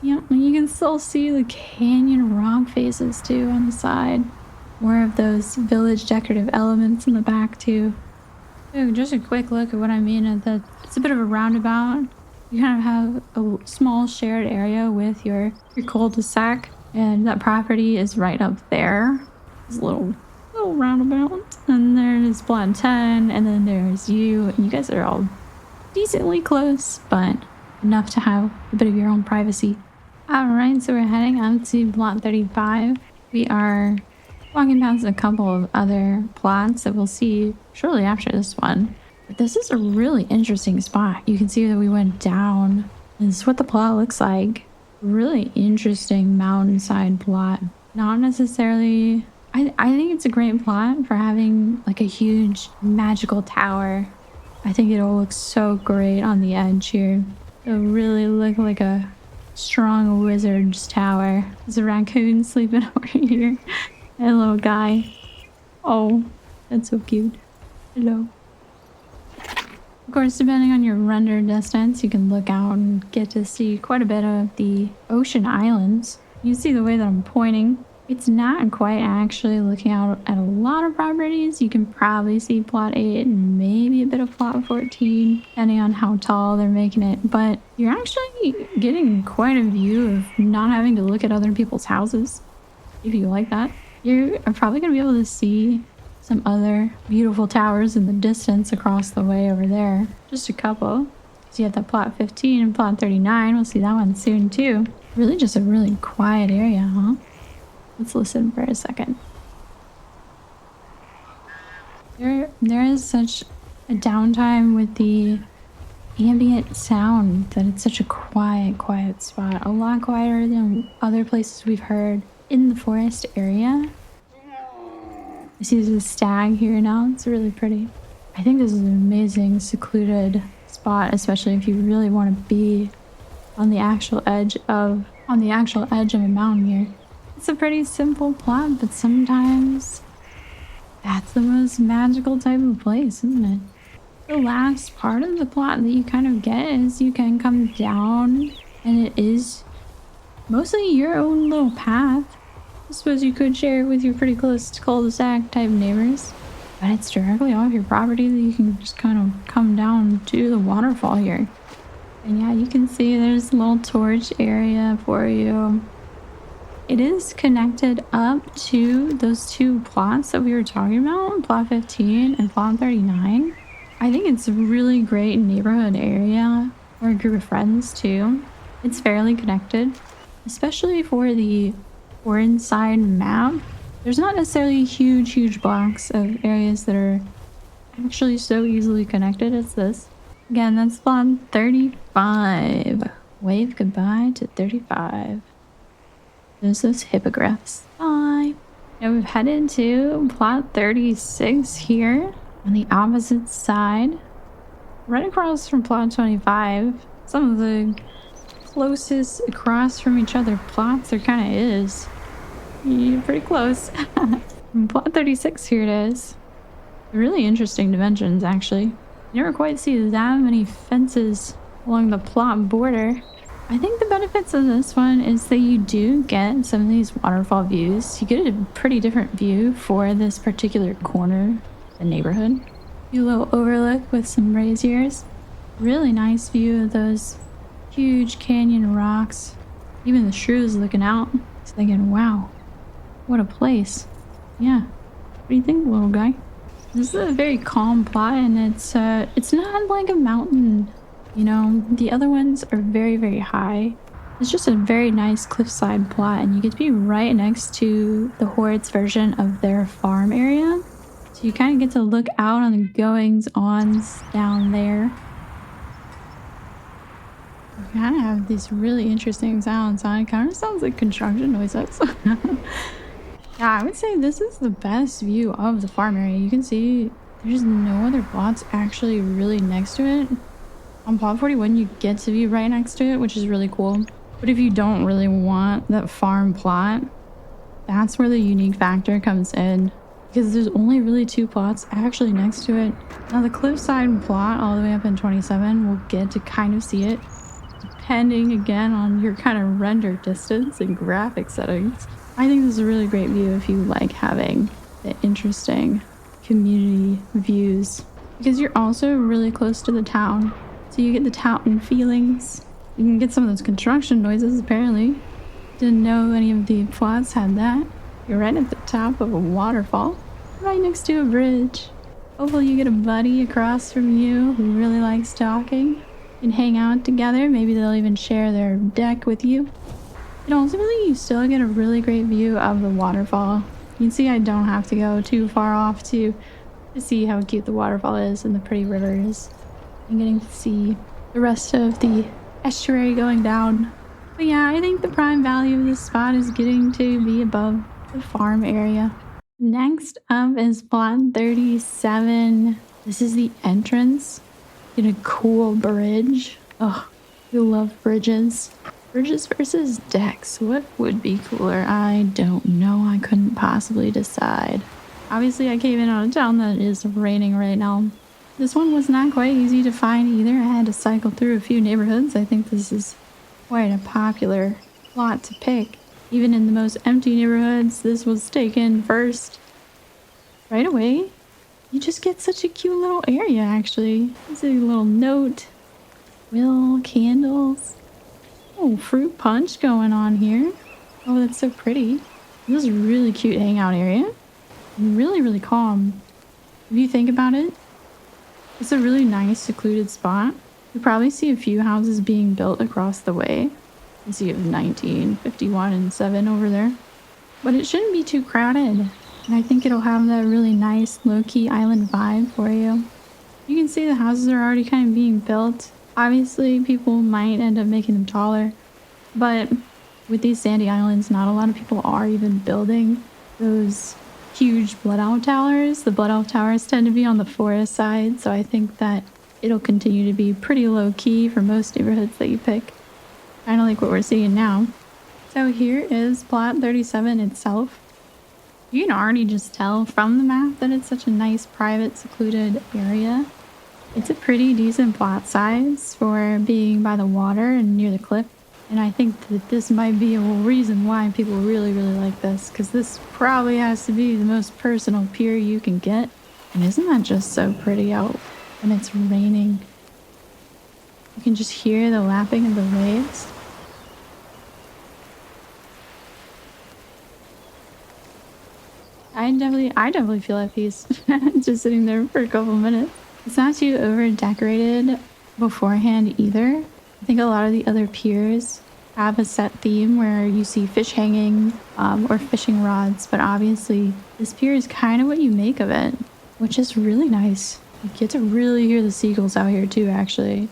Yeah, and you can still see the canyon rock faces too on the side. More of those village decorative elements in the back too. So just a quick look at what I mean at that. It's a bit of a roundabout. You kind of have a small shared area with your cul-de-sac, and that property is right up there. It's a little roundabout, and there's Blonde 10, and then there's you, and you guys are all decently close, but enough to have a bit of your own privacy. All right, so we're heading up to plot 35. We are walking past a couple of other plots that we'll see shortly after this one. But this is a really interesting spot. You can see that we went down. And this is what the plot looks like. Really interesting mountainside plot. Not necessarily... I think it's a great plot for having like a huge magical tower. I think it'll look so great on the edge here. It'll really look like a strong wizard's tower. There's a raccoon sleeping over here. And a little guy. Oh, that's so cute. Hello. Of course, depending on your render distance, you can look out and get to see quite a bit of the ocean islands. You see the way that I'm pointing. It's not quite actually looking out at a lot of properties. You can probably see plot 8 and maybe a bit of plot 14, depending on how tall they're making it. But you're actually getting quite a view of not having to look at other people's houses, if you like that. You are probably going to be able to see some other beautiful towers in the distance across the way over there. Just a couple. So you have that plot 15 and plot 39. We'll see that one soon too. Really just a really quiet area, huh? Let's listen for a second. There is such a downtime with the ambient sound that it's such a quiet spot. A lot quieter than other places we've heard in the forest area. I see there's a stag here now. It's really pretty. I think this is an amazing secluded spot, especially if you really want to be on the actual edge of a mountain here. It's a pretty simple plot, but sometimes that's the most magical type of place, isn't it? The last part of the plot that you kind of get is you can come down, and it is mostly your own little path. I suppose you could share it with your pretty close to cul-de-sac type neighbors, but it's directly off your property that you can just kind of come down to the waterfall here. And yeah, you can see there's a little torch area for you. It is connected up to those two plots that we were talking about, plot 15 and plot 39. I think it's a really great neighborhood area for a group of friends too. It's fairly connected, especially for the inside map. There's not necessarily huge blocks of areas that are actually so easily connected as this. Again, that's plot 35. Wave goodbye to 35. There's those hippogriffs. Bye. Now we've headed to plot 36 here on the opposite side. Right across from plot 25. Some of the closest across from each other plots there kind of is. You're pretty close. Plot 36, here it is. Really interesting dimensions, actually. You never quite see that many fences along the plot border. I think the benefits of this one is that you do get some of these waterfall views. You get a pretty different view for this particular corner of the neighborhood. A little overlook with some braziers. Really nice view of those huge canyon rocks. Even the shrews looking out. Just thinking, wow, what a place. Yeah. What do you think, little guy? This is a very calm plot, and it's not like a mountain. You know, the other ones are very high. It's just a very nice cliffside plot, and you get to be right next to the Horde's version of their farm area. So you kind of get to look out on the goings-ons down there. We kind of have these really interesting sounds. It kind of sounds like construction noises. Yeah, I would say this is the best view of the farm area. You can see There's no other plots actually really next to it. On plot 41, you get to be right next to it, which is really cool. But if you don't really want that farm plot, that's where the unique factor comes in. Because there's only really 2 plots actually next to it. Now the cliffside plot all the way up in 27, we'll get to kind of see it. Depending again on your kind of render distance and graphic settings. I think this is a really great view if you like having the interesting community views. Because you're also really close to the town. So you get the town feelings. You can get some of those construction noises apparently. Didn't know any of the plots had that. You're right at the top of a waterfall, right next to a bridge. Hopefully you get a buddy across from you who really likes talking. You can hang out together. Maybe they'll even share their deck with you. And ultimately, you still get a really great view of the waterfall. You can see I don't have to go too far off to see how cute the waterfall is and the pretty rivers. And getting to see the rest of the estuary going down. But yeah, I think the prime value of this spot is getting to be above the farm area. Next up is plot 37. This is the entrance. Get a cool bridge. Oh, we love bridges. Bridges versus decks. What would be cooler? I don't know. I couldn't possibly decide. Obviously, I came in on a town that is raining right now. This one was not quite easy to find either. I had to cycle through a few neighborhoods. I think this is quite a popular plot to pick. Even in the most empty neighborhoods, this was taken first. Right away, you just get such a cute little area, actually. It's a little note. Will, candles. Oh, fruit punch going on here. Oh, that's so pretty. This is a really cute hangout area. Really, really calm. If you think about it, it's a really nice, secluded spot. You probably see a few houses being built across the way. You see 1951 and 7 over there. But it shouldn't be too crowded. And I think it'll have that really nice, low-key island vibe for you. You can see the houses are already kind of being built. Obviously, people might end up making them taller. But with these sandy islands, not a lot of people are even building those huge blood owl towers. The blood owl towers tend to be on the forest side, so I think that it'll continue to be pretty low-key for most neighborhoods that you pick. Kind of like what we're seeing now. So here is plot 37 itself. You can already just tell from the map that it's such a nice, private, secluded area. It's a pretty decent plot size for being by the water and near the cliff. And I think that this might be a reason why people really, really like this. Because this probably has to be the most personal pier you can get. And isn't that just so pretty out when it's raining? You can just hear the lapping of the waves. I definitely feel at peace just sitting there for a couple minutes. It's not too over decorated beforehand either. I think a lot of the other piers have a set theme where you see fish hanging or fishing rods, but obviously this pier is kind of what you make of it, which is really nice. You get to really hear the seagulls out here too, actually.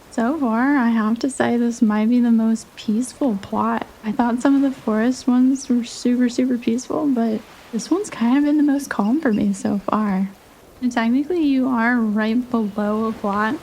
So far, I have to say this might be the most peaceful plot. I thought some of the forest ones were super, super peaceful, but this one's kind of been the most calm for me so far. And technically you are right below a plot.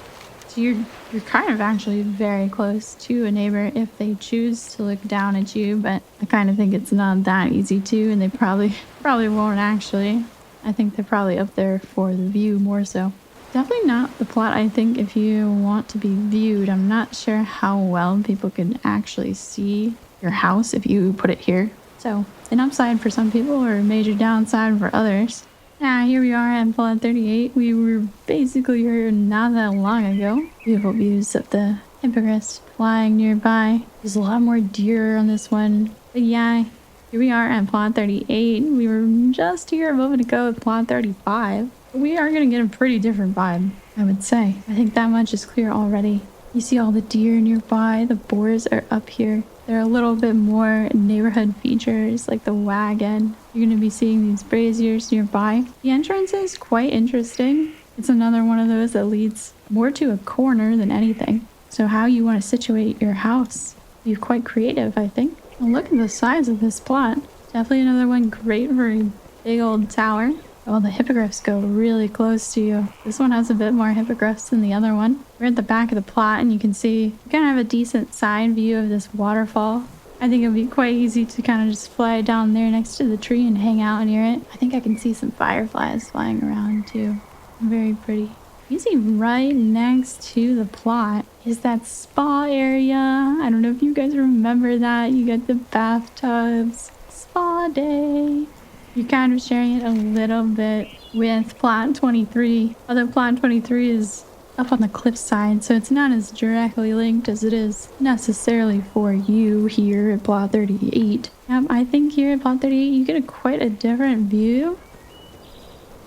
So you're kind of actually very close to a neighbor if they choose to look down at you, but I kind of think it's not that easy to, and they probably won't actually. I think they're probably up there for the view more so. Definitely not the plot, I think, if you want to be viewed. I'm not sure how well people can actually see your house if you put it here. So, an upside for some people or a major downside for others. Here we are at plot 38. We were basically here not that long ago. Beautiful views of the hippogriffs flying nearby. There's a lot more deer on this one. But yeah, here we are at plot 38. We were just here a moment ago at plot 35. We are going to get a pretty different vibe, I would say. I think that much is clear already. You see all the deer nearby. The boars are up here. There are a little bit more neighborhood features like the wagon. You're going to be seeing these braziers nearby. The entrance is quite interesting. It's another one of those that leads more to a corner than anything. So how you want to situate your house. You're quite creative, I think. Well, look at the size of this plot. Definitely another one great for a big old tower. Oh, the hippogriffs go really close to you. This one has a bit more hippogriffs than the other one. We're at the back of the plot and you can see you kind of have a decent side view of this waterfall. I think it would be quite easy to kind of just fly down there next to the tree and hang out near it. I think I can see some fireflies flying around too. Very pretty. You see right next to the plot is that spa area. I don't know if you guys remember that. You get the bathtubs. Spa day. You're kind of sharing it a little bit with plot 23. Although plot 23 is up on the cliffside, so it's not as directly linked as it is necessarily for you here at plot 38. I think here at plot 38 you get quite a different view.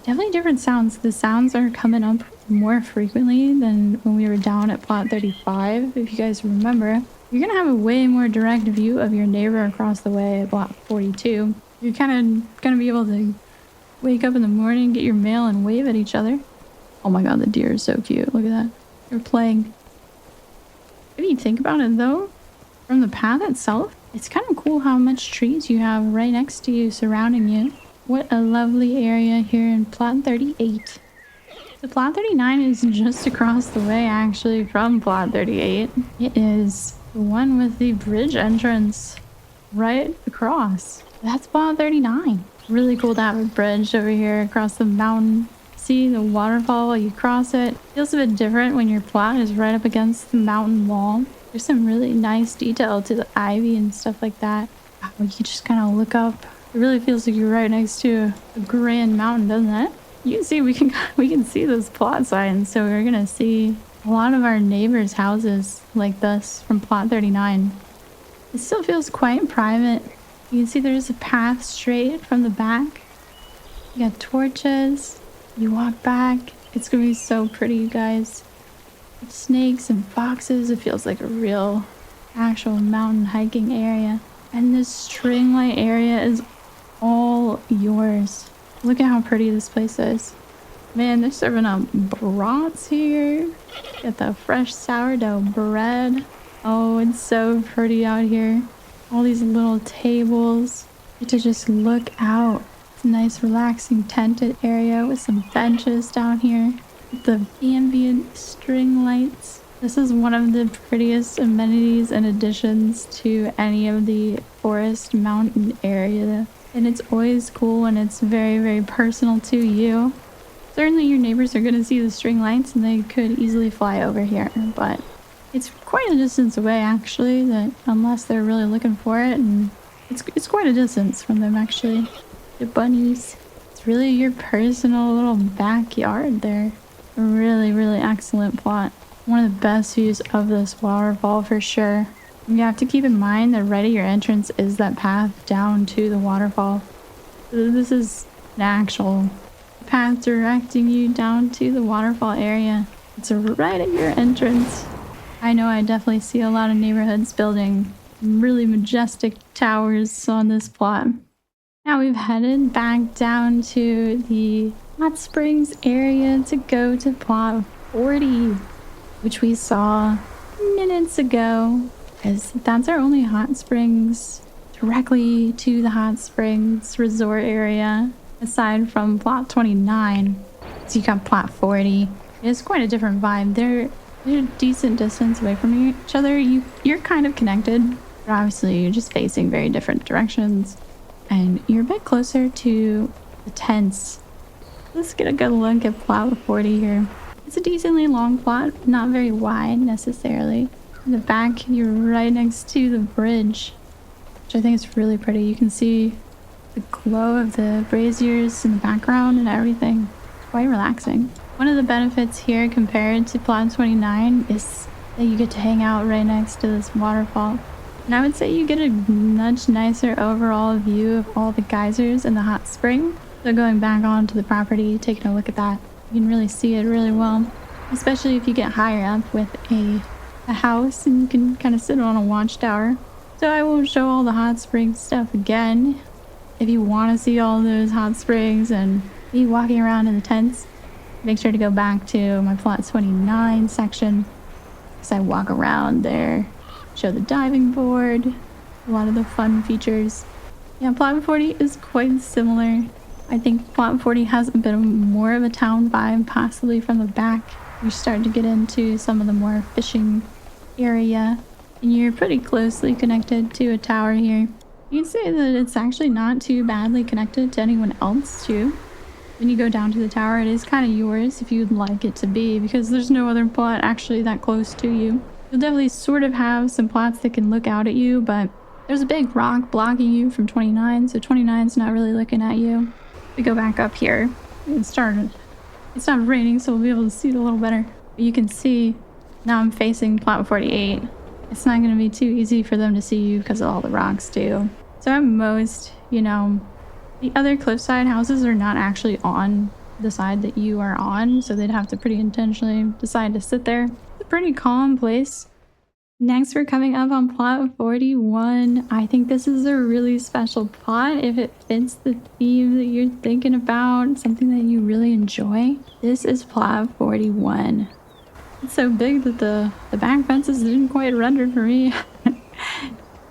Definitely different sounds. The sounds are coming up more frequently than when we were down at plot 35. If you guys remember, you're gonna have a way more direct view of your neighbor across the way at plot 42. You're kind of gonna be able to wake up in the morning, get your mail, and wave at each other. Oh my god, the deer is so cute. Look at that. They're playing. If you think about it though, from the path itself, it's kind of cool how much trees you have right next to you, surrounding you. What a lovely area here in plot 38. The plot 39 is just across the way actually from plot 38. It is the one with the bridge entrance right across. That's plot 39. Really cool to have a bridge over here across the mountain. See the waterfall while you cross it. Feels a bit different when your plot is right up against the mountain wall. There's some really nice detail to the ivy and stuff like that. You just kind of look up. It really feels like you're right next to a grand mountain, doesn't it? You can see we can see those plot signs, so we're gonna see a lot of our neighbors' houses like this from plot 39. It still feels quite private. You can see there's a path straight from the back. You got torches. You walk back. It's gonna be so pretty, you guys. With snakes and foxes. It feels like a real actual mountain hiking area. And this string light area is all yours. Look at how pretty this place is. Man, they're serving up brats here. Got the fresh sourdough bread. Oh, it's so pretty out here. All these little tables. You get to just look out. It's a nice relaxing tented area with some benches down here. With the ambient string lights. This is one of the prettiest amenities and additions to any of the forest mountain area. And it's always cool and it's very, very personal to you. Certainly your neighbors are going to see the string lights and they could easily fly over here, but it's quite a distance away actually, that unless they're really looking for it, and it's quite a distance from them actually. The bunnies. It's really your personal little backyard there. A really, really excellent plot. One of the best views of this waterfall for sure. You have to keep in mind that right at your entrance is that path down to the waterfall. This is an actual path directing you down to the waterfall area. It's right at your entrance. I know I definitely see a lot of neighborhoods building really majestic towers on this plot. Now we've headed back down to the hot springs area to go to plot 40, which we saw minutes ago. Because that's our only hot springs directly to the hot springs resort area, aside from plot 29. So you got plot 40. It's quite a different vibe. They're a decent distance away from each other. You're kind of connected, but obviously you're just facing very different directions. And you're a bit closer to the tents. Let's get a good look at plot 40 here. It's a decently long plot, not very wide necessarily. In the back, you're right next to the bridge, which I think is really pretty. You can see the glow of the braziers in the background and everything. It's quite relaxing. One of the benefits here compared to plot 29 is that you get to hang out right next to this waterfall. And I would say you get a much nicer overall view of all the geysers in the hot spring. So going back onto the property, taking a look at that, you can really see it really well, especially if you get higher up with a house and you can kind of sit on a watchtower. So I won't show all the hot spring stuff again. If you want to see all those hot springs and be walking around in the tents, make sure to go back to my plot 29 section, because I walk around there, show the diving board, a lot of the fun features. Yeah, plot 40 is quite similar. I think plot 40 has a bit of more of a town vibe, possibly from the back. You start to get into some of the more fishing area, and you're pretty closely connected to a tower here. You'd say that it's actually not too badly connected to anyone else too. When you go down to the tower, it is kind of yours if you'd like it to be, because there's no other plot actually that close to you. You'll definitely sort of have some plots that can look out at you, but there's a big rock blocking you from 29, so 29's not really looking at you. We go back up here. It's not raining, so we'll be able to see it a little better. But you can see now I'm facing plot 48. It's not going to be too easy for them to see you because of all the rocks too. So at most, you know, the other cliffside houses are not actually on the side that you are on, so they'd have to pretty intentionally decide to sit there. It's a pretty calm place. Next, we're coming up on plot 41. I think this is a really special plot if it fits the theme that you're thinking about, something that you really enjoy. This is plot 41. It's so big that the back fences didn't quite render for me.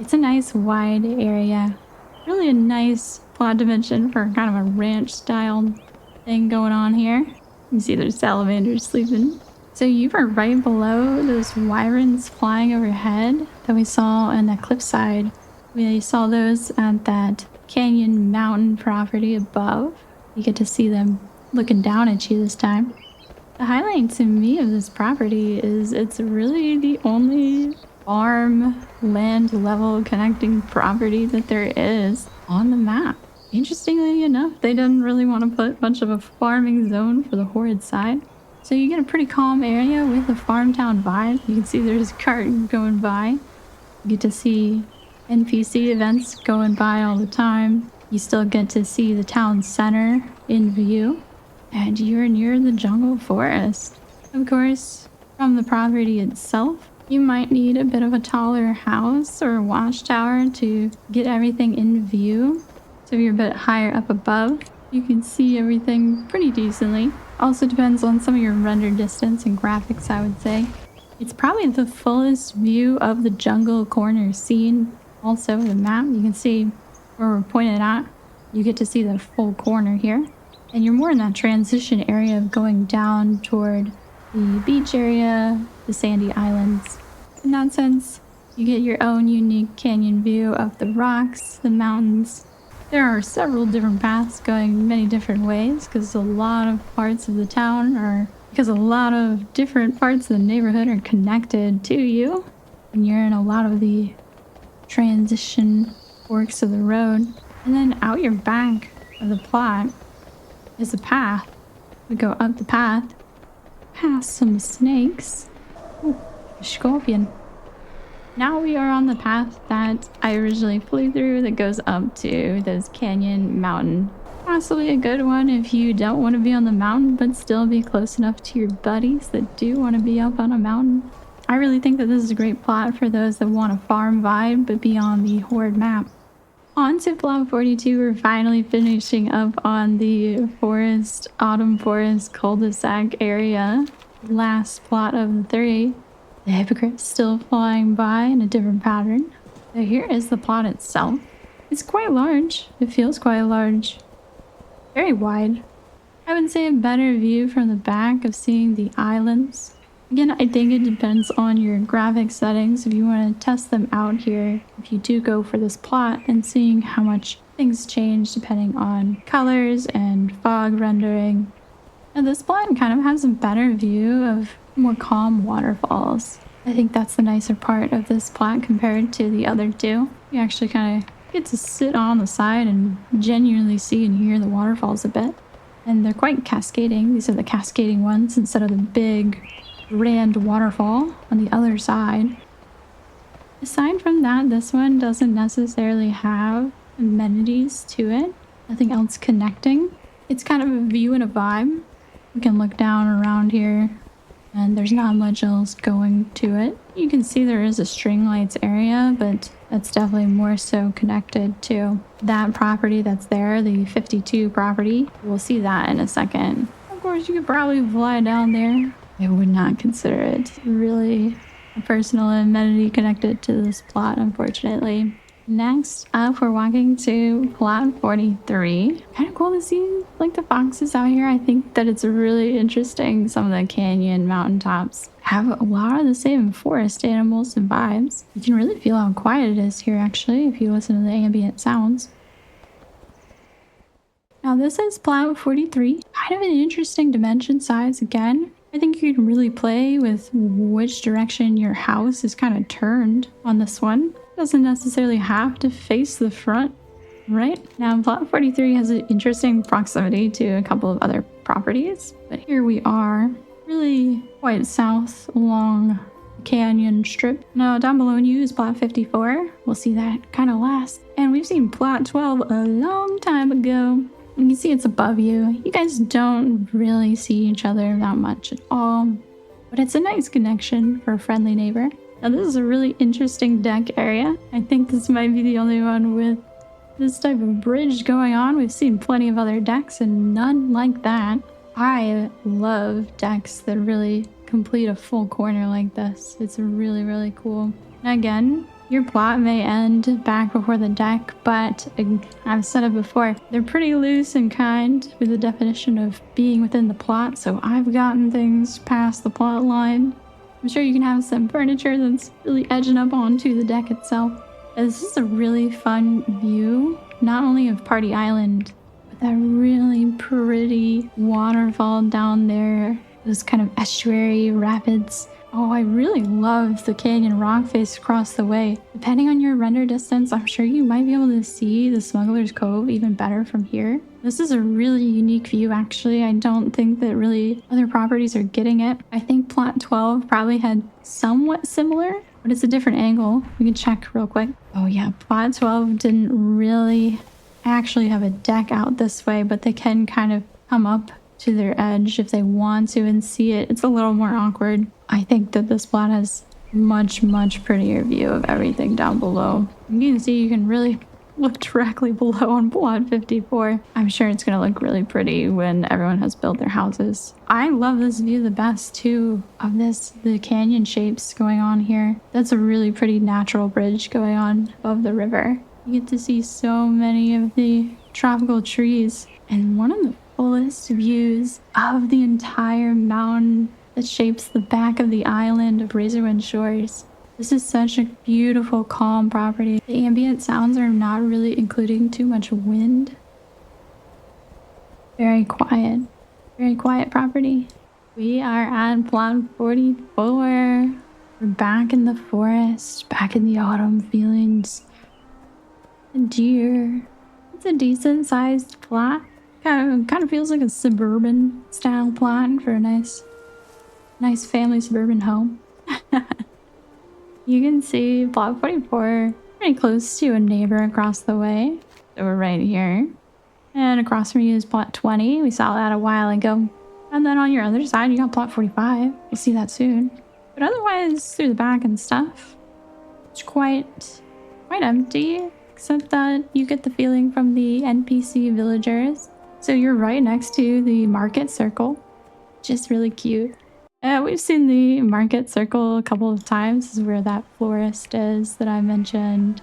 It's a nice wide area. Really a nice plot dimension for kind of a ranch style thing going on here. You can see there's salamanders sleeping. So you were right below those wyverns flying overhead that we saw on that cliffside. We saw those at that canyon mountain property above. You get to see them looking down at you this time. The highlight to me of this property is it's really the only farm land level connecting property that there is on the map. Interestingly enough, they didn't really want to put much of a farming zone for the Horrid side. So you get a pretty calm area with a farm town vibe. You can see there's a cart going by. You get to see NPC events going by all the time. You still get to see the town center in view. And you're near the jungle forest. Of course, from the property itself, you might need a bit of a taller house or a watchtower to get everything in view. So if you're a bit higher up above, you can see everything pretty decently. Also depends on some of your render distance and graphics, I would say. It's probably the fullest view of the jungle corner scene. Also the map, you can see where we're pointed at. You get to see the full corner here. And you're more in that transition area of going down toward the beach area, the sandy islands. In that sense, you get your own unique canyon view of the rocks, the mountains. There are several different paths going many different ways because a lot of parts of the town because a lot of different parts of the neighborhood are connected to you. And you're in a lot of the transition forks of the road. And then out your back of the plot is a path. We go up the path, past some snakes. Ooh, a scorpion. Now we are on the path that I originally flew through that goes up to this canyon mountain. Possibly a good one if you don't want to be on the mountain but still be close enough to your buddies that do want to be up on a mountain. I really think that this is a great plot for those that want a farm vibe but be on the Horde map. On to plot 42, we're finally finishing up on the autumn forest cul-de-sac area. Last plot of the 3. The hippogriff's still flying by in a different pattern. So here is the plot itself. It's quite large. It feels quite large. Very wide. I would say a better view from the back of seeing the islands. Again, I think it depends on your graphic settings if you want to test them out here. If you do go for this plot and seeing how much things change depending on colors and fog rendering. Now this plot kind of has a better view of more calm waterfalls. I think that's the nicer part of this plot compared to the other two. You actually kind of get to sit on the side and genuinely see and hear the waterfalls a bit. And they're quite cascading. These are the cascading ones instead of the big grand waterfall on the other side. Aside from that, this one doesn't necessarily have amenities to it. Nothing else connecting. It's kind of a view and a vibe. We can look down around here and there's not much else going to it. You can see there is a string lights area, but that's definitely more so connected to that property that's there, the 52 property. We'll see that in a second. Of course, you could probably fly down there. I would not consider it really a personal amenity connected to this plot, unfortunately. Next up, we're walking to plot 43. Kind of cool to see like the foxes out here. I think that it's really interesting. Some of the canyon mountaintops have a lot of the same forest animals and vibes. You can really feel how quiet it is here actually if you listen to the ambient sounds. Now this is plot 43. Kind of an interesting dimension size again. I think you can really play with which direction your house is kind of turned on this one. Doesn't necessarily have to face the front, right? Now, plot 43 has an interesting proximity to a couple of other properties, but here we are, really quite south along the canyon strip. Now, down below you is plot 54. We'll see that kind of last. And we've seen plot 12 a long time ago. You can see it's above you. You guys don't really see each other that much at all, but it's a nice connection for a friendly neighbor. Now this is a really interesting deck area. I think this might be the only one with this type of bridge going on. We've seen plenty of other decks and none like that. I love decks that really complete a full corner like this. It's really, really cool. And again, your plot may end back before the deck, but I've said it before, they're pretty loose and kind with the definition of being within the plot, so I've gotten things past the plot line. I'm sure you can have some furniture that's really edging up onto the deck itself. And this is a really fun view, not only of Party Island, but that really pretty waterfall down there, those kind of estuary rapids. Oh, I really love the canyon rock face across the way. Depending on your render distance, I'm sure you might be able to see the Smuggler's Cove even better from here. This is a really unique view, actually. I don't think that really other properties are getting it. I think plot 12 probably had somewhat similar, but it's a different angle. We can check real quick. Oh yeah, plot 12 didn't really actually have a deck out this way, but they can kind of come up to their edge if they want to and see it. It's a little more awkward. I think that this plot has much prettier view of everything down below. You can see you can really look directly below on plot 54. I'm sure it's gonna look really pretty when everyone has built their houses. I love this view the best too of the canyon shapes going on here. That's a really pretty natural bridge going on above the river. You get to see so many of the tropical trees and one of the fullest views of the entire mountain that shapes the back of the island of Razorwind Shores. This is such a beautiful, calm property. The ambient sounds are not really including too much wind. Very quiet property. We are at plot 44. We're back in the forest, back in the autumn feelings. A deer. It's a decent sized plot. Kind of feels like a suburban style plot for a nice family suburban home. You can see plot 44 pretty close to a neighbor across the way. So we're right here. And across from you is plot 20. We saw that a while ago. And then on your other side, you got plot 45. We'll see that soon. But otherwise, through the back and stuff, it's quite empty. Except that you get the feeling from the NPC villagers. So you're right next to the market circle. Just really cute. We've seen the market circle a couple of times. This is where that florist is that I mentioned.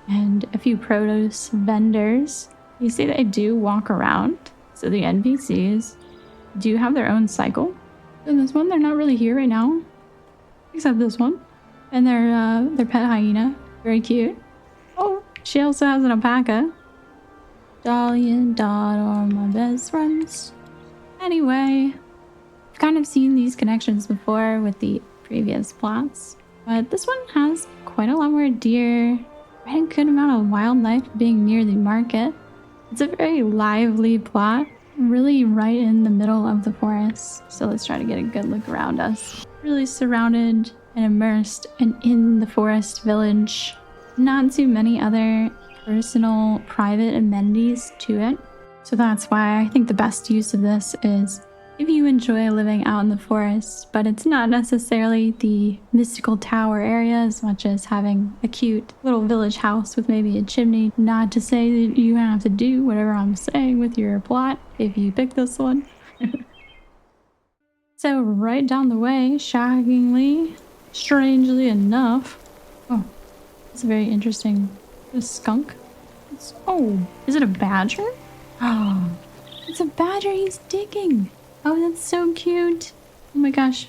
And a few produce vendors. You see they do walk around. So the NPCs do have their own cycle. And this one, they're not really here right now. Except this one. And their pet hyena. Very cute. Oh, she also has an alpaca. Dolly and Dot are my best friends. Anyway, I've kind of seen these connections before with the previous plots, but this one has quite a lot more deer, quite a good amount of wildlife being near the market. It's a very lively plot, really right in the middle of the forest. So let's try to get a good look around us. Really surrounded and immersed and in the forest village. Not too many other personal private amenities to it. So that's why I think the best use of this is if you enjoy living out in the forest, but it's not necessarily the mystical tower area as much as having a cute little village house with maybe a chimney. Not to say that you have to do whatever I'm saying with your plot if you pick this one. So right down the way, shockingly, strangely enough, oh, it's a very interesting A skunk? Oh, is it a badger? Oh, it's a badger. He's digging. Oh, that's so cute. Oh my gosh.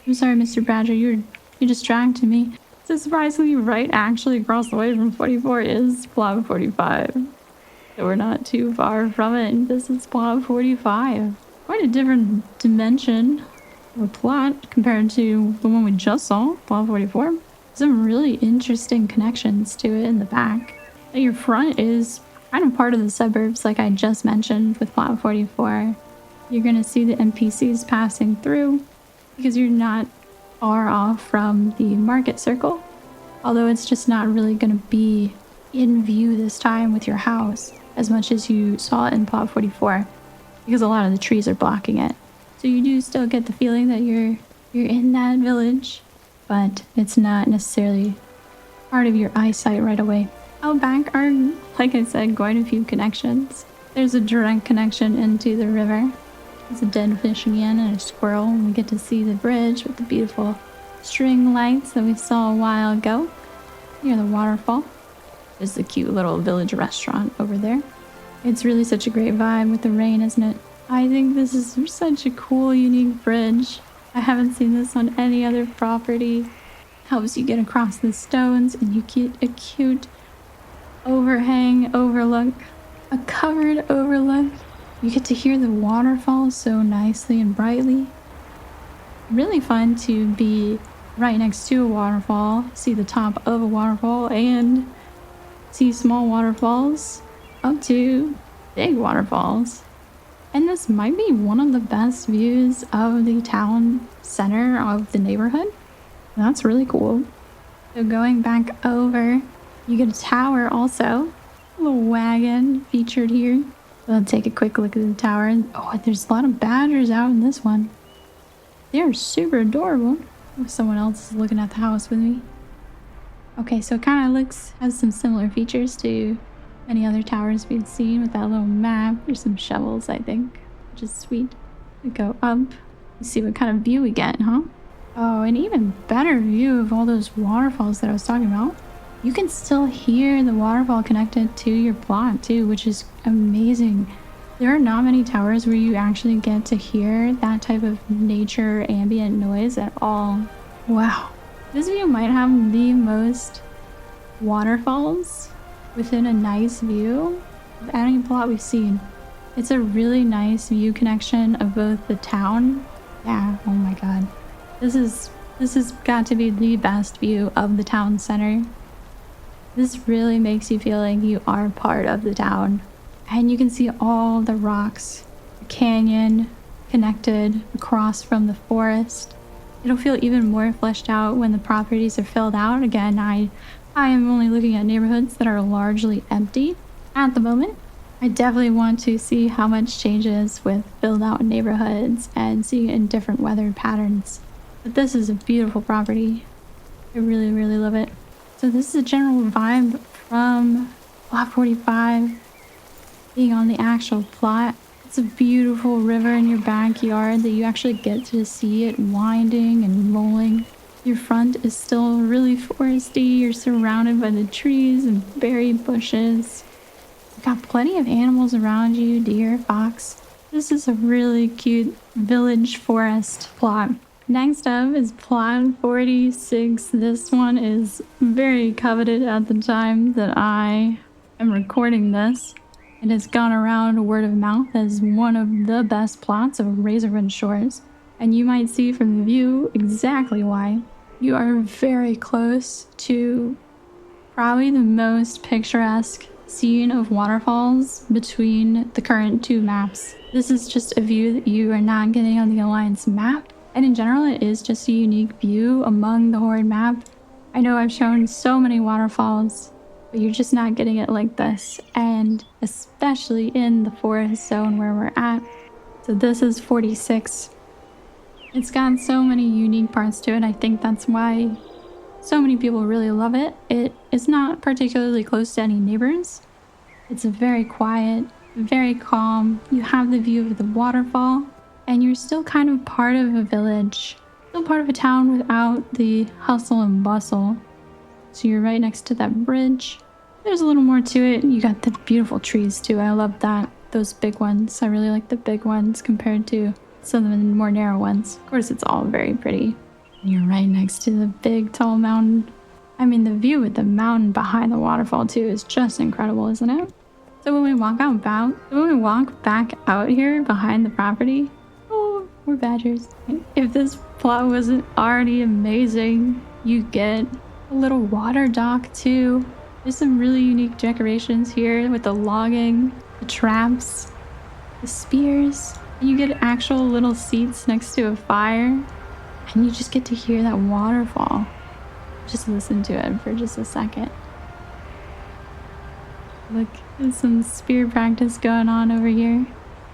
I'm sorry, Mr. Badger. You distracted me. So surprisingly, right actually across the way from 44 is plot 45. So we're not too far from it. And this is plot 45. Quite a different dimension of a plot compared to the one we just saw, plot 44. Some really interesting connections to it in the back. Your front is kind of part of the suburbs, like I just mentioned with plot 44. You're going to see the NPCs passing through because you're not far off from the market circle. Although it's just not really going to be in view this time with your house as much as you saw it in plot 44 because a lot of the trees are blocking it. So you do still get the feeling that you're in that village, but it's not necessarily part of your eyesight right away. Out back are, like I said, quite a few connections. There's a direct connection into the river. There's a dead fish again and a squirrel, and we get to see the bridge with the beautiful string lights that we saw a while ago near the waterfall. There's the cute little village restaurant over there. It's really such a great vibe with the rain, isn't it? I think this is such a cool, unique bridge. I haven't seen this on any other property. Helps you get across the stones and you get a cute overhang overlook, a covered overlook. You get to hear the waterfall so nicely and brightly. Really fun to be right next to a waterfall, see the top of a waterfall, and see small waterfalls up to big waterfalls. And this might be one of the best views of the town center of the neighborhood. That's really cool. So going back over, you get a tower also. A little wagon featured here. We'll take a quick look at the tower. Oh, there's a lot of badgers out in this one. They're super adorable. Oh, someone else is looking at the house with me. Okay, so it kind of has some similar features to any other towers we've seen with that little map. There's some shovels, I think, which is sweet. We go up. You see what kind of view we get, huh? Oh, an even better view of all those waterfalls that I was talking about. You can still hear the waterfall connected to your plot too, which is amazing. There are not many towers where you actually get to hear that type of nature ambient noise at all. Wow. This view might have the most waterfalls within a nice view of any plot we've seen. It's a really nice view connection of both the town. Yeah, oh my god. This has got to be the best view of the town center. This really makes you feel like you are part of the town. And you can see all the rocks, the canyon connected across from the forest. It'll feel even more fleshed out when the properties are filled out. Again, I am only looking at neighborhoods that are largely empty at the moment. I definitely want to see how much changes with filled out neighborhoods and seeing it in different weather patterns. But this is a beautiful property. I really, really love it. So this is a general vibe from Plot 45 being on the actual plot. It's a beautiful river in your backyard that you actually get to see it winding and rolling. Your front is still really foresty. You're surrounded by the trees and berry bushes. You've got plenty of animals around you, deer, fox. This is a really cute village forest plot. Next up is plot 46. This one is very coveted at the time that I am recording this. It has gone around word of mouth as one of the best plots of Razorwind Shores, and you might see from the view exactly why. You are very close to probably the most picturesque scene of waterfalls between the current two maps. This is just a view that you are not getting on the Alliance map, and in general it is just a unique view among the Horde map. I know I've shown so many waterfalls, but you're just not getting it like this, and especially in the forest zone where we're at. So this is 46. It's got so many unique parts to it. I think that's why so many people really love it. It is not particularly close to any neighbors. It's a very quiet, very calm. You have the view of the waterfall, and you're still kind of part of a village, still part of a town without the hustle and bustle. So you're right next to that bridge. There's a little more to it. You got the beautiful trees too. I love that. Those big ones. I really like the big ones compared to some of the more narrow ones. Of course, it's all very pretty. And you're right next to the big tall mountain. I mean, the view with the mountain behind the waterfall too is just incredible, isn't it? So when we walk back out here behind the property, oh, we're badgers. If this plot wasn't already amazing, you get a little water dock too. There's some really unique decorations here with the logging, the traps, the spears. And you get actual little seats next to a fire, and you just get to hear that waterfall. Just listen to it for just a second. Look, there's some spear practice going on over here.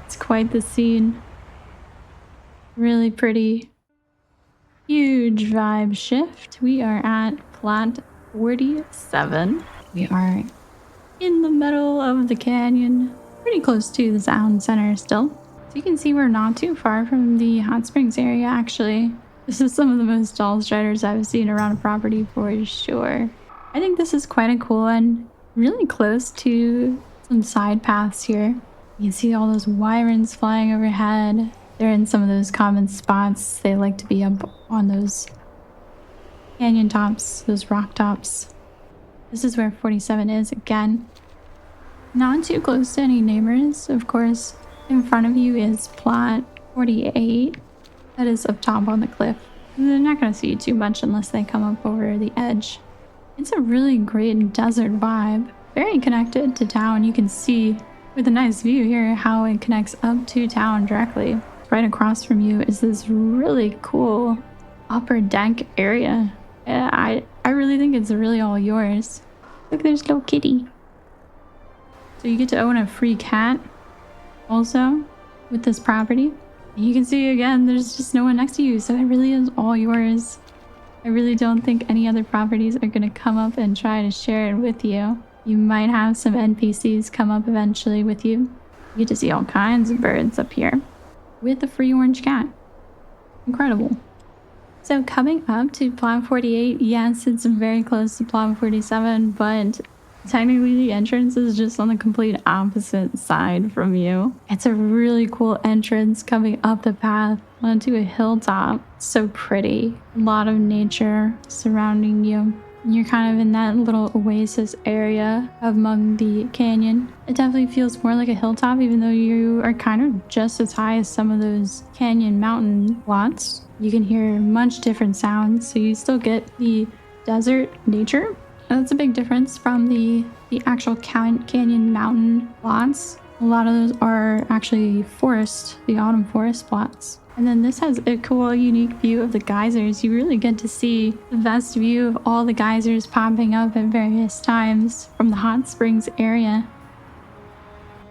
It's quite the scene. Really pretty. Huge vibe shift. We are at plot 47. We are in the middle of the canyon, pretty close to the town center still. So you can see we're not too far from the hot springs area, actually. This is some of the most tall striders I've seen around a property for sure. I think this is quite a cool one. Really close to some side paths here. You can see all those wyverns flying overhead. They're in some of those common spots. They like to be up on those canyon tops, those rock tops. This is where 47 is again. Not too close to any neighbors, of course. In front of you is plot 48. That is up top on the cliff. They're not going to see you too much unless they come up over the edge. It's a really great desert vibe. Very connected to town. You can see with a nice view here how it connects up to town directly. Right across from you is this really cool upper deck area. I really think it's really all yours. Look, there's little kitty. So you get to own a free cat also with this property. And you can see again, there's just no one next to you. So it really is all yours. I really don't think any other properties are going to come up and try to share it with you. You might have some NPCs come up eventually with you. You get to see all kinds of birds up here with a free orange cat. Incredible. So coming up to plot 48, yes, it's very close to plot 47, but technically the entrance is just on the complete opposite side from you. It's a really cool entrance coming up the path onto a hilltop. So pretty. A lot of nature surrounding you. You're kind of in that little oasis area among the canyon. It definitely feels more like a hilltop, even though you are kind of just as high as some of those canyon mountain lots. You can hear much different sounds, so you still get the desert nature. That's a big difference from the actual canyon mountain plots. A lot of those are actually forest, the autumn forest plots. And then this has a cool, unique view of the geysers. You really get to see the best view of all the geysers popping up at various times from the hot springs area.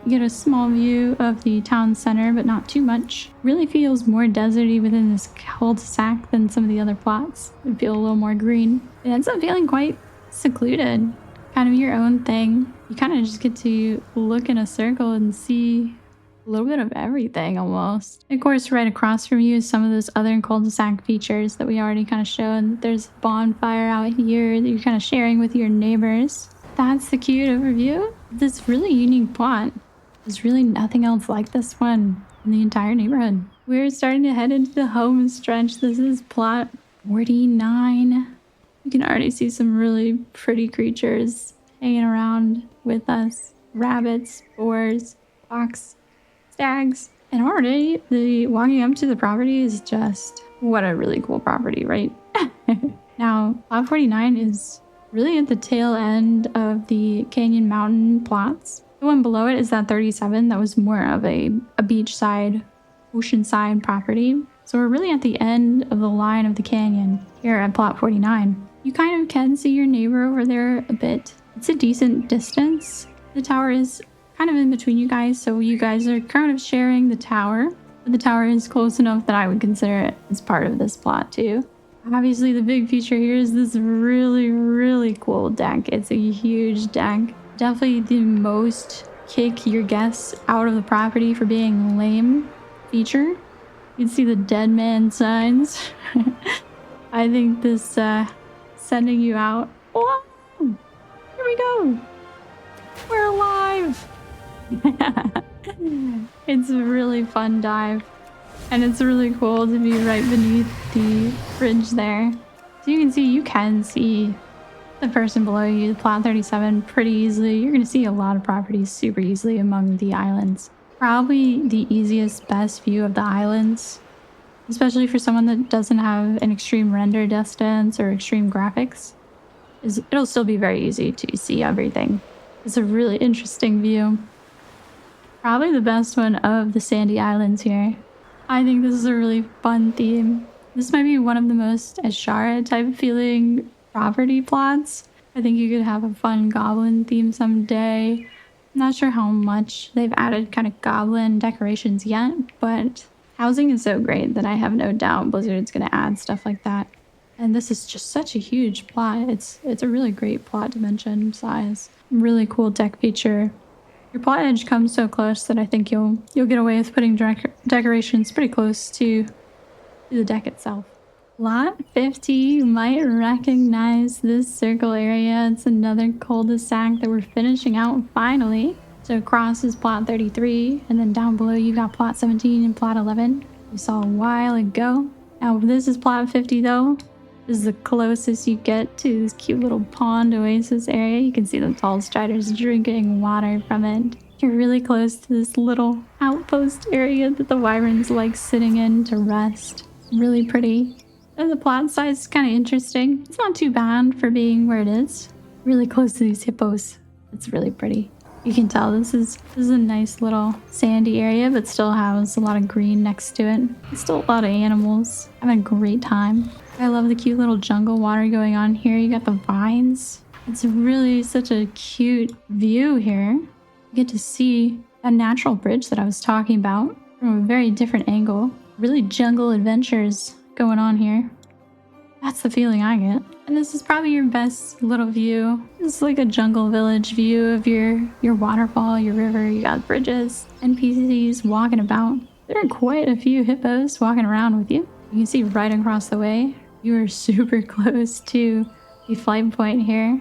You get a small view of the town center, but not too much. Really feels more deserty within this cul-de-sac than some of the other plots. It feels a little more green. It ends up feeling quite secluded, kind of your own thing. You kind of just get to look in a circle and see a little bit of everything almost. Of course, right across from you is some of those other cul-de-sac features that we already kind of showed. There's a bonfire out here that you're kind of sharing with your neighbors. That's the cute overview of this really unique plot. There's really nothing else like this one in the entire neighborhood. We're starting to head into the home stretch. This is plot 49. You can already see some really pretty creatures hanging around with us. Rabbits, boars, fox, stags. And already the walking up to the property is just what a really cool property, right? Now, plot 49 is really at the tail end of the Canyon Mountain plots. The one below it is that 37 that was more of a beachside, oceanside property. So we're really at the end of the line of the canyon here at plot 49. You kind of can see your neighbor over there a bit. It's a decent distance. The tower is kind of in between you guys, so you guys are kind of sharing the tower. But the tower is close enough that I would consider it as part of this plot too. Obviously, the big feature here is this really, really cool deck. It's a huge deck. Definitely the most kick your guests out of the property for being lame feature. You can see the dead man signs. I think this sending you out. Oh, here we go. We're alive! It's a really fun dive. And it's really cool to be right beneath the bridge there. So you can see the person below you, plot 37, pretty easily. You're going to see a lot of properties super easily among the islands. Probably the easiest, best view of the islands, especially for someone that doesn't have an extreme render distance or extreme graphics, is it'll still be very easy to see everything. It's a really interesting view. Probably the best one of the sandy islands here. I think this is a really fun theme. This might be one of the most Ashara type feeling property plots. I think you could have a fun goblin theme someday. I'm not sure how much they've added kind of goblin decorations yet, but housing is so great that I have no doubt Blizzard's going to add stuff like that. And this is just such a huge plot. It's a really great plot dimension size. Really cool deck feature. Your plot edge comes so close that I think you'll get away with putting decorations pretty close to the deck itself. Lot 50, you might recognize this circle area. It's another cul-de-sac that we're finishing out finally. So across is plot 33, and then down below you got plot 17 and plot 11. We saw a while ago. Now this is plot 50 though. This is the closest you get to this cute little pond oasis area. You can see the tall striders drinking water from it. You're really close to this little outpost area that the wyverns like sitting in to rest. Really pretty. And the plot size is kind of interesting. It's not too bad for being where it is. Really close to these hippos. It's really pretty. You can tell this is a nice little sandy area, but still has a lot of green next to it. It's still a lot of animals. Having a great time. I love the cute little jungle water going on here. You got the vines. It's really such a cute view here. You get to see a natural bridge that I was talking about from a very different angle. Really jungle adventures going on here. That's the feeling I get. And this is probably your best little view. It's like a jungle village view of your waterfall, your river. You got bridges, NPCs walking about. There are quite a few hippos walking around with you. You can see right across the way. You are super close to the flight point here.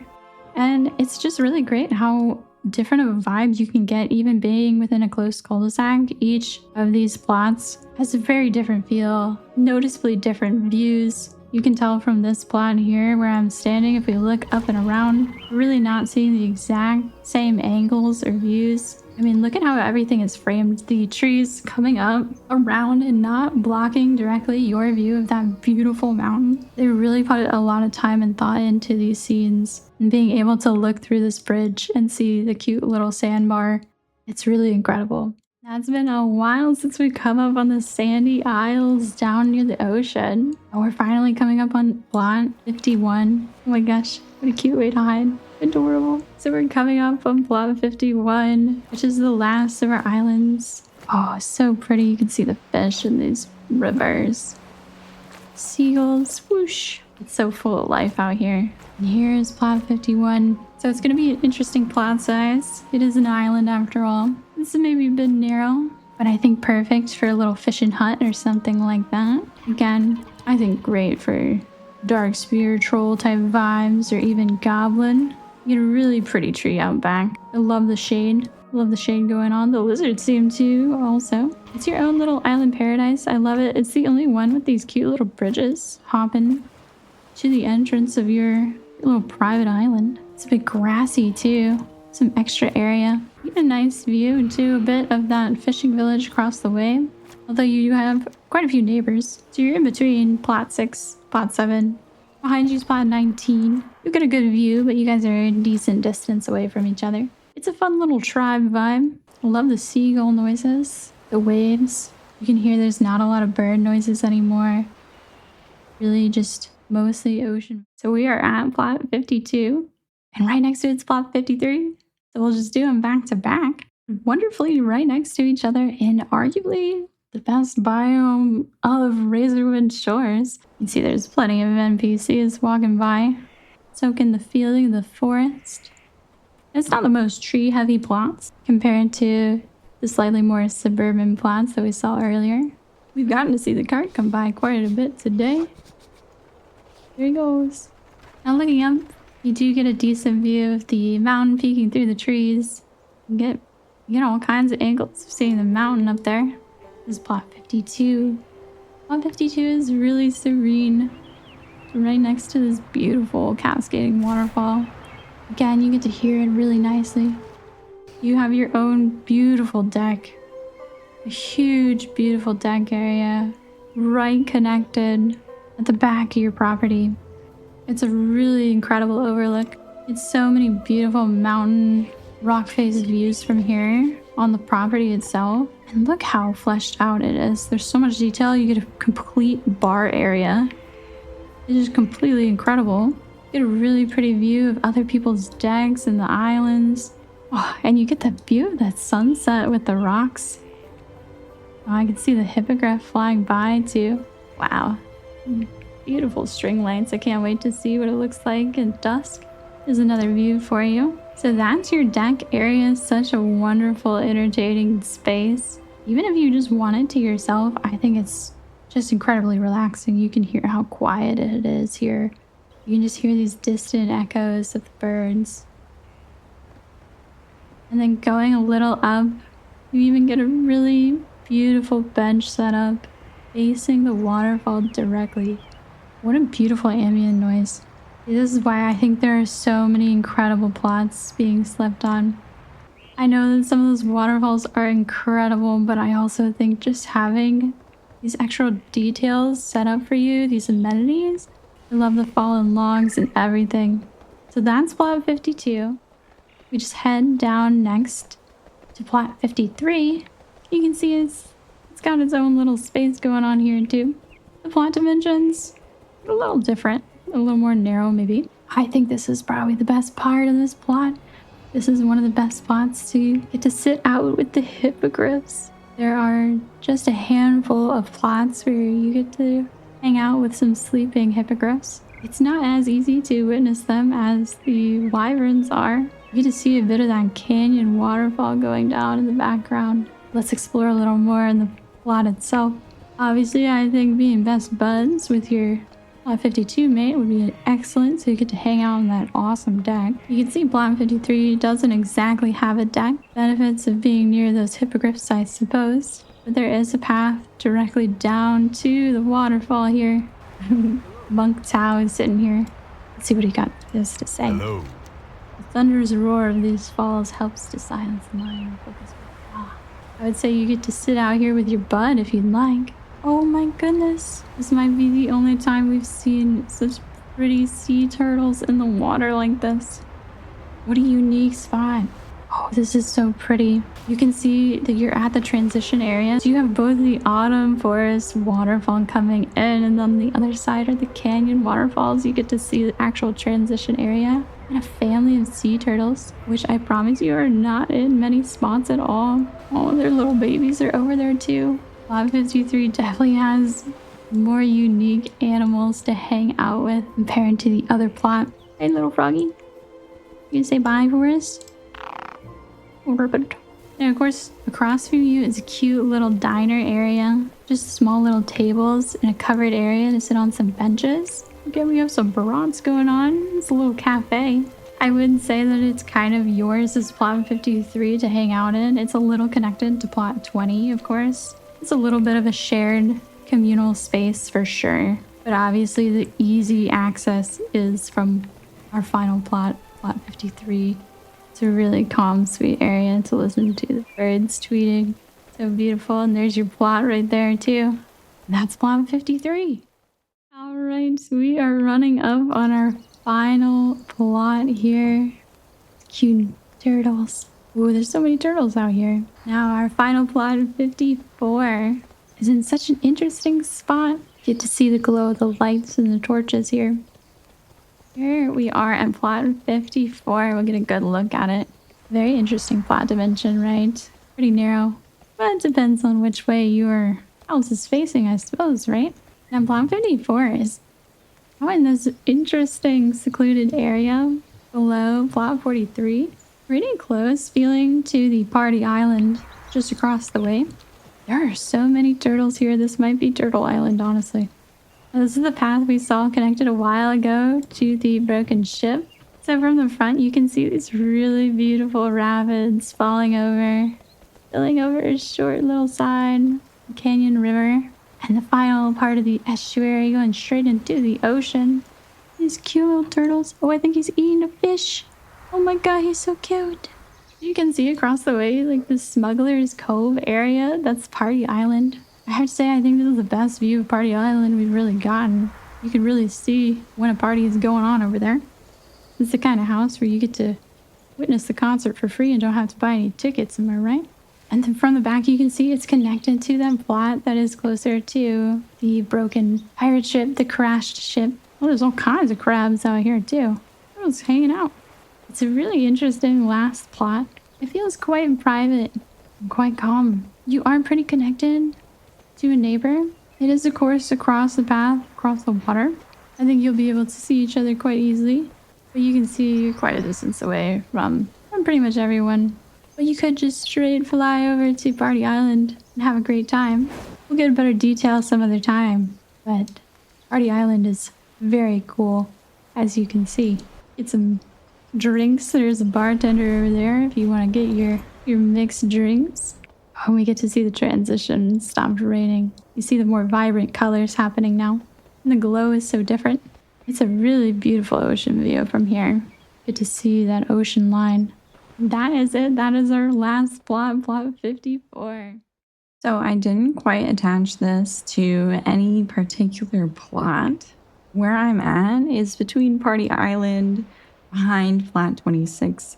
And it's just really great how different of a vibe you can get even being within a close cul-de-sac. Each of these plots has a very different feel, noticeably different views. You can tell from this plot here where I'm standing, if we look up and around, we're really not seeing the exact same angles or views. I mean, look at how everything is framed. The trees coming up around and not blocking directly your view of that beautiful mountain. They really put a lot of time and thought into these scenes. And being able to look through this bridge and see the cute little sandbar, it's really incredible. Now, it's been a while since we've come up on the sandy isles down near the ocean. And we're finally coming up on plot 51. Oh my gosh, what a cute way to hide. Adorable. So we're coming up on plot 51, which is the last of our islands. Oh, so pretty. You can see the fish in these rivers. Seagulls, whoosh. It's so full of life out here. And here's plot 51. So it's going to be an interesting plot size. It is an island after all. This is maybe a bit narrow, but I think perfect for a little fishing hut or something like that. Again, I think great for dark spear troll type vibes or even goblin. You get a really pretty tree out back. I love the shade. Love the shade going on. The lizards seem to also. It's your own little island paradise. I love it. It's the only one with these cute little bridges hopping to the entrance of your little private island. It's a bit grassy too. Some extra area. You get a nice view into a bit of that fishing village across the way. Although you have quite a few neighbors. So you're in between plot 6, plot 7. Behind you is plot 19. You get a good view, but you guys are a decent distance away from each other. It's a fun little tribe vibe. I love the seagull noises, the waves. You can hear there's not a lot of bird noises anymore. Really just mostly ocean. So we are at plot 52. And right next to it's plot 53. So we'll just do them back to back. Wonderfully right next to each other in arguably the best biome of Razorwood Shores. You can see there's plenty of NPCs walking by, soaking the feeling of the forest. It's not the most tree-heavy plots compared to the slightly more suburban plots that we saw earlier. We've gotten to see the cart come by quite a bit today. There he goes. Now looking up, You do get a decent view of the mountain peeking through the trees. You get all kinds of angles of seeing the mountain up there. This is plot 52. Plot 52 is really serene. It's right next to this beautiful cascading waterfall. Again, you get to hear it really nicely. You have your own beautiful deck. A huge, beautiful deck area right connected at the back of your property. It's a really incredible overlook. It's so many beautiful mountain rock face views from here on the property itself. And look how fleshed out it is. There's so much detail. You get a complete bar area. It's just completely incredible. You get a really pretty view of other people's decks and the islands. Oh, and you get the view of that sunset with the rocks. Oh, I can see the hippogriff flying by too. Wow. Beautiful string lights. I can't wait to see what it looks like at dusk. There's another view for you. So that's your deck area. Such a wonderful, entertaining space. Even if you just want it to yourself, I think it's just incredibly relaxing. You can hear how quiet it is here. You can just hear these distant echoes of the birds. And then going a little up, you even get a really beautiful bench set up facing the waterfall directly. What a beautiful ambient noise. This is why I think there are so many incredible plots being slept on. I know that some of those waterfalls are incredible, but I also think just having these extra details set up for you, these amenities, I love the fallen logs and everything. So that's plot 52. We just head down next to plot 53. You can see it's got its own little space going on here too. The plot dimensions are a little different, a little more narrow maybe. I think this is probably the best part of this plot. This is one of the best spots to get to sit out with the hippogriffs. There are just a handful of plots where you get to hang out with some sleeping hippogriffs. It's not as easy to witness them as the wyverns are. You get to see a bit of that canyon waterfall going down in the background. Let's explore a little more in the plot itself. Obviously, I think being best buds with your Plot 52 mate would be excellent, so you get to hang out on that awesome deck. You can see Plot 53 doesn't exactly have a deck. Benefits of being near those hippogriffs, I suppose. But there is a path directly down to the waterfall here. Monk Tao is sitting here. Let's see what he got this to say. Hello. The thunderous roar of these falls helps to silence the mind and focus. I would say you get to sit out here with your bud if you'd like. Oh my goodness. This might be the only time we've seen such pretty sea turtles in the water like this. What a unique spot. Oh, this is so pretty. You can see that you're at the transition area. So you have both the autumn forest waterfall coming in, and on the other side are the canyon waterfalls. You get to see the actual transition area. And a family of sea turtles, which I promise you are not in many spots at all. Oh, their little babies are over there too. Plot 53 definitely has more unique animals to hang out with compared to the other plot. Hey, little froggy. You gonna say bye for us? And of course, across from you is a cute little diner area. Just small little tables and a covered area to sit on some benches. Okay, we have some brats going on. It's a little cafe. I would say that it's kind of yours as plot 53 to hang out in. It's a little connected to plot 20, of course. It's a little bit of a shared communal space for sure. But obviously the easy access is from our final plot, plot 53. It's a really calm, sweet area to listen to the birds tweeting. So beautiful. And there's your plot right there too. And that's plot 53. All right, so we are running up on our final plot here. Cute turtles. Ooh, there's so many turtles out here. Now our final plot of 54 is in such an interesting spot. Get to see the glow of the lights and the torches here. Here we are at plot 54. We'll get a good look at it. Very interesting plot dimension, right? Pretty narrow, but it depends on which way your house is facing, I suppose, right? Now plot 54 is in this interesting secluded area below plot 43. Pretty close feeling to the party island just across the way. There are so many turtles here. This might be Turtle Island, honestly. Now, this is the path we saw connected a while ago to the broken ship. So from the front, you can see these really beautiful rapids falling over, spilling over a short little side canyon river. And the final part of the estuary going straight into the ocean. These cute little turtles. Oh, I think he's eating a fish. Oh my god, he's so cute. You can see across the way, like the Smuggler's Cove area. That's Party Island. I have to say, I think this is the best view of Party Island we've really gotten. You can really see when a party is going on over there. It's the kind of house where you get to witness the concert for free and don't have to buy any tickets, am I right? And then from the back, you can see it's connected to that plot that is closer to the broken pirate ship, the crashed ship. Oh, there's all kinds of crabs out here too. They're just hanging out. It's a really interesting last plot. It feels quite private and quite calm. You are pretty connected to a neighbor. It is, of course, across the path, across the water. I think you'll be able to see each other quite easily. But you can see quite a distance away from pretty much everyone. But you could just straight fly over to Party Island and have a great time. We'll get a better detail some other time. But Party Island is very cool, as you can see. Get some drinks. There's a bartender over there if you want to get your mixed drinks. Oh, we get to see the transition. It stopped raining. You see the more vibrant colors happening now. And the glow is so different. It's a really beautiful ocean view from here. Get to see that ocean line. That is it. That is our last plot, plot 54. So I didn't quite attach this to any particular plot. Where I'm at is between Party Island, behind Flat 26.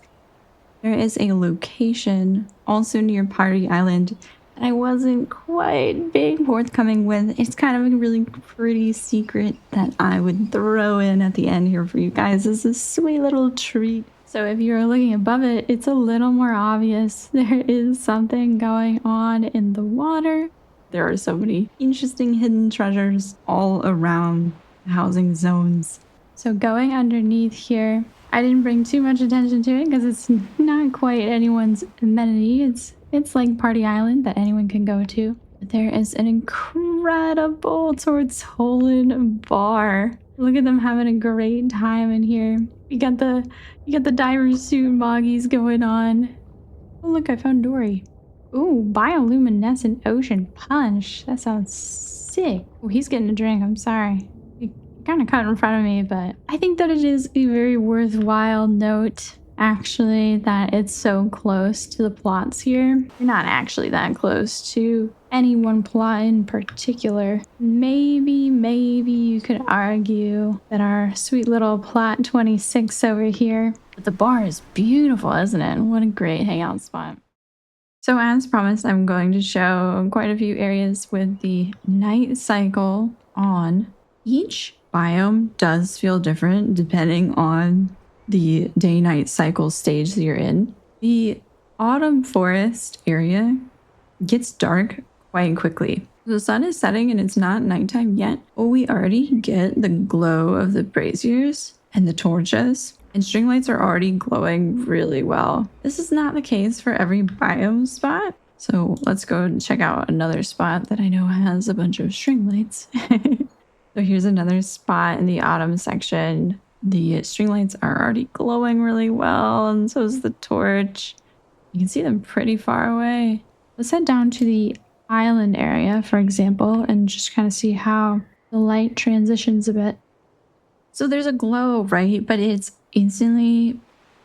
There is a location also near Party Island that I wasn't quite being forthcoming with. It's kind of a really pretty secret that I would throw in at the end here for you guys as a sweet little treat. So if you're looking above it, it's a little more obvious. There is something going on in the water. There are so many interesting hidden treasures all around the housing zones. So going underneath here, I didn't bring too much attention to it because it's not quite anyone's amenity. It's like Party Island that anyone can go to. But there is an incredible Tortolin bar. Look at them having a great time in here. You got the diver suit moggies going on. Oh look, I found Dory. Ooh, bioluminescent ocean punch. That sounds sick. Oh, he's getting a drink. I'm sorry. He kind of cut in front of me, but I think that it is a very worthwhile note, actually, that it's so close to the plots here. You're not actually that close to any one plot in particular. Maybe you could argue that our sweet little plot 26 over here. But the bar is beautiful, isn't it? What a great hangout spot. So as promised, I'm going to show quite a few areas with the night cycle on. Each biome does feel different depending on the day-night cycle stage that you're in. The autumn forest area gets dark quite quickly. The sun is setting and it's not nighttime yet, but we already get the glow of the braziers and the torches, and string lights are already glowing really well. This is not the case for every biome spot, so let's go and check out another spot that I know has a bunch of string lights. So here's another spot in the autumn section. The string lights are already glowing really well, and so is the torch. You can see them pretty far away. Let's head down to the island area, for example, and just kind of see how the light transitions a bit. So there's a glow, right? But it's instantly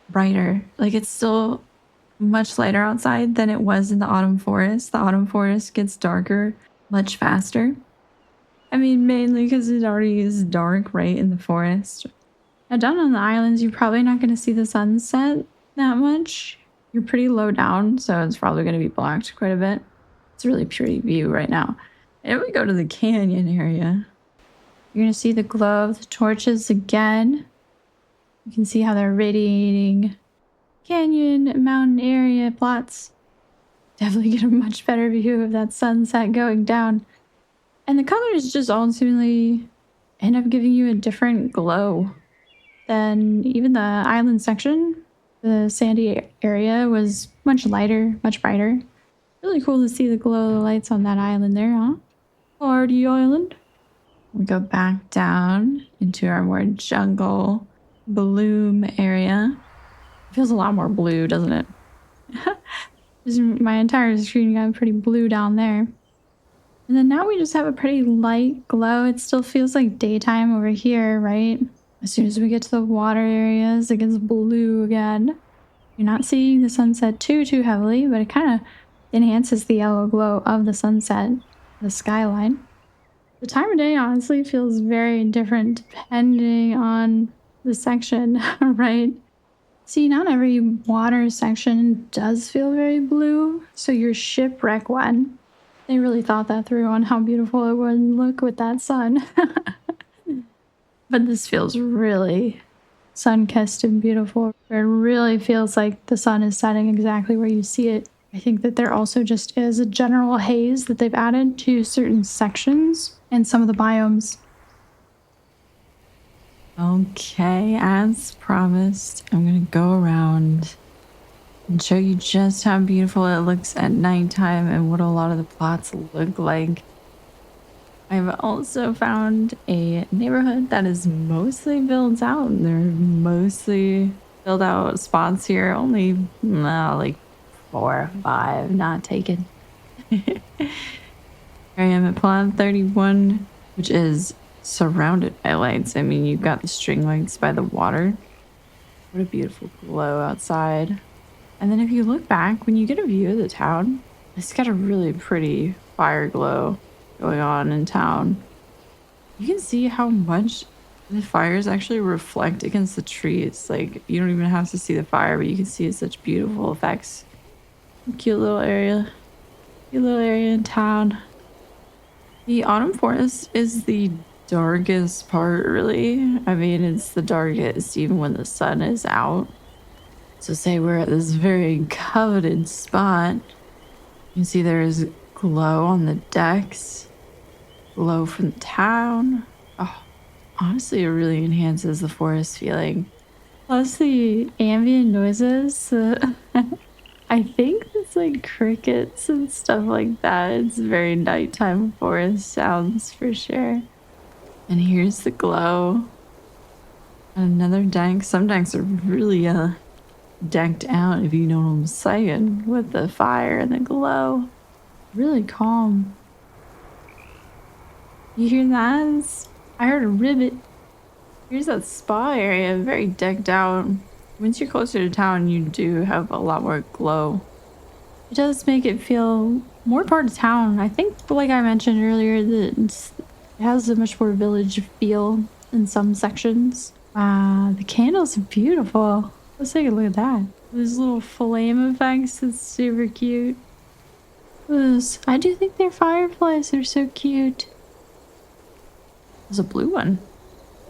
brighter. Like it's still much lighter outside than it was in the autumn forest. The autumn forest gets darker much faster. I mean, mainly because it already is dark, right, in the forest. Now down on the islands, you're probably not going to see the sunset that much. You're pretty low down, so it's probably going to be blocked quite a bit. It's a really pretty view right now. And if we go to the canyon area, you're going to see the glow of the torches again. You can see how they're radiating canyon, mountain area plots. Definitely get a much better view of that sunset going down. And the colors just ultimately end up giving you a different glow than even the island section. The sandy area was much lighter, much brighter. Really cool to see the glow of the lights on that island there, huh? Party Island. we go back down into our more jungle bloom area. It feels a lot more blue, doesn't it? Just my entire screen got pretty blue down there. And then now we just have a pretty light glow. It still feels like daytime over here, right? As soon as we get to the water areas, it gets blue again. You're not seeing the sunset too heavily, but it kind of enhances the yellow glow of the sunset, the skyline. The time of day honestly feels very different depending on the section, right? See, not every water section does feel very blue. So your shipwreck one, they really thought that through on how beautiful it would look with that sun. But this feels really sun-kissed and beautiful. It really feels like the sun is setting exactly where you see it. I think that there also just is a general haze that they've added to certain sections and some of the biomes. Okay, as promised, I'm gonna go around and show you just how beautiful it looks at nighttime and what a lot of the plots look like. I've also found a neighborhood that is mostly built out. There are mostly built out spots here, only like 4 or 5 not taken. Here I am at plot 31, which is surrounded by lights. I mean, you've got the string lights by the water. What a beautiful glow outside. And then if you look back, when you get a view of the town, it's got a really pretty fire glow going on in town. You can see how much the fires actually reflect against the trees. Like, you don't even have to see the fire, but you can see such beautiful effects. Cute little area. Cute little area in town. The autumn forest is the darkest part, really. I mean, it's the darkest even when the sun is out. So say we're at this very coveted spot. You can see there is glow on the decks, glow from the town. Oh, honestly, it really enhances the forest feeling. Plus the ambient noises. I think it's like crickets and stuff like that. It's very nighttime forest sounds for sure. And here's the glow. Another deck. Some decks are really decked out, if you know what I'm saying, with the fire and the glow. Really calm. You hear that? I heard a ribbit. Here's that spa area, very decked out. Once you're closer to town, you do have a lot more glow. It does make it feel more part of town. I think, like I mentioned earlier, that it has a much more village feel in some sections. The candles are beautiful. Let's take a look at that. Those little flame effects, it's super cute. I do think they're fireflies. They're so cute. There's a blue one.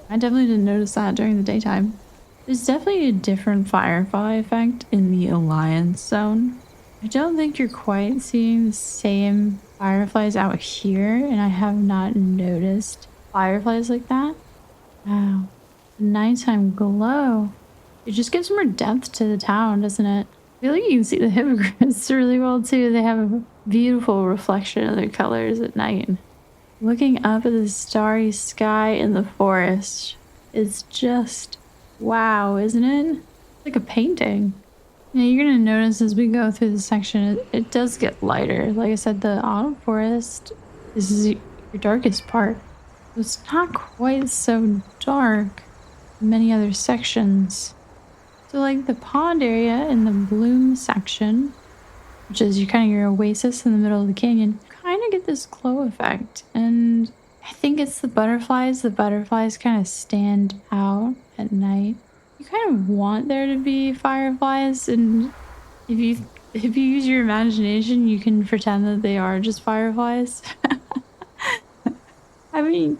I definitely didn't notice that during the daytime. There's definitely a different firefly effect In the Alliance zone. I don't think you're quite seeing the same fireflies out here, and I have not noticed fireflies like that. Wow. The nighttime glow. It just gives more depth to the town, doesn't it? I feel like you can see the hippogriffs really well too. They have a beautiful reflection of their colors at night. Looking up at the starry sky in the forest is just wow, isn't it? It's like a painting. Yeah, you're gonna notice as we go through the section, it does get lighter. Like I said, the autumn forest is your darkest part. It's not quite so dark in many other sections. So like the pond area in the bloom section, which is your oasis in the middle of the canyon, kind of get this glow effect. And I think it's the butterflies. The butterflies kind of stand out at night. You kind of want there to be fireflies, and if you use your imagination, you can pretend that they are just fireflies. I mean,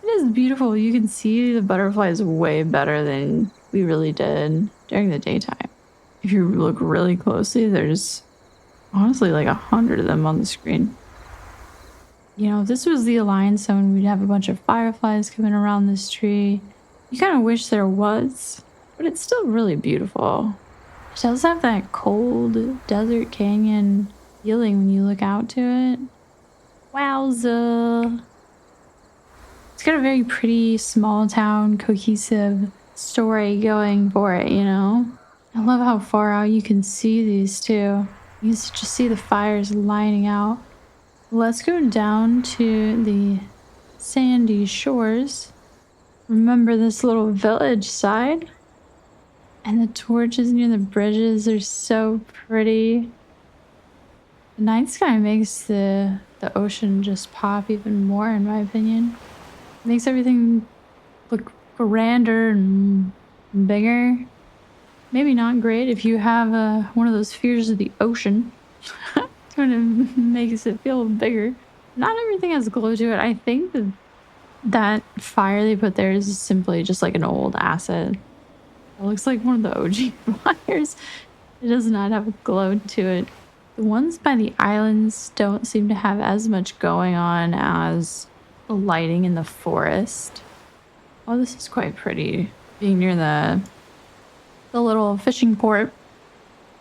it is beautiful. You can see the butterflies way better than we really did during the daytime. If you look really closely, there's honestly like 100 of them on the screen. You know, if this was the Alliance zone, we'd have a bunch of fireflies coming around this tree. You kind of wish there was, but it's still really beautiful. It does have that cold desert canyon feeling when you look out to it. Wowza! It's got a very pretty small town, cohesive story going for it, you know? I love how far out you can see these too. You can just see the fires lining out. Let's go down to the sandy shores. Remember this little village side? And the torches near the bridges are so pretty. The night sky makes the ocean just pop even more, in my opinion. Makes everything look grander and bigger. Maybe not great if you have one of those fears of the ocean. Kind of makes it feel bigger. Not everything has glow to it. I think that fire they put there is simply just like an old asset. It looks like one of the OG fires. It does not have a glow to it. The ones by the islands don't seem to have as much going on as the lighting in the forest. Oh, this is quite pretty. Being near the little fishing port.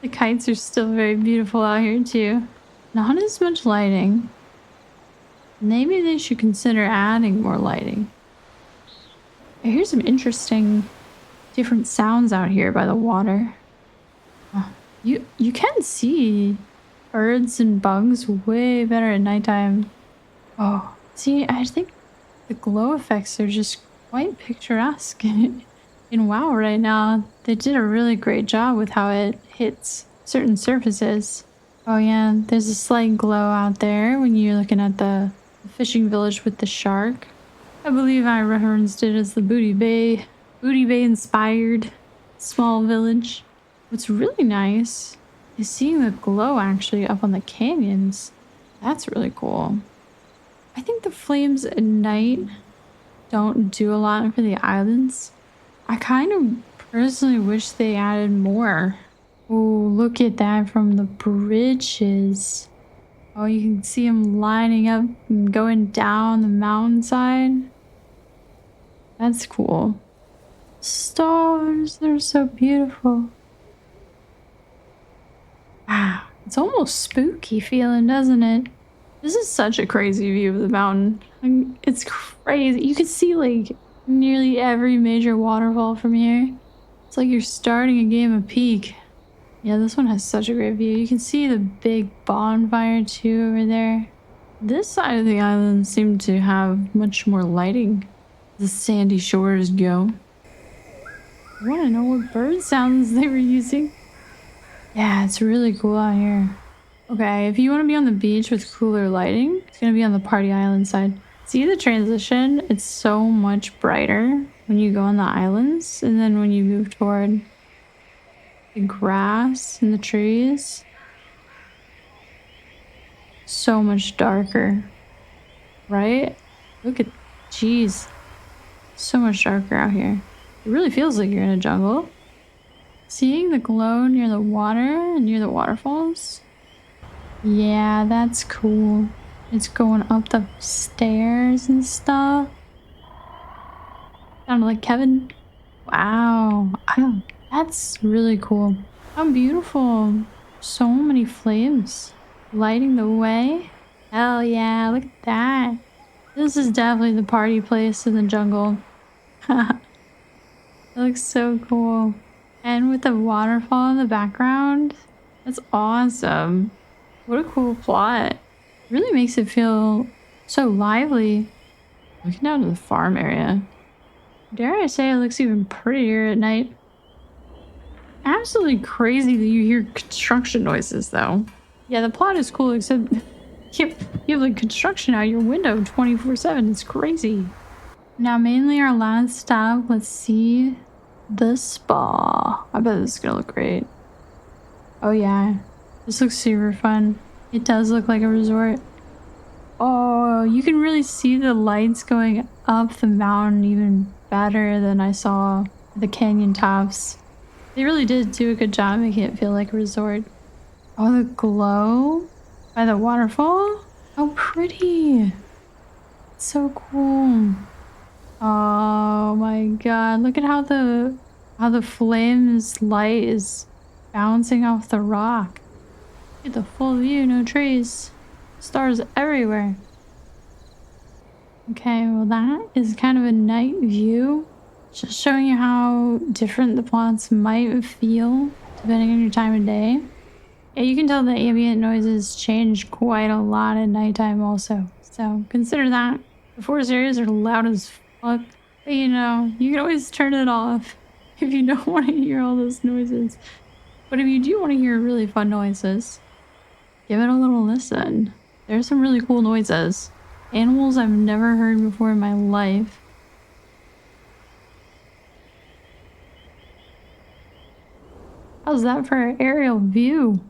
The kites are still very beautiful out here too. Not as much lighting. Maybe they should consider adding more lighting. I hear some interesting different sounds out here by the water. You can see birds and bugs way better at nighttime. Oh, see, I think the glow effects are just quite picturesque in WoW right now. They did a really great job with how it hits certain surfaces. Oh yeah, there's a slight glow out there when you're looking at the fishing village with the shark. I believe I referenced it as the Booty Bay inspired small village. What's really nice is seeing the glow actually up on the canyons. That's really cool. I think the flames at night don't do a lot for the islands. I kind of personally wish they added more. Oh, look at that from the bridges. Oh, you can see them lining up and going down the mountainside. That's cool. Stars, they're so beautiful. Wow, it's almost spooky feeling, doesn't it? This is such a crazy view of the mountain. It's crazy. You can see like nearly every major waterfall from here. It's like you're starting a game of Peak. Yeah, this one has such a great view. You can see the big bonfire too over there. This side of the island seemed to have much more lighting. The sandy shores go. I want to know what bird sounds they were using. Yeah, it's really cool out here. Okay, if you want to be on the beach with cooler lighting, it's going to be on the party island side. See the transition? It's so much brighter when you go on the islands, and then when you move toward the grass and the trees, so much darker, right? Look at, jeez, so much darker out here. It really feels like you're in a jungle. Seeing the glow near the water and near the waterfalls. Yeah, that's cool. It's going up the stairs and stuff. Sounded like Kevin. Wow. That's really cool. How beautiful. So many flames lighting the way. Hell yeah, look at that. This is definitely the party place in the jungle. It looks so cool. And with the waterfall in the background, that's awesome. What a cool plot. Really makes it feel so lively. Looking down to the farm area. Dare I say it looks even prettier at night. Absolutely crazy that you hear construction noises though. Yeah, the plot is cool except you have like construction out your window 24/7. It's crazy. Now mainly our last stop, let's see the spa. I bet this is gonna look great. Oh yeah, this looks super fun. It does look like a resort. Oh, you can really see the lights going up the mountain even better than I saw the canyon tops. They really did do a good job making it feel like a resort. Oh, the glow by the waterfall. How pretty. It's so cool. Oh my god, look at how the flames light is bouncing off the rock. Get the full view, no trees. Stars everywhere. Okay, well that is kind of a night view. Just showing you how different the plots might feel depending on your time of day. Yeah, you can tell the ambient noises change quite a lot at nighttime also. So consider that. The forest areas are loud as fuck. But you know, you can always turn it off if you don't want to hear all those noises. But if you do want to hear really fun noises, give it a little listen. There's some really cool noises. Animals I've never heard before in my life. How's that for an aerial view?